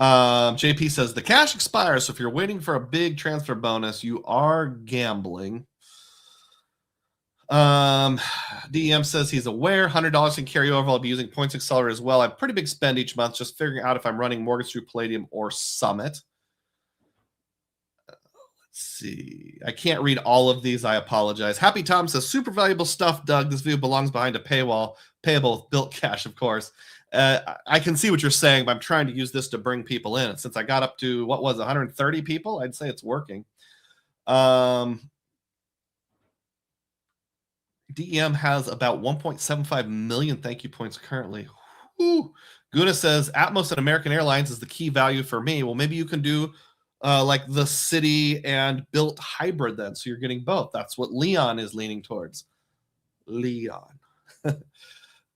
JP says the cash expires, so if you're waiting for a big transfer bonus, you are gambling. DEM says he's aware. $100 can carry over. I'll be using Points Accelerator as well. I have pretty big spend each month, just figuring out if I'm running mortgage through Palladium or Summit. See, I can't read all of these. I apologize. Happy Tom says, super valuable stuff, Doug. This video belongs behind a paywall, payable with BILT cash, of course. I can see what you're saying, but I'm trying to use this to bring people in. And since I got up to, 130 people, I'd say it's working. DEM has about 1.75 million thank you points currently. Whew. Guna says, Atmos and American Airlines is the key value for me. Well, maybe you can do like the Citi and BILT hybrid then. So you're getting both. That's what Leon is leaning towards. Leon.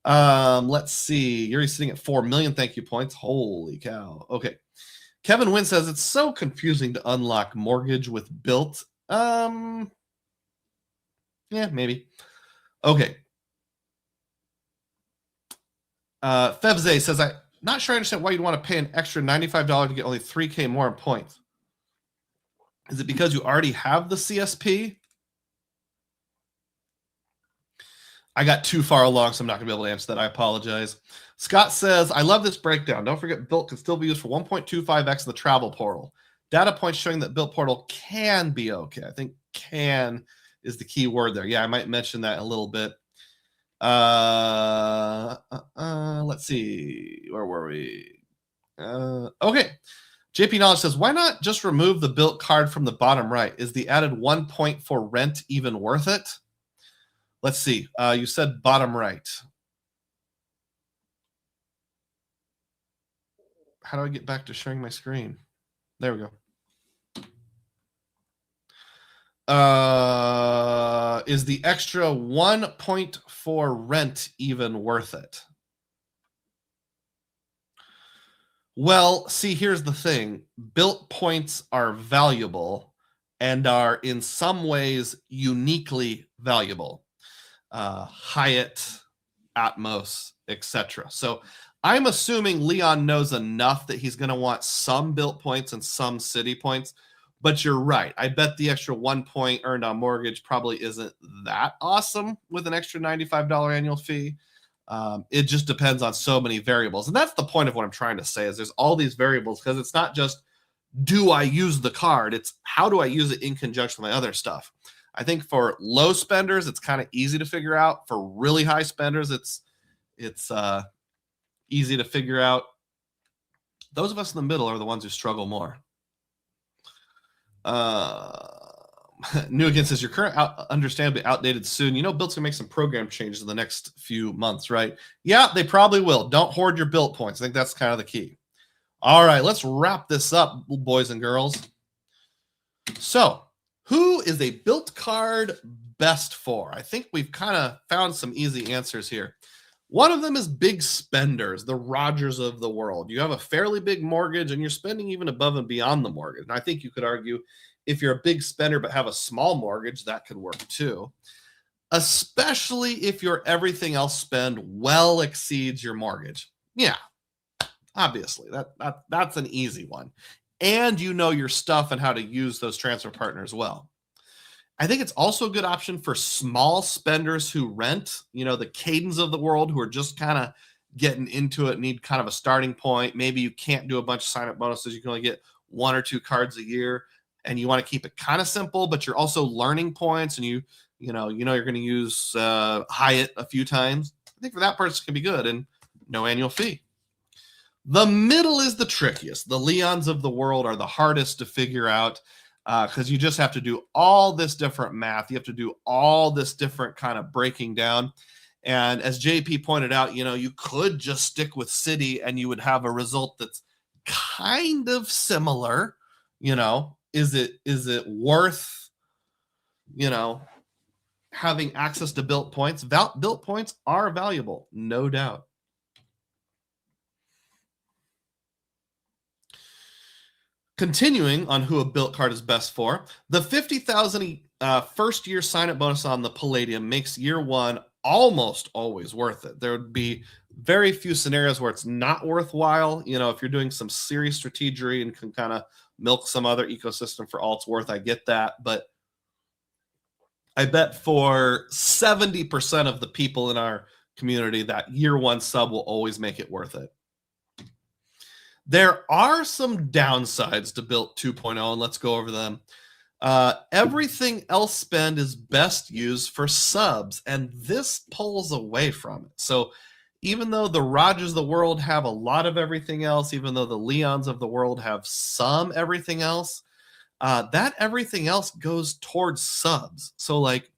Let's see. You're sitting at 4 million thank you points. Holy cow. Okay. Kevin Wynn says, it's so confusing to unlock mortgage with BILT. Yeah, maybe. Okay. Febze says, I'm not sure I understand why you'd want to pay an extra $95 to get only 3K more in points. Is it because you already have the CSP? I got too far along, so I'm not going to be able to answer that. I apologize. Scott says, I love this breakdown. Don't forget, BILT can still be used for 1.25x of the travel portal. Data points showing that BILT portal can be okay. I think can is the key word there. Yeah, I might mention that a little bit. Let's see. Where were we? Okay. JP Knowledge says, why not just remove the BILT card from the bottom right? Is the added 1 point for rent even worth it? Let's see. You said bottom right. How do I get back to sharing my screen? There we go. Is the extra 1 point for rent even worth it? Well, see, here's the thing. BILT points are valuable and are in some ways uniquely valuable. Hyatt, Atmos, etc. So I'm assuming Leon knows enough that he's going to want some BILT points and some Citi points. But you're right. I bet the extra 1 point earned on mortgage probably isn't that awesome with an extra $95 annual fee. It just depends on so many variables. And that's the point of what I'm trying to say is there's all these variables because it's not just, do I use the card? It's how do I use it in conjunction with my other stuff? I think for low spenders, it's kind of easy to figure out. For really high spenders, it's easy to figure out. Those of us in the middle are the ones who struggle more. New again says your current understandably outdated soon. You know, BILT's gonna make some program changes in the next few months, right? Yeah, they probably will. Don't hoard your BILT points. I think that's kind of the key. All right, let's wrap this up, boys and girls. So, who is a BILT card best for? I think we've kind of found some easy answers here. One of them is big spenders, the Rogers of the world. You have a fairly big mortgage and you're spending even above and beyond the mortgage. And I think you could argue if you're a big spender but have a small mortgage, that could work too. Especially if your everything else spend well exceeds your mortgage. Yeah, obviously, that's an easy one. And you know your stuff and how to use those transfer partners well. I think it's also a good option for small spenders who rent, you know, the Cadence of the world who are just kind of getting into it, need kind of a starting point. Maybe you can't do a bunch of sign-up bonuses. You can only get 1 or 2 cards a year and you want to keep it kind of simple, but you're also learning points and you know you're going to use Hyatt a few times. I think for that person it can be good and no annual fee. The middle is the trickiest. The Leons of the world are the hardest to figure out. Because you just have to do all this different math. You have to do all this different kind of breaking down. And as JP pointed out, you know, you could just stick with Citi and you would have a result that's kind of similar. You know, is it worth, you know, having access to BILT points? BILT points are valuable, no doubt. Continuing on who a BILT card is best for, the 50,000 first year sign-up bonus on the Palladium makes year one almost always worth it. There would be very few scenarios where it's not worthwhile. You know, if you're doing some serious strategy and can kind of milk some other ecosystem for all it's worth, I get that. But I bet for 70% of the people in our community, that year one sub will always make it worth it. There are some downsides to BILT 2.0, and let's go over them. Everything else spend is best used for subs, and this pulls away from it. So even though the Rogers of the world have a lot of everything else, even though the Leons of the world have some everything else, that everything else goes towards subs. So like,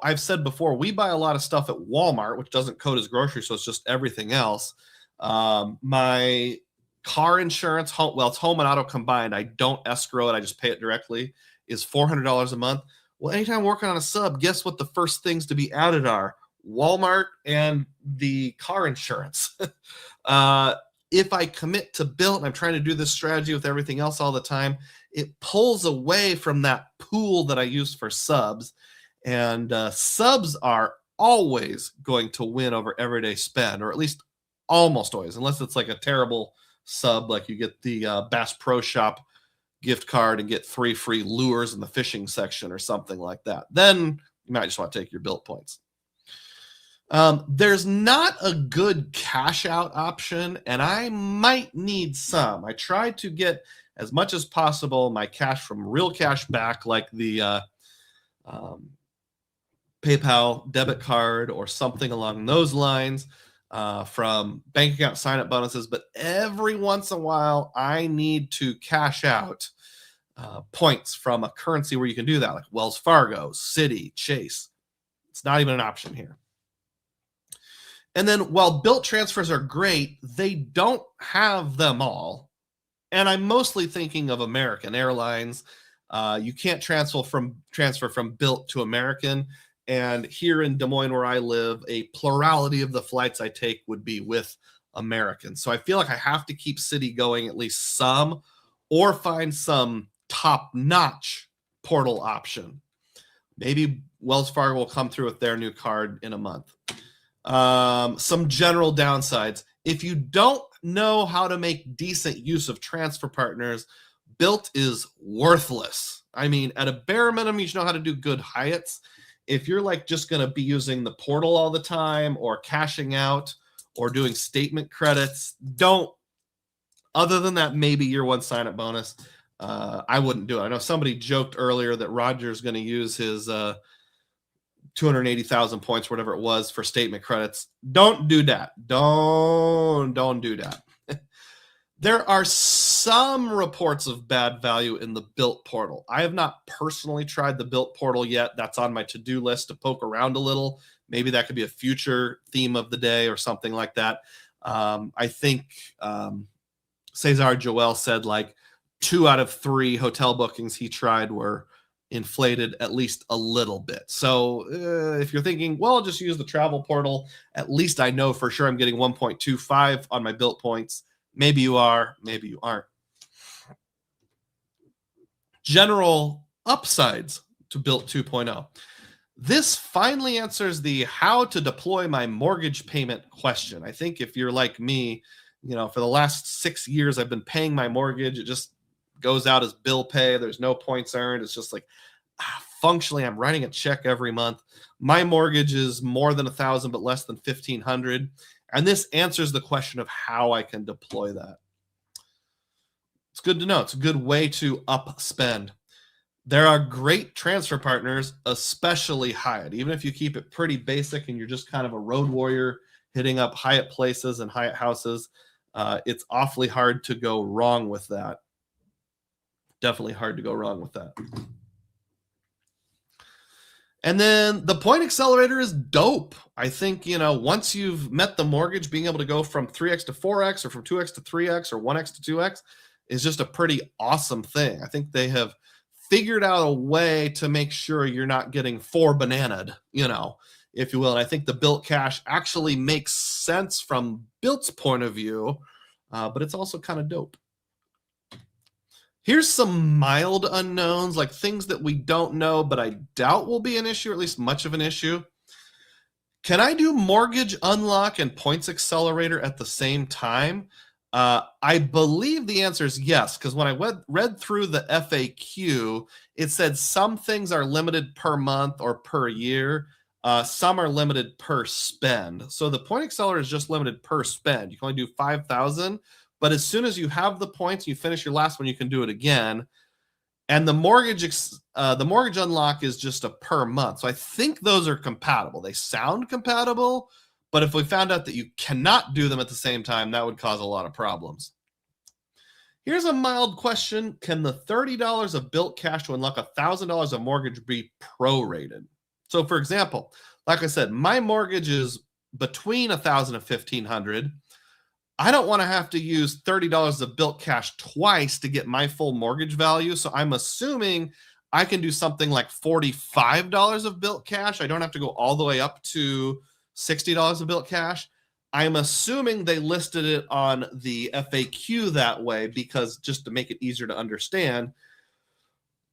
I've said before, we buy a lot of stuff at Walmart, which doesn't code as grocery, so it's just everything else. My car insurance, it's home and auto combined. I don't escrow it. I just pay it directly, is $400 a month. Well, anytime I'm working on a sub, guess what the first things to be added are? Walmart and the car insurance. If I commit to BILT and I'm trying to do this strategy with everything else all the time, it pulls away from that pool that I use for subs. And subs are always going to win over everyday spend, or at least almost always, unless it's like a terrible sub, like you get the Bass Pro Shop gift card and get 3 free lures in the fishing section or something like that. Then you might just want to take your BILT points. There's not a good cash out option, and I might need some. I tried to get as much as possible my cash from real cash back, like the PayPal debit card or something along those lines, from bank account sign-up bonuses. But every once in a while, I need to cash out points from a currency where you can do that, like Wells Fargo, Citi, Chase. It's not even an option here. And then while BILT transfers are great, they don't have them all. And I'm mostly thinking of American Airlines. You can't transfer from BILT to American. And here in Des Moines, where I live, a plurality of the flights I take would be with American. So I feel like I have to keep Citi going at least some, or find some top-notch portal option. Maybe Wells Fargo will come through with their new card in a month. Some general downsides. If you don't know how to make decent use of transfer partners, BILT is worthless. I mean, at a bare minimum, you should know how to do good Hyatts. If you're like just going to be using the portal all the time, or cashing out, or doing statement credits, don't. Other than that, maybe year one sign-up bonus. I wouldn't do it. I know somebody joked earlier that Roger's going to use his 280,000 points, whatever it was, for statement credits. Don't do that. Don't do that. There are some reports of bad value in the BILT portal. I have not personally tried the BILT portal yet. That's on my to-do list to poke around a little. Maybe that could be a future theme of the day or something like that. I think Cesar Joel said like 2 out of 3 hotel bookings he tried were inflated at least a little bit. So if you're thinking, well, I'll just use the travel portal, at least I know for sure I'm getting 1.25 on my BILT points. Maybe you are, maybe you aren't. General upsides to BILT 2.0. This finally answers the how to deploy my mortgage payment question. I think if you're like me, for the last 6 years, I've been paying my mortgage. It just goes out as bill pay. There's no points earned. It's just like, functionally, I'm writing a check every month. My mortgage is more than 1,000, but less than 1,500. And this answers the question of how I can deploy that. It's good to know. It's a good way to up spend. There are great transfer partners, especially Hyatt. Even if you keep it pretty basic and you're just kind of a road warrior hitting up Hyatt places and Hyatt houses, it's awfully hard to go wrong with that. Definitely hard to go wrong with that. And then the point accelerator is dope. I think, once you've met the mortgage, being able to go from 3x to 4x, or from 2x to 3x, or 1x to 2x is just a pretty awesome thing. I think they have figured out a way to make sure you're not getting 4 bananaed, if you will. And I think the BILT cash actually makes sense from BILT's point of view, but it's also kind of dope. Here's some mild unknowns, like things that we don't know, but I doubt will be an issue, or at least much of an issue. Can I do mortgage unlock and points accelerator at the same time? I believe the answer is yes, because when I read through the FAQ, it said some things are limited per month or per year. Some are limited per spend. So the point accelerator is just limited per spend. You can only do 5,000. But as soon as you have the points, you finish your last one, you can do it again. And the mortgage unlock is just a per month. So I think those are compatible. They sound compatible, but if we found out that you cannot do them at the same time, that would cause a lot of problems. Here's a mild question. Can the $30 of BILT cash to unlock $1,000 of mortgage be prorated? So for example, like I said, my mortgage is between $1,000 and $1,500. I don't want to have to use $30 of BILT cash twice to get my full mortgage value. So I'm assuming I can do something like $45 of BILT cash. I don't have to go all the way up to $60 of BILT cash. I'm assuming they listed it on the FAQ that way because just to make it easier to understand.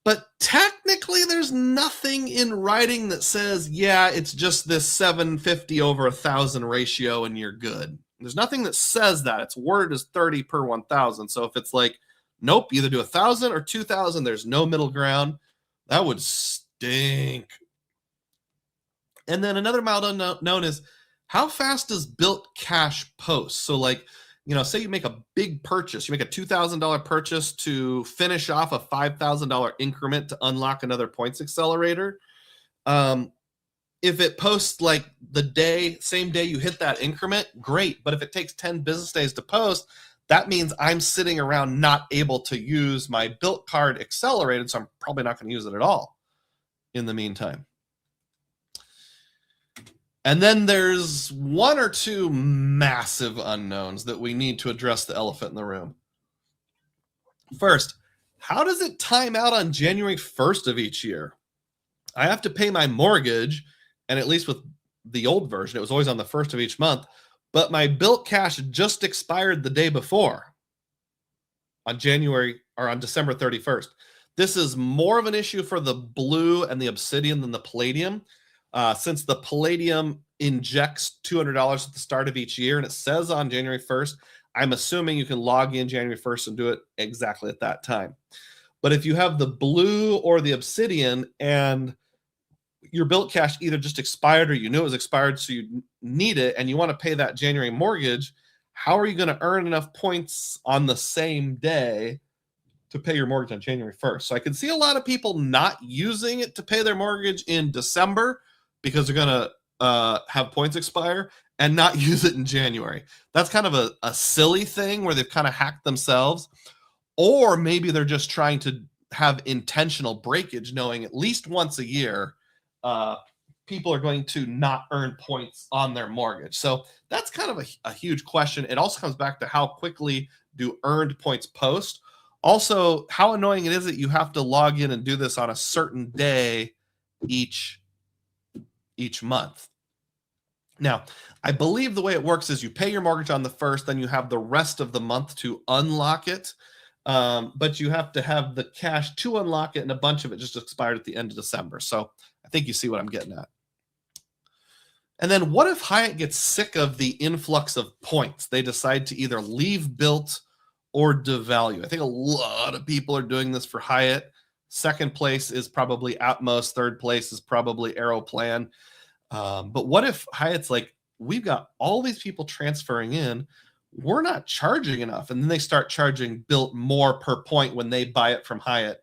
But technically, there's nothing in writing that says, yeah, it's just this 750 over 1,000 ratio and you're good. There's nothing that says that. It's worded as 30 per 1,000. So if it's like, nope, either do 1,000 or 2,000, there's no middle ground, that would stink. And then another mild unknown is, how fast does BILT cash post? So like, say you make a big purchase, you make a $2,000 purchase to finish off a $5,000 increment to unlock another points accelerator. If it posts like same day you hit that increment, great. But if it takes 10 business days to post, that means I'm sitting around not able to use my BILT card accelerated. So I'm probably not going to use it at all in the meantime. And then there's one or two massive unknowns that we need to address the elephant in the room. First, how does it time out on January 1st of each year? I have to pay my mortgage, and at least with the old version, it was always on the 1st of each month, but my BILT cash just expired the day before on December 31st. This is more of an issue for the blue and the obsidian than the palladium. Since the Palladium injects $200 at the start of each year, and it says on January 1st, I'm assuming you can log in January 1st and do it exactly at that time. But if you have the blue or the obsidian and your BILT cash either just expired or you knew it was expired, so you need it, and you want to pay that January mortgage, how are you going to earn enough points on the same day to pay your mortgage on January 1st? So I can see a lot of people not using it to pay their mortgage in December because they're going to have points expire and not use it in January. That's kind of a silly thing where they've kind of hacked themselves. Or maybe they're just trying to have intentional breakage, knowing at least once a year, people are going to not earn points on their mortgage. So that's kind of a huge question. It also comes back to how quickly do earned points post. Also, how annoying it is that you have to log in and do this on a certain day each month. Now, I believe the way it works is you pay your mortgage on the 1st, then you have the rest of the month to unlock it. But you have to have the cash to unlock it, and a bunch of it just expired at the end of December. So I think you see what I'm getting at. And then what if Hyatt gets sick of the influx of points? They decide to either leave BILT or devalue. I think a lot of people are doing this for Hyatt. Second place is probably Atmos. Third place is probably Aeroplan. But what if Hyatt's like, we've got all these people transferring in, we're not charging enough. And then they start charging BILT more per point when they buy it from Hyatt.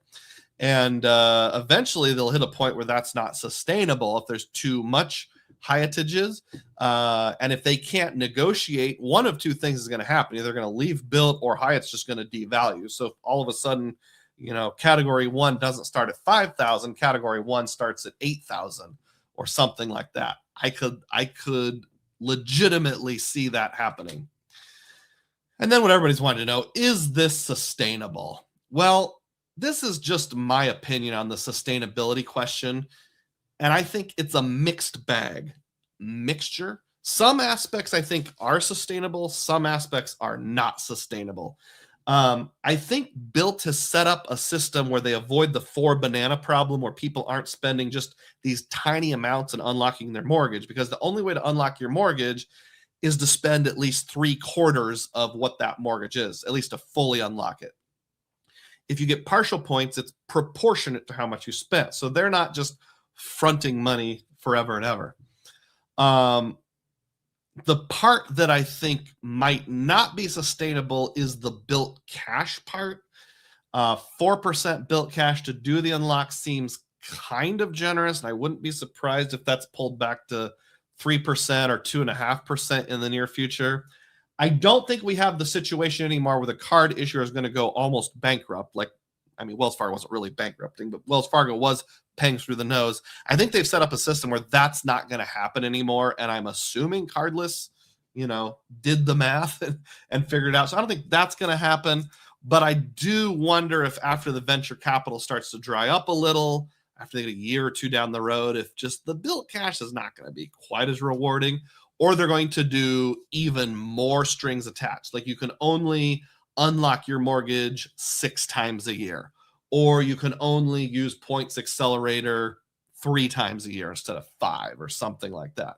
And eventually they'll hit a point where that's not sustainable if there's too much Hyattage. And if they can't negotiate, one of two things is going to happen. Either they're going to leave BILT or Hyatt's just going to devalue. So if all of a sudden, category 1 doesn't start at 5,000, category 1 starts at 8,000 or something like that. I could legitimately see that happening. And then what everybody's wanting to know, is this sustainable? Well, this is just my opinion on the sustainability question. And I think it's a mixed bag. Mixture. Some aspects I think are sustainable. Some aspects are not sustainable. I think BILT has set up a system where they avoid the 4 banana problem, where people aren't spending just these tiny amounts and unlocking their mortgage, because the only way to unlock your mortgage is to spend at least 3/4 of what that mortgage is, at least to fully unlock it. If you get partial points, it's proportionate to how much you spent. So they're not just fronting money forever and ever. The part that I think might not be sustainable is the BILT cash part. 4% built cash to do the unlock seems kind of generous, and I wouldn't be surprised if that's pulled back to 3% or 2.5% in the near future. I don't think we have the situation anymore where the card issuer is going to go almost bankrupt. Wells Fargo wasn't really bankrupting, but Wells Fargo was paying through the nose. I think they've set up a system where that's not going to happen anymore, and I'm assuming cardless, did the math and figured it out. So I don't think that's going to happen, but I do wonder if after the venture capital starts to dry up a little, after they get a year or two down the road, if just the built cash is not going to be quite as rewarding, or they're going to do even more strings attached. Like you can only unlock your mortgage 6 times a year, or you can only use points accelerator 3 times a year instead of 5 or something like that.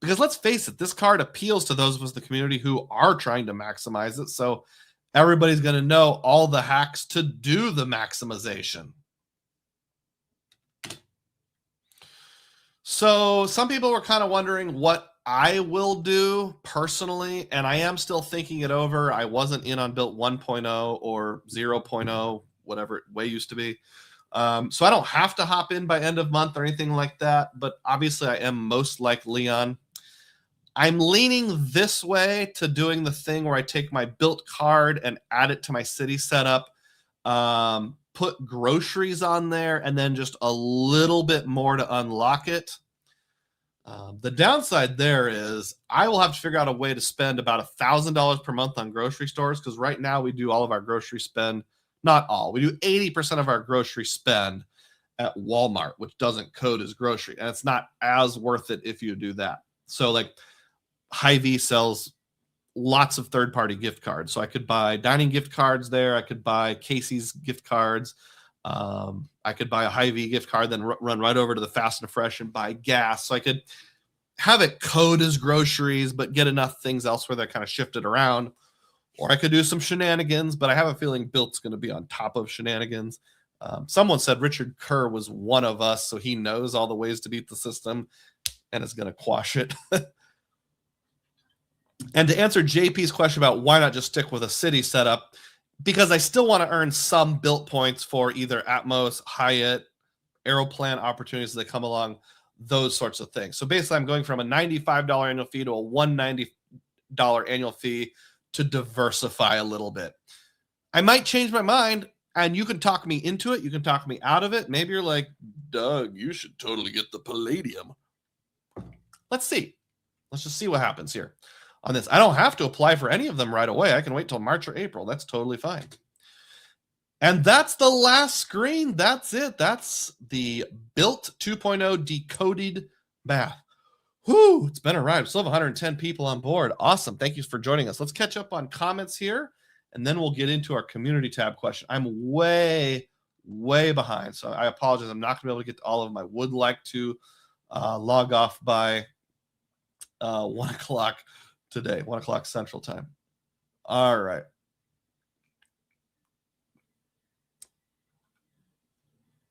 Because let's face it, this card appeals to those of us in the community who are trying to maximize it. So everybody's going to know all the hacks to do the maximization. So some people were kind of wondering what I will do personally, and I am still thinking it over. I wasn't in on BILT 1.0 or 0.0, whatever it way used to be. So I don't have to hop in by end of month or anything like that, but obviously I am most like Leon. I'm leaning this way to doing the thing where I take my BILT card and add it to my Citi setup, put groceries on there, and then just a little bit more to unlock it. The downside there is I will have to figure out a way to spend about $1,000 per month on grocery stores, because right now we do all of our grocery spend, not all, we do 80% of our grocery spend at Walmart, which doesn't code as grocery, and it's not as worth it if you do that. So like Hy-Vee sells lots of third-party gift cards, so I could buy dining gift cards there, I could buy Casey's gift cards, I could buy a Hy-Vee gift card, then run right over to the Fast and Fresh and buy gas. So I could have it code as groceries, but get enough things elsewhere that kind of shifted around. Or I could do some shenanigans, but I have a feeling BILT's going to be on top of shenanigans. Someone said Richard Kerr was one of us, so he knows all the ways to beat the system and is going to quash it. And to answer JP's question about why not just stick with a Citi setup, because I still want to earn some BILT points for either Atmos, Hyatt, Aeroplan opportunities as they come along, those sorts of things. So basically, I'm going from a $95 annual fee to a $190 annual fee to diversify a little bit. I might change my mind, and you can talk me into it. You can talk me out of it. Maybe you're like, Doug, you should totally get the Palladium. Let's see. Let's just see what happens here on this. I don't have to apply for any of them right away. I can wait till March or April. That's totally fine. And that's the last screen. That's it. That's the BILT 2.0 decoded math. Whew, it's been a ride. We still have 110 people on board. Awesome. Thank you for joining us. Let's catch up on comments here, and then we'll get into our community tab question. I'm way behind, so I apologize. I'm not going to be able to get to all of them. I would like to log off by 1 o'clock today, 1 o'clock Central Time. All right.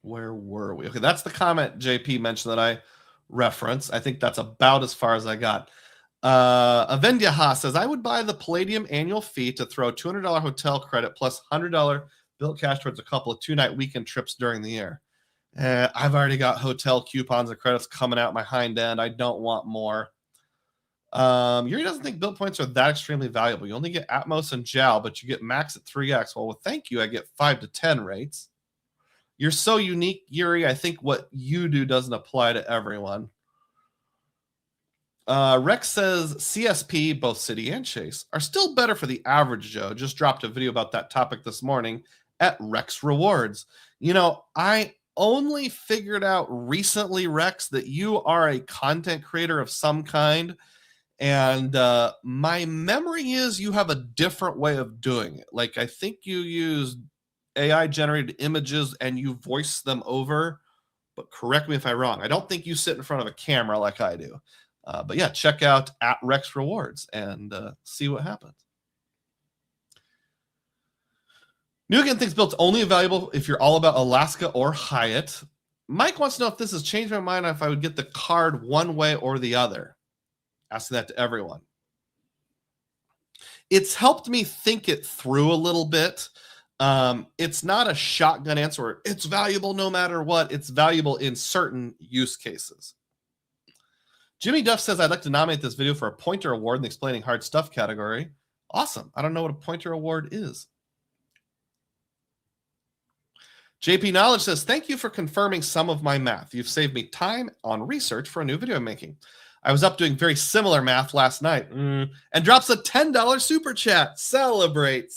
Where were we? Okay, that's the comment JP mentioned that I referenced. I think that's about as far as I got. Avendya Ha says, I would buy the Palladium annual fee to throw $200 hotel credit plus $100 BILT cash towards a couple of 2-night weekend trips during the year. I've already got hotel coupons and credits coming out my hind end. I don't want more. Yuri doesn't think BILT points are that extremely valuable. You only get Atmos and JAL, but you get max at 3x. Well, thank you. I get 5 to 10 rates. You're so unique, Yuri. I think what you do doesn't apply to everyone. Rex says CSP, both Citi and Chase, are still better for the average Joe. Just dropped a video about that topic this morning at Rex Rewards. I only figured out recently, Rex, that you are a content creator of some kind. And my memory is you have a different way of doing it. Like, I think you use AI generated images and you voice them over, but correct me if I'm wrong. I don't think you sit in front of a camera like I do. But yeah, check out at Rex Rewards and see what happens. Nugan thinks BILT's only available if you're all about Alaska or Hyatt. Mike wants to know if this has changed my mind, if I would get the card one way or the other. Asking that to everyone. It's helped me think it through a little bit. It's not a shotgun answer where it's valuable no matter what. It's valuable in certain use cases. Jimmy Duff says, I'd like to nominate this video for a Pointer Award in the Explaining Hard Stuff category. Awesome. I don't know what a Pointer Award is. JP Knowledge says, thank you for confirming some of my math. You've saved me time on research for a new video I'm making. I was up doing very similar math last night. And drops a $10 super chat. Celebrate.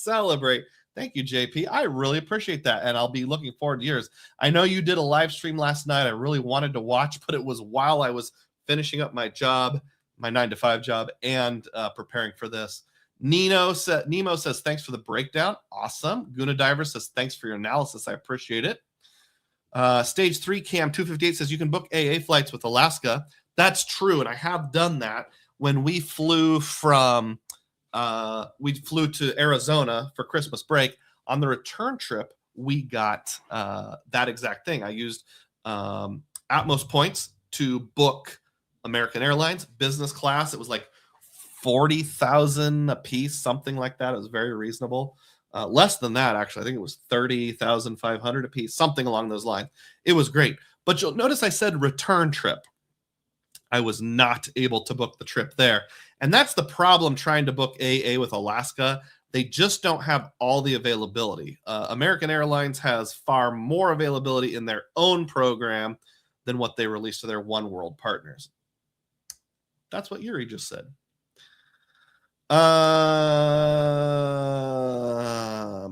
Thank you, JP. I really appreciate that, and I'll be looking forward to yours. I know you did a live stream last night. I really wanted to watch, but it was while I was finishing up my job, my 9-to-5 job, and preparing for this. Nemo says, thanks for the breakdown. Awesome. Guna Diver says, thanks for your analysis. I appreciate it. Stage 3 Cam 258 says, you can book AA flights with Alaska. That's true, and I have done that. When we flew from to Arizona for Christmas break, on the return trip, we got that exact thing. I used Atmos points to book American Airlines business class. It was like 40,000 a piece, something like that. It was very reasonable. Less than that, actually. I think it was 30,500 a piece, something along those lines. It was great. But you'll notice I said return trip. I was not able to book the trip there. And that's the problem trying to book AA with Alaska. They just don't have all the availability. American Airlines has far more availability in their own program than what they release to their One World partners. That's what Yuri just said.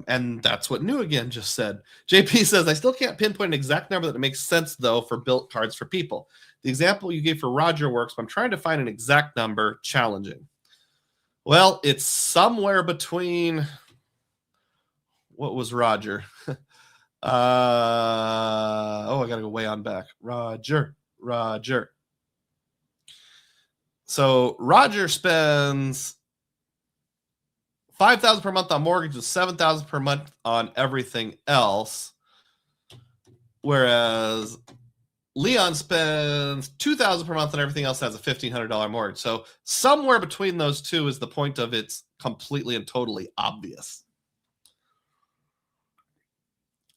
And that's what New Again just said. JP says, I still can't pinpoint an exact number that makes sense, though, for built cards for people. The example you gave for Roger works, but I'm trying to find an exact number. Challenging. Well, it's somewhere between... What was Roger? I got to go way on back. Roger. So Roger spends $5,000 per month on mortgages, $7,000 per month on everything else, whereas Leon spends $2,000 per month on everything else, has a $1,500 mortgage. So somewhere between those two is the point of it's completely and totally obvious.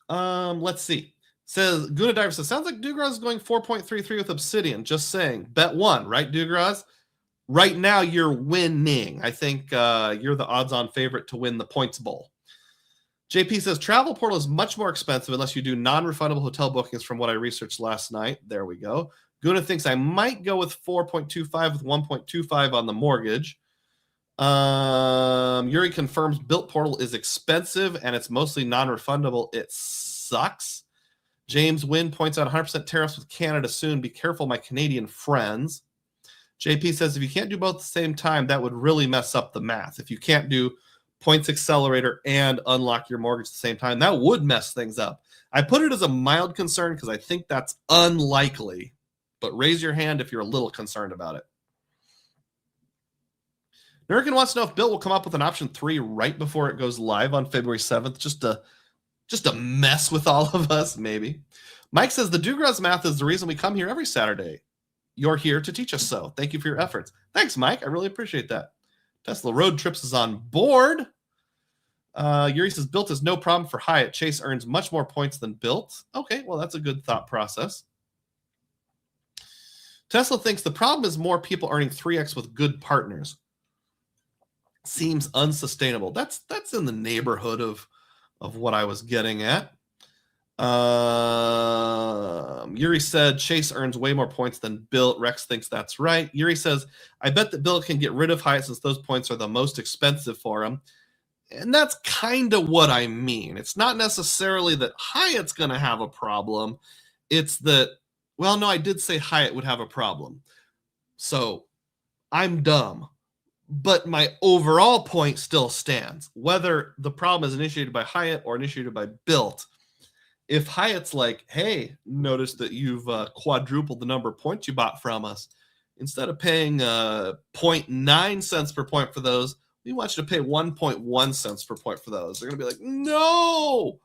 Let's see. Says Guna Diver says, sounds like Dugroz is going 4.33 with Obsidian. Just saying. Bet one, right, Dugroz? Right now, you're winning. I think you're the odds-on favorite to win the Points Bowl. JP says, Travel Portal is much more expensive unless you do non-refundable hotel bookings from what I researched last night. There we go. Guna thinks I might go with 4.25 with 1.25 on the mortgage. Yuri confirms BILT Portal is expensive and it's mostly non-refundable. It sucks. James Wynn points out 100% tariffs with Canada soon. Be careful, my Canadian friends. JP says, if you can't do both at the same time, that would really mess up the math. If you can't do Points Accelerator and unlock your mortgage at the same time, that would mess things up. I put it as a mild concern because I think that's unlikely, but raise your hand if you're a little concerned about it. Nurkin wants to know if BILT will come up with an option 3 right before it goes live on February 7th, just to mess with all of us, maybe. Mike says, the Dugroz math is the reason we come here every Saturday. You're here to teach us so. Thank you for your efforts. Thanks, Mike. I really appreciate that. Tesla Road Trips is on board. Yuri says, BILT is no problem for Hyatt. Chase earns much more points than BILT. Okay, well, that's a good thought process. Tesla thinks the problem is more people earning 3x with good partners. Seems unsustainable. That's in the neighborhood of what I was getting at. Yuri said Chase earns way more points than BILT. Rex thinks that's right. Yuri says, I bet that BILT can get rid of Hyatt since those points are the most expensive for him. And that's kind of what I mean. It's not necessarily that Hyatt's going to have a problem. It's that, well, no, I did say Hyatt would have a problem. So I'm dumb. But my overall point still stands. Whether the problem is initiated by Hyatt or initiated by BILT, if Hyatt's like, hey, notice that you've quadrupled the number of points you bought from us. Instead of paying 0.9 cents per point for those, we want you to pay 1.1 cents per point for those. They're going to be like, no!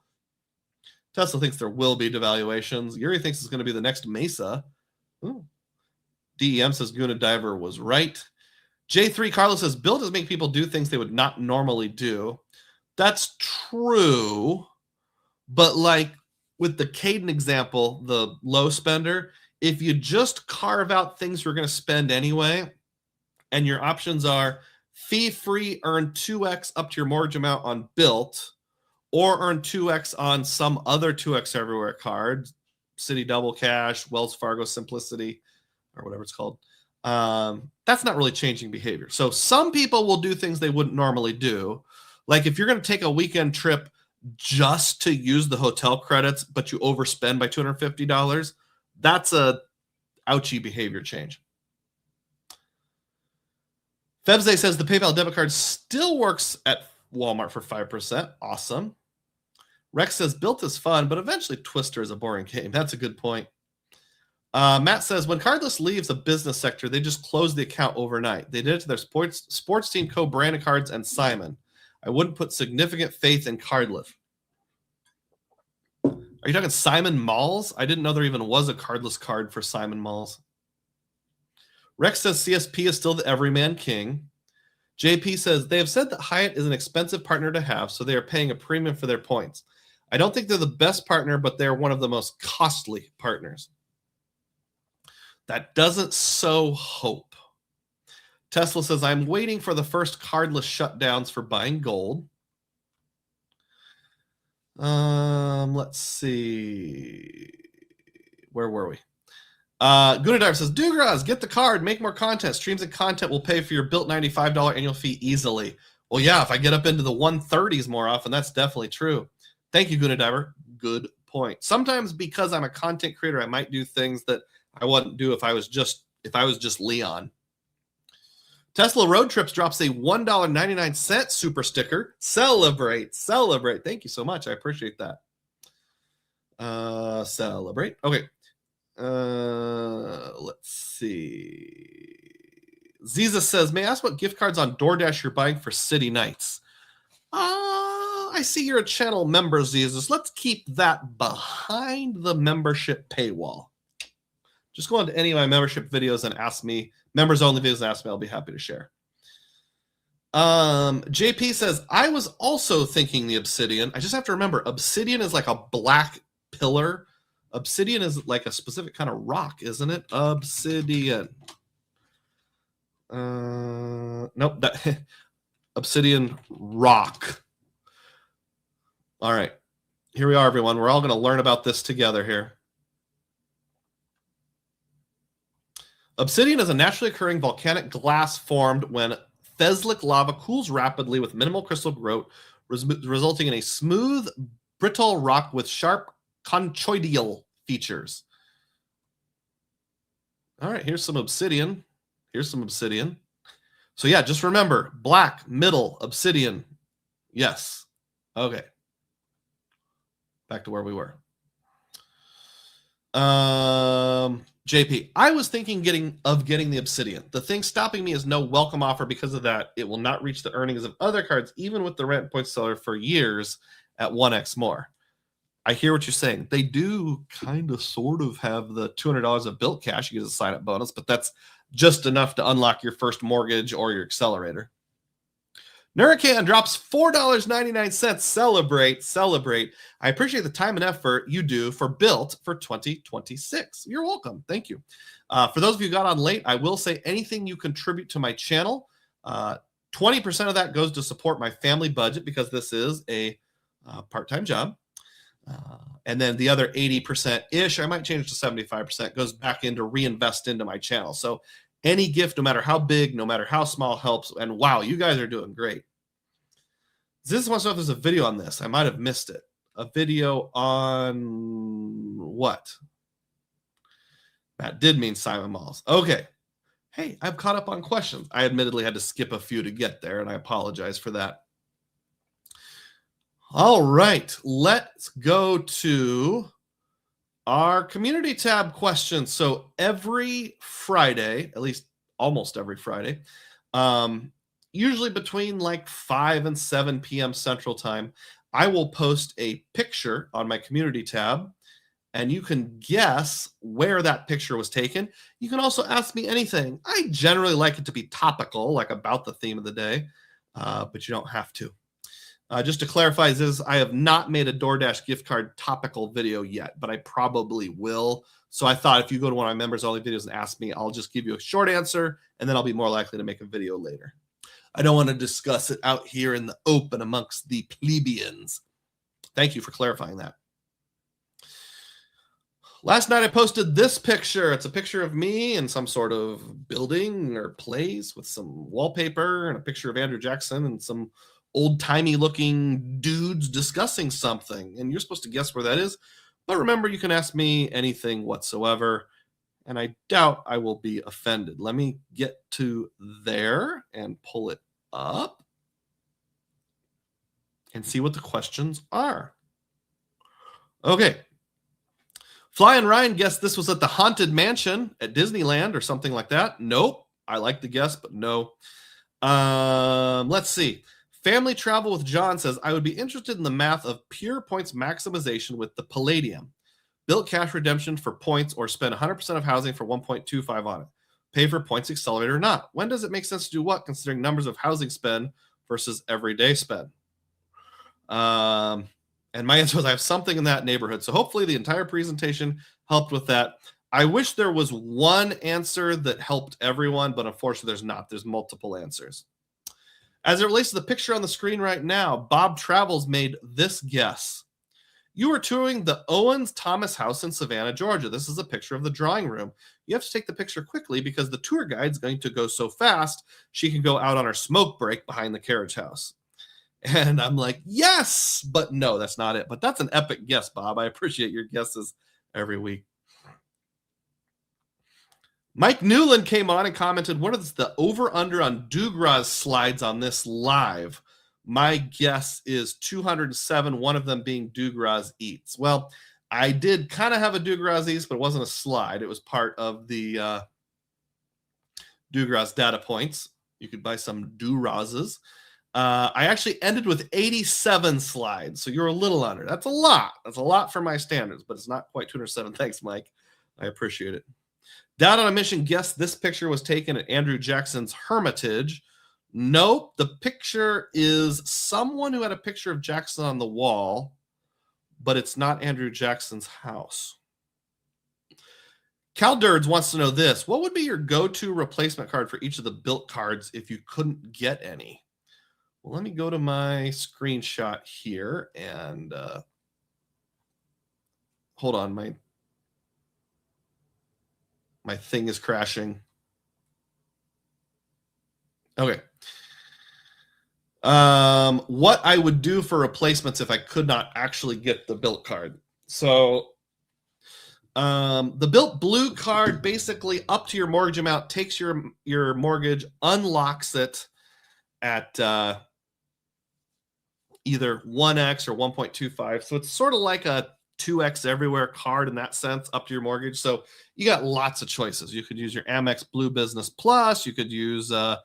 Tesla thinks there will be devaluations. Yuri thinks it's going to be the next Mesa. Ooh. DEM says Guna Diver was right. J3 Carlos says, BILT is making people do things they would not normally do. That's true. But like with the Caden example, the low spender, if you just carve out things you're going to spend anyway, and your options are fee-free, earn 2x up to your mortgage amount on BILT, or earn 2x on some other 2x everywhere card, Citi Double Cash, Wells Fargo Simplicity, or whatever it's called. That's not really changing behavior. So some people will do things they wouldn't normally do. Like if you're going to take a weekend trip just to use the hotel credits, but you overspend by $250, that's a ouchy behavior change. Febze says the PayPal debit card still works at Walmart for 5%. Awesome. Rex says BILT is fun, but eventually Twister is a boring game. That's a good point. Matt says when Cardless leaves a business sector, they just close the account overnight. They did it to their sports team co-branded cards and Simon. I wouldn't put significant faith in Cardless. Are you talking Simon Malls? I didn't know there even was a Cardless card for Simon Malls. Rex says CSP is still the everyman king. JP says they have said that Hyatt is an expensive partner to have, so they are paying a premium for their points. I don't think they're the best partner, but they're one of the most costly partners. That doesn't sow hope. Tesla says, I'm waiting for the first cardless shutdowns for buying gold. Let's see. Where were we? Gunadive says, Dugroz, get the card, make more content. Streams and content will pay for your BILT $95 annual fee easily. Well, yeah, if I get up into the 130s more often, that's definitely true. Thank you, Gunadiver. Good point. Sometimes because I'm a content creator, I might do things that I wouldn't do if I was just Leon. Tesla Road Trips drops a $1.99 super sticker. Celebrate. Thank you so much. I appreciate that. Celebrate. Okay. Let's see. Ziza says, may I ask what gift cards on DoorDash you're buying for City Nights? I see you're a channel member, Ziza. Let's keep that behind the membership paywall. Just go into any of my membership videos and ask me, members only videos, and ask me. I'll be happy to share. JP says, I was also thinking the obsidian. I just have to remember, obsidian is like a black pillar. Obsidian is like a specific kind of rock, isn't it? Obsidian. Nope. Obsidian rock. All right. Here we are, everyone. We're all going to learn about this together here. Obsidian is a naturally occurring volcanic glass formed when Theslic lava cools rapidly with minimal crystal growth, resulting in a smooth, brittle rock with sharp conchoidal features. All right, here's some obsidian. So yeah, just remember, black, middle, obsidian. Yes. Okay. Back to where we were. JP, I was thinking getting the obsidian. The thing stopping me is no welcome offer. Because of that, it will not reach the earnings of other cards, even with the rent point seller for years at 1x more. I hear what you're saying. They do kind of sort of have the $200 of BILT cash. You get a sign-up bonus, but that's just enough to unlock your first mortgage or your accelerator. Nuracan drops $4.99. Celebrate. I appreciate the time and effort you do for BILT for 2026. You're welcome. Thank you. For those of you who got on late, I will say anything you contribute to my channel, 20% of that goes to support my family budget because this is a part-time job. And then the other 80%-ish, I might change it to 75%, goes back into reinvest into my channel. So any gift, no matter how big, no matter how small, helps. And wow, you guys are doing great. This wants to know if there's a video on this. I might have missed it. A video on what? That did mean Simon Malls. Okay. Hey, I've caught up on questions. I admittedly had to skip a few to get there, and I apologize for that. All right, let's go to our community tab questions. So every Friday, at least almost every Friday, usually between like 5 and 7 p.m. Central Time, I will post a picture on my community tab, and you can guess where that picture was taken. You can also ask me anything. I generally like it to be topical, like about the theme of the day, but you don't have to. Just to clarify, I have not made a DoorDash gift card topical video yet, but I probably will. So I thought if you go to one of my members only videos and ask me, I'll just give you a short answer, and then I'll be more likely to make a video later. I don't want to discuss it out here in the open amongst the plebeians. Thank you for clarifying that. Last night I posted this picture. It's a picture of me in some sort of building or place with some wallpaper and a picture of Andrew Jackson and some old-timey looking dudes discussing something. And you're supposed to guess where that is. But remember, you can ask me anything whatsoever, and I doubt I will be offended. Let me get to there and pull it up and see what the questions are. Okay. Flying Ryan guessed this was at the Haunted Mansion at Disneyland or something like that. Nope. I like the guess, but no. Let's see. Family Travel with John says, I would be interested in the math of pure points maximization with the Palladium. BILT cash redemption for points or spend 100% of housing for 1.25 on it. Pay for points accelerator or not. When does it make sense to do what, considering numbers of housing spend versus everyday spend? And my answer was I have something in that neighborhood. So hopefully the entire presentation helped with that. I wish there was one answer that helped everyone, but unfortunately there's not. There's multiple answers. As it relates to the picture on the screen right now, Bob Travels made this guess. You are touring the Owens Thomas house in Savannah, Georgia. This is a picture of the drawing room. You have to take the picture quickly because the tour guide's going to go so fast, she can go out on her smoke break behind the carriage house. And I'm like, yes, but no, that's not it. But that's an epic guess, Bob. I appreciate your guesses every week. Mike Newland came on and commented, what is the over-under on Dugroz slides on this live? My guess is 207, one of them being Dugroz Eats. Well, I did kind of have a Dugroz Eats, but it wasn't a slide. It was part of the Dugroz data points. You could buy some Durozes. I actually ended with 87 slides, so you're a little under. That's a lot. That's a lot for my standards, but it's not quite 207. Thanks, Mike. I appreciate it. Down on a Mission guessed this picture was taken at Andrew Jackson's Hermitage. Nope, the picture is someone who had a picture of Jackson on the wall, but it's not Andrew Jackson's house. Cal Durds wants to know this. What would be your go-to replacement card for each of the BILT cards if you couldn't get any? Well, let me go to my screenshot here and hold on. My thing is crashing. Okay. What I would do for replacements if I could not actually get the BILT card. So the BILT Blue card, basically up to your mortgage amount, takes your mortgage, unlocks it at either 1x or 1.25. So it's sort of like a 2x everywhere card in that sense, up to your mortgage. So you got lots of choices. You could use your Amex Blue Business Plus. You could use the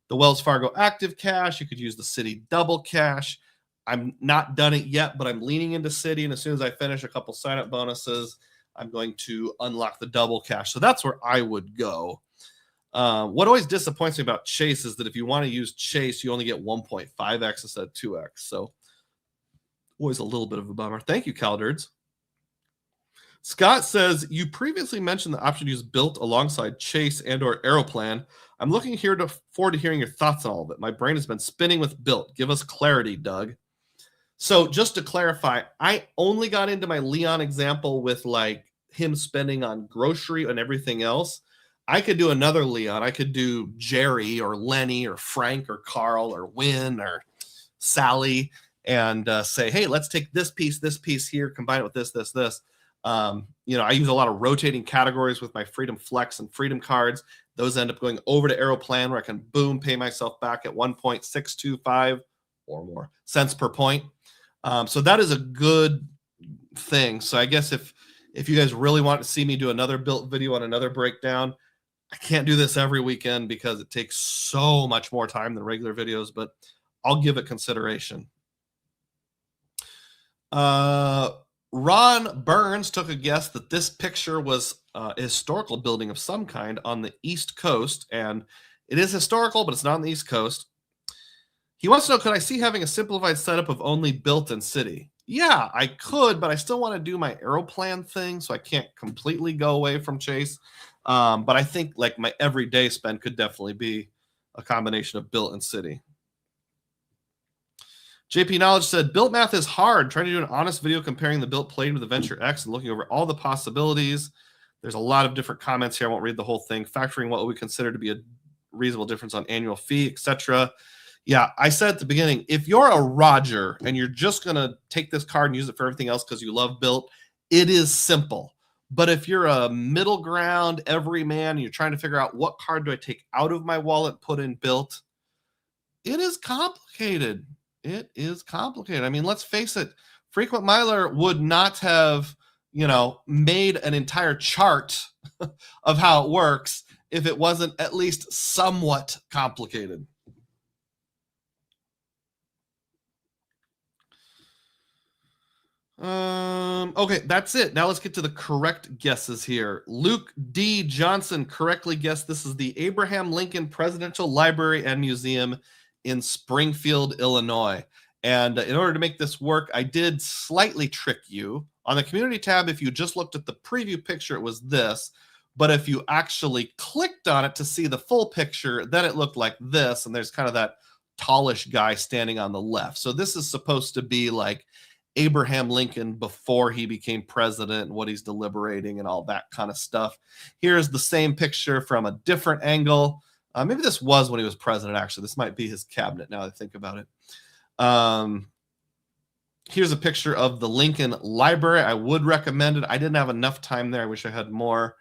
Wells Fargo Active Cash. You could use the Citi Double Cash. I'm not done it yet, but I'm leaning into Citi. And as soon as I finish a couple sign-up bonuses, I'm going to unlock the Double Cash. So that's where I would go. What always disappoints me about Chase is that if you want to use Chase, you only get 1.5x instead of 2x. So always a little bit of a bummer. Thank you, Calderds. Scott says, you previously mentioned the option to use BILT alongside Chase and or Aeroplan. I'm looking forward to hearing your thoughts on all of it. My brain has been spinning with BILT. Give us clarity, Doug. So just to clarify, I only got into my Leon example with like him spending on grocery and everything else. I could do another Leon. I could do Jerry or Lenny or Frank or Carl or Win or Sally and say, hey, let's take this piece here, combine it with this. I use a lot of rotating categories with my Freedom Flex and Freedom cards. Those end up going over to Aeroplan where I can, boom, pay myself back at 1.625 or more cents per point. So that is a good thing. So I guess if you guys really want to see me do another BILT video on another breakdown, I can't do this every weekend because it takes so much more time than regular videos, but I'll give it consideration. Ron Burns took a guess that this picture was a historical building of some kind on the East Coast, and it is historical, but it's not on the East Coast. He wants to know, could I see having a simplified setup of only BILT and Citi? Yeah, I could, but I still want to do my Aeroplan thing, so I can't completely go away from Chase. But I think like my everyday spend could definitely be a combination of BILT and Citi. JP Knowledge said, BILT math is hard. Trying to do an honest video comparing the BILT Palladium to the Venture X and looking over all the possibilities. There's a lot of different comments here. I won't read the whole thing. Factoring what we consider to be a reasonable difference on annual fee, etc. Yeah, I said at the beginning, if you're a Roger and you're just going to take this card and use it for everything else because you love BILT, it is simple. But if you're a middle ground everyman and you're trying to figure out what card do I take out of my wallet, put in BILT, it is complicated. It is complicated. I mean, let's face it. Frequent Miler would not have, made an entire chart of how it works if it wasn't at least somewhat complicated. Okay, that's it. Now let's get to the correct guesses here. Luke D. Johnson correctly guessed this is the Abraham Lincoln Presidential Library and Museum in Springfield, Illinois. And in order to make this work, I did slightly trick you. On the community tab, if you just looked at the preview picture, it was this. But if you actually clicked on it to see the full picture, then it looked like this. And there's kind of that tallish guy standing on the left. So this is supposed to be like Abraham Lincoln before he became president and what he's deliberating and all that kind of stuff. Here's the same picture from a different angle. Maybe this was when he was president, actually. This might be his cabinet now that I think about it. Here's a picture of the Lincoln Library. I would recommend it. I didn't have enough time there. I wish I had more.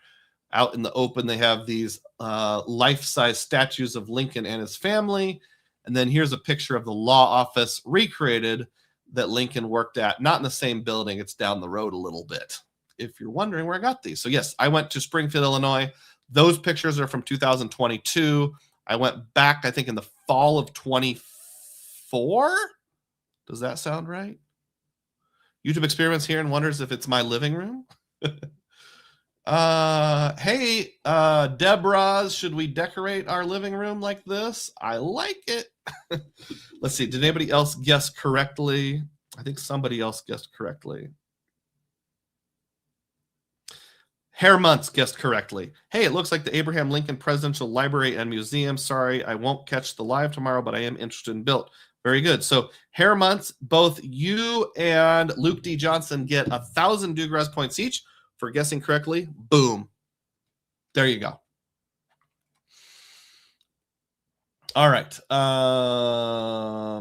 Out in the open, they have these life-size statues of Lincoln and his family. And then here's a picture of the law office recreated that Lincoln worked at. Not in the same building. It's down the road a little bit, if you're wondering where I got these. So yes, I went to Springfield, Illinois. Those pictures are from 2022. I went back, I think, in the fall of 24. Does that sound right? YouTube experiments here and wonders if it's my living room. Hey, Deborah's, should we decorate our living room like this? I like it. Let's see. Did anybody else guess correctly? I think somebody else guessed correctly. Hare Muntz guessed correctly. Hey, it looks like the Abraham Lincoln Presidential Library and Museum. Sorry, I won't catch the live tomorrow, but I am interested in BILT. Very good. So Hare Muntz, both you and Luke D. Johnson get 1,000 Dugroz points each for guessing correctly. Boom. There you go. All right.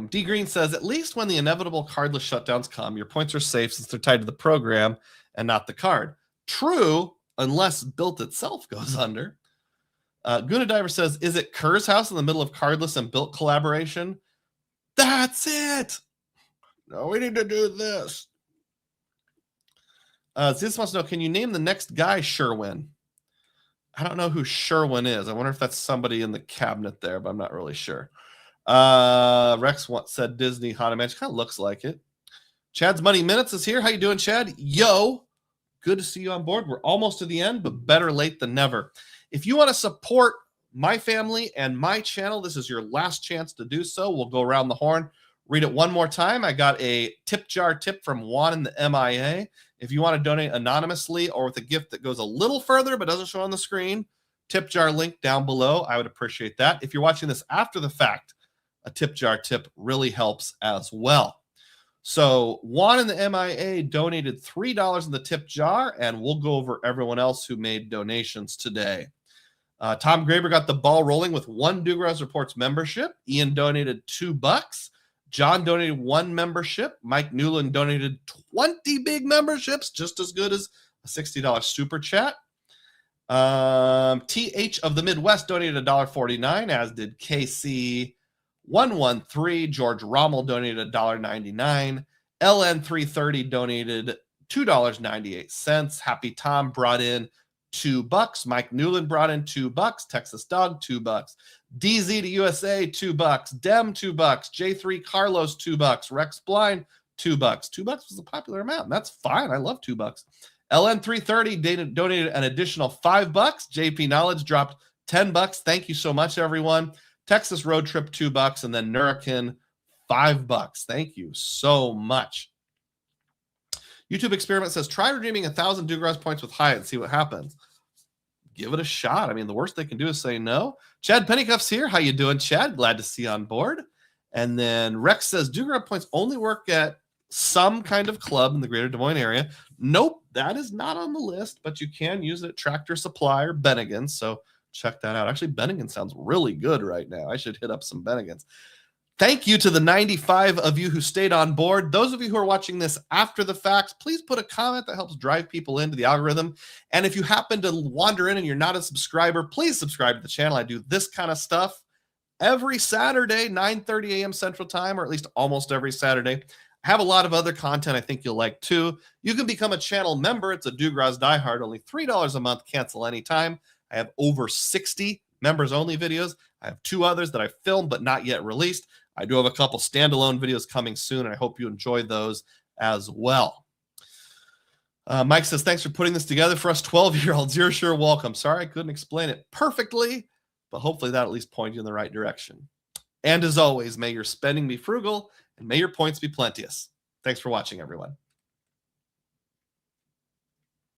D. Green says, at least when the inevitable cardless shutdowns come, your points are safe since they're tied to the program and not the card. True, unless BILT itself goes under. Guna Diver says, is it Kerr's house in the middle of cardless and BILT collaboration? That's it. No, we need to do this. This wants to know, can you name the next guy Sherwin? I don't know who Sherwin is. I wonder if that's somebody in the cabinet there, but I'm not really sure. Rex said Disney Haunted Mansion. Kind of looks like it. Chad's Money Minutes is here. How you doing, Chad? Yo. Good to see you on board. We're almost to the end, but better late than never. If you want to support my family and my channel, this is your last chance to do so. We'll go around the horn. Read it one more time. I got a tip jar tip from Juan in the MIA. If you want to donate anonymously or with a gift that goes a little further but doesn't show on the screen, tip jar link down below. I would appreciate that. If you're watching this after the fact, a tip jar tip really helps as well. So Juan in the MIA donated $3 in the tip jar, and we'll go over everyone else who made donations today. Tom Graber got the ball rolling with 1 Dugroz Reports membership. Ian donated $2. John donated 1 membership. Mike Newland donated 20 big memberships, just as good as a $60 super chat. TH of the Midwest donated $1.49, as did KC113. George Rommel donated $1.99. LN330 donated $2.98. Happy Tom brought in $2. Mike Newland brought in $2. Texas Dog, $2. DZ to USA, $2. Dem, $2. J3 Carlos, $2. Rex Blind, $2. $2 was a popular amount, and that's fine. I love $2. LN330 donated an additional $5. JP Knowledge dropped $10. Thank you so much, everyone. Texas Road Trip, $2. And then Nurakin $5. Thank you so much. YouTube Experiment says, try redeeming 1,000 Dugroz points with Hyatt and see what happens. Give it a shot. I mean, the worst they can do is say no. Chad Pennycuff's here. How you doing, Chad? Glad to see you on board. And then Rex says, Dugroz points only work at some kind of club in the greater Des Moines area. Nope, that is not on the list, but you can use it at Tractor Supply or Bennigan's. So check that out. Actually, Bennigan sounds really good right now. I should hit up some Bennigan's. Thank you to the 95 of you who stayed on board. Those of you who are watching this after the fact, please put a comment that helps drive people into the algorithm. And if you happen to wander in and you're not a subscriber, please subscribe to the channel. I do this kind of stuff every Saturday, 9:30 a.m. Central Time, or at least almost every Saturday. I have a lot of other content I think you'll like too. You can become a channel member. It's a Dugroz Diehard, only $3 a month, cancel anytime. I have over 60 members only videos. I have 2 others that I filmed but not yet released. I do have a couple standalone videos coming soon, and I hope you enjoy those as well. Mike says, thanks for putting this together for us 12-year-olds. You're sure welcome. Sorry I couldn't explain it perfectly, but hopefully that at least points you in the right direction. And as always, may your spending be frugal, and may your points be plenteous. Thanks for watching, everyone.